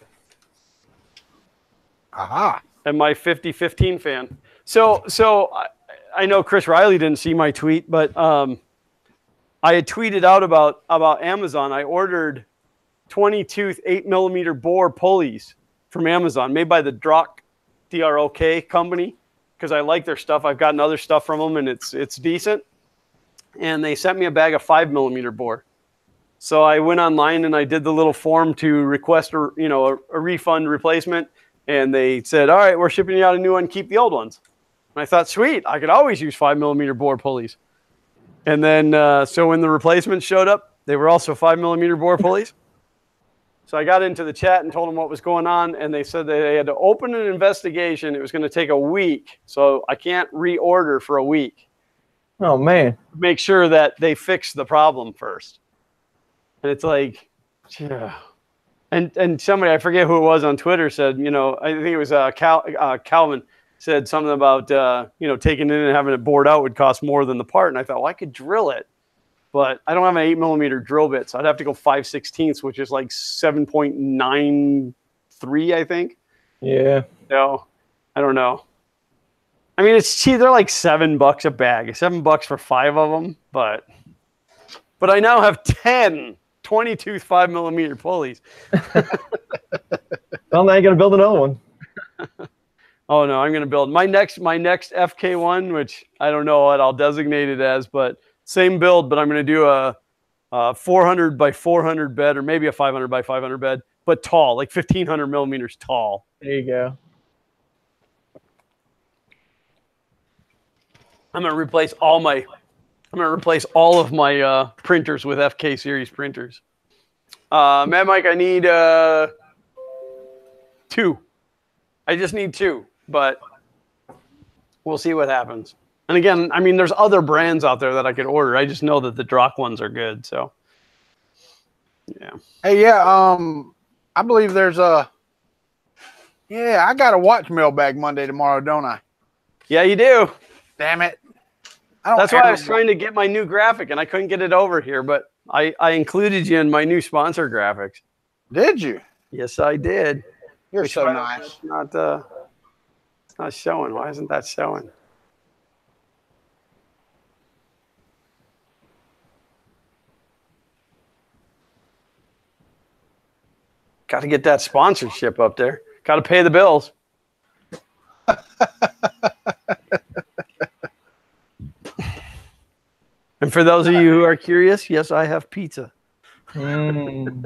B: Aha.
C: And my 5015 fan. So I know Chris Riley didn't see my tweet, but I had tweeted out about Amazon. I ordered 20-tooth 8mm bore pulleys from Amazon, made by the DROK company, because I like their stuff. I've gotten other stuff from them, and it's decent. And they sent me a bag of 5mm bore. So I went online and I did the little form to request a refund replacement. And they said, all right, we're shipping you out a new one. Keep the old ones. And I thought, sweet, I could always use 5mm bore pulleys. And then, so when the replacements showed up, they were also 5mm bore pulleys. So I got into the chat and told them what was going on. And they said that they had to open an investigation. It was going to take a week. So I can't reorder for a week.
A: Oh, man.
C: Make sure that they fix the problem first. And it's like, yeah. And somebody, I forget who it was on Twitter, said, I think it was Calvin, said something about, taking it in and having it bored out would cost more than the part. And I thought, well, I could drill it, but I don't have an 8mm drill bit. So I'd have to go 5/16, which is like 7.93, I think. Yeah. So I don't know. I mean, it's cheap. They're like $7 a bag, $7 for 5 of them. But I now have 10 20-tooth 5mm pulleys.
A: Well, now you got to build another one.
C: Oh no, I'm going to build my next FK1, which I don't know what I'll designate it as, but same build. But I'm going to do a 400 by 400 bed, or maybe a 500 by 500 bed, but tall, like 1500 millimeters tall.
A: There you go.
C: I'm going to replace all of my printers with FK series printers. Mad Mike, I need 2. I just need 2, but we'll see what happens. And again, I mean, there's other brands out there that I could order. I just know that the DROK ones are good. So, yeah.
B: Hey, yeah. I believe there's I got to watch Mailbag Monday tomorrow, don't I?
C: Yeah, you do.
B: Damn it.
C: That's why I was trying to get my new graphic, and I couldn't get it over here, but I included you in my new sponsor graphics.
B: Did you?
C: Yes, I did.
B: You're so nice.
C: It's not showing. Why isn't that showing? Got to get that sponsorship up there. Got to pay the bills. And for those of you who are curious, yes, I have pizza.
A: Mm.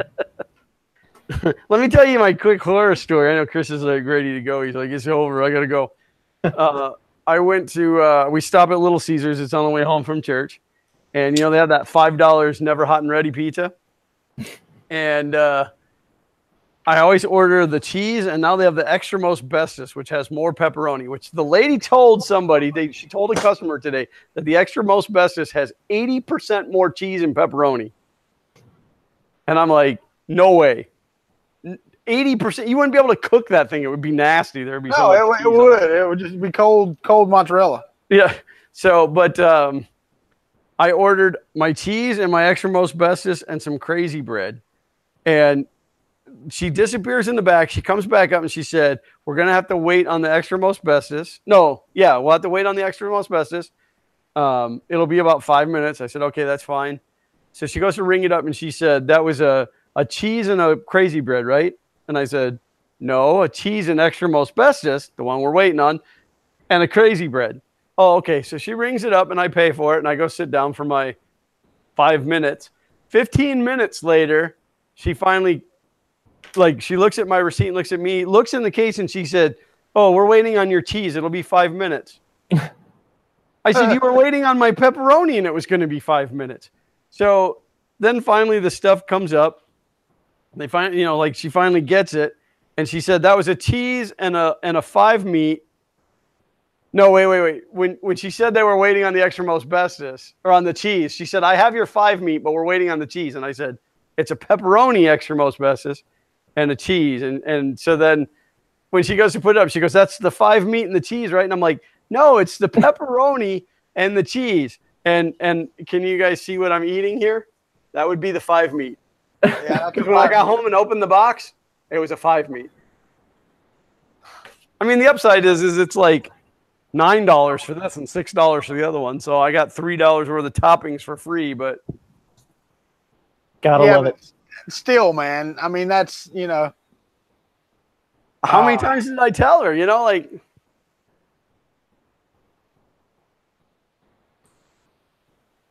C: Let me tell you my quick horror story. I know Chris is like ready to go. He's like, it's over. I got to go. I went to, we stopped at Little Caesars. It's on the way home from church. And, they have that $5 never hot and ready pizza. And I always order the cheese, and now they have the extra most bestest, which has more pepperoni, which the lady told somebody, she told a customer today that the extra most bestest has 80% more cheese and pepperoni. And I'm like, no way. 80%. You wouldn't be able to cook that thing. It would be nasty. There would be so much
B: it would. It would just be cold mozzarella.
C: Yeah. So, but I ordered my cheese and my extra most bestest and some crazy bread. And she disappears in the back. She comes back up and she said, we're going to have to wait on the extra most bestest. No, yeah, we'll have to wait on the extra most bestest. It'll be about 5 minutes. I said, okay, that's fine. So she goes to ring it up, and she said, that was a cheese and a crazy bread, right? And I said, no, a cheese and extra asbestos, the one we're waiting on, and a crazy bread. Oh, okay. So she rings it up, and I pay for it, and I go sit down for my 5 minutes. 15 minutes later, she finally, she looks at my receipt and looks at me, looks in the case, and she said, oh, we're waiting on your cheese. It'll be 5 minutes. I said, you were waiting on my pepperoni, and it was going to be 5 minutes. So then finally the stuff comes up. They finally, she finally gets it. And she said, that was a cheese and a 5 meat. No, wait. When she said they were waiting on the extra asbestos or on the cheese, she said, I have your 5 meat, but we're waiting on the cheese. And I said, it's a pepperoni extra asbestos and a cheese. And so then when she goes to put it up, she goes, that's the 5 meat and the cheese, right? And I'm like, no, it's the pepperoni and the cheese. And can you guys see what I'm eating here? That would be the 5 meat. Yeah, because when I got home and opened the box, it was a 5 meat. I mean, the upside is it's like $9 for this and $6 for the other one. So I got $3 worth of toppings for free, but
A: gotta love it.
B: Still, man. I mean, that's,
C: how many times did I tell her,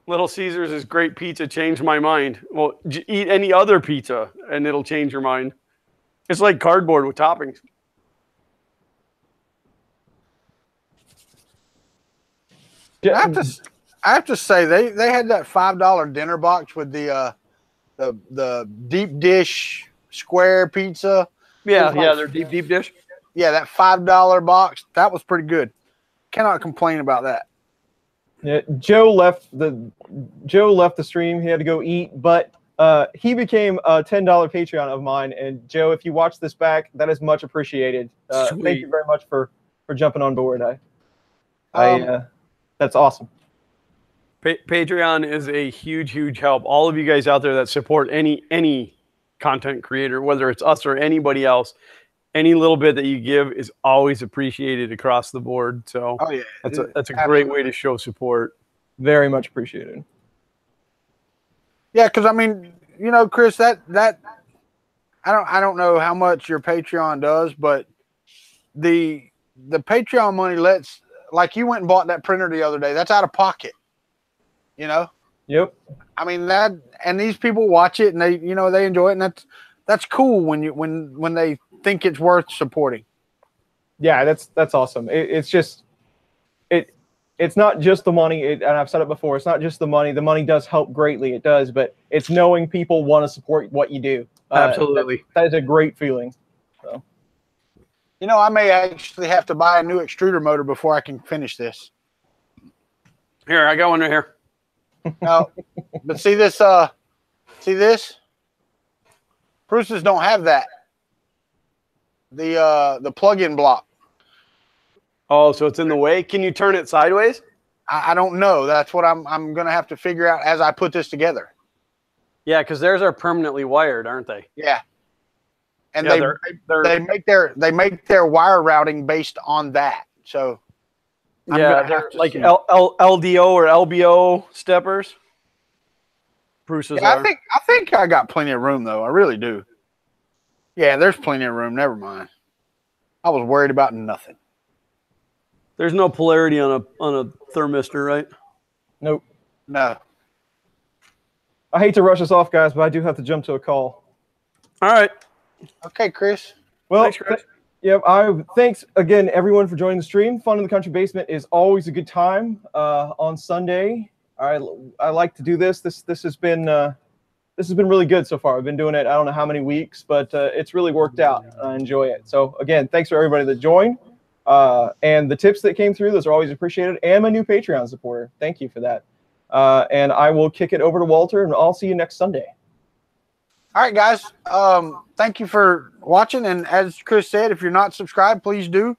C: Little Caesars is great pizza, changed my mind. Well, eat any other pizza and it'll change your mind. It's like cardboard with toppings.
B: I have to say they had that $5 dinner box with the deep dish square pizza.
C: Yeah, their deep dish.
B: Yeah, that $5 box, that was pretty good. Cannot complain about that.
A: Yeah, Joe left the stream. He had to go eat, but he became a $10 Patreon of mine. And Joe, if you watch this back, that is much appreciated. Thank you very much for jumping on board. That's awesome.
C: Patreon is a huge help. All of you guys out there that support any content creator, whether it's us or anybody else, any little bit that you give is always appreciated across the board. So that's a great way to show support.
A: Very much appreciated.
B: Yeah, because I mean, Chris, that I don't know how much your Patreon does, but the Patreon money lets, like, you went and bought that printer the other day. That's out of pocket.
A: Yep.
B: I mean, and these people watch it and they enjoy it, and that's cool when they think it's worth supporting.
A: Yeah, that's awesome. It's just it's not just the money, and I've said it before, it's not just the money. The money does help greatly, it does, but it's knowing people want to support what you do.
C: Absolutely.
A: That is a great feeling. So.
B: I may actually have to buy a new extruder motor before I can finish this.
C: Here, I got one right here.
B: No, but see this? See this? Bruce's don't have that. The plug-in block.
C: Oh, so it's in the way. Can you turn it sideways?
B: I don't know. That's what I'm gonna have to figure out as I put this together.
C: Yeah, because theirs are permanently wired, aren't they?
B: Yeah. And
C: Yeah,
B: they make their wire routing based on that. So
C: they're like LDO or LBO steppers. Bruce's
B: are. I think I got plenty of room though. I really do. Yeah, there's plenty of room. Never mind. I was worried about nothing.
C: There's no polarity on a thermistor, right?
A: Nope.
B: No.
A: I hate to rush us off, guys, but I do have to jump to a call.
C: All right.
B: Okay, Chris.
A: Well,
C: thanks, Chris.
A: Thanks again, everyone, for joining the stream. Fun in the Country Basement is always a good time on Sunday. I like to do this. This has been really good so far. I've been doing it I don't know how many weeks, but it's really worked out. I enjoy it. So again, thanks for everybody that joined. And the tips that came through, those are always appreciated. And my new Patreon supporter. Thank you for that. And I will kick it over to Walter, and I'll see you next Sunday.
B: All right, guys. Thank you for watching. And as Chris said, if you're not subscribed, please do.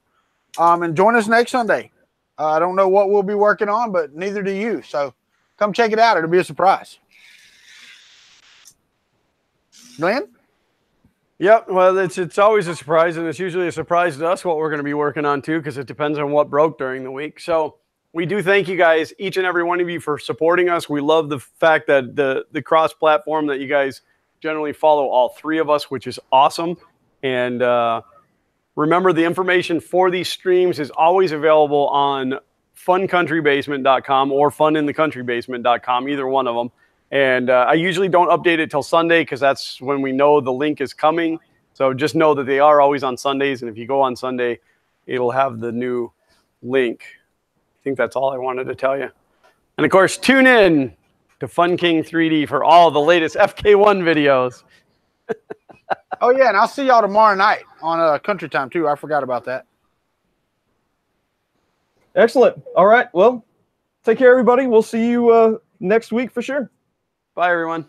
B: And join us next Sunday. I don't know what we'll be working on, but neither do you. So come check it out. It'll be a surprise. Glenn?
C: Yep. Well, it's always a surprise, and it's usually a surprise to us what we're going to be working on too, because it depends on what broke during the week. So we do thank you guys, each and every one of you, for supporting us. We love the fact that the cross-platform that you guys generally follow all three of us, which is awesome. And remember, the information for these streams is always available on funcountrybasement.com or funinthecountry.basement.com, either one of them. And I usually don't update it till Sunday because that's when we know the link is coming. So just know that they are always on Sundays. And if you go on Sunday, it'll have the new link. I think that's all I wanted to tell you. And of course, tune in to Fun King 3D for all the latest FK1 videos.
B: Oh, yeah, and I'll see y'all tomorrow night on Country Time, too. I forgot about that.
A: Excellent. All right. Well, take care, everybody. We'll see you next week for sure.
C: Bye, everyone.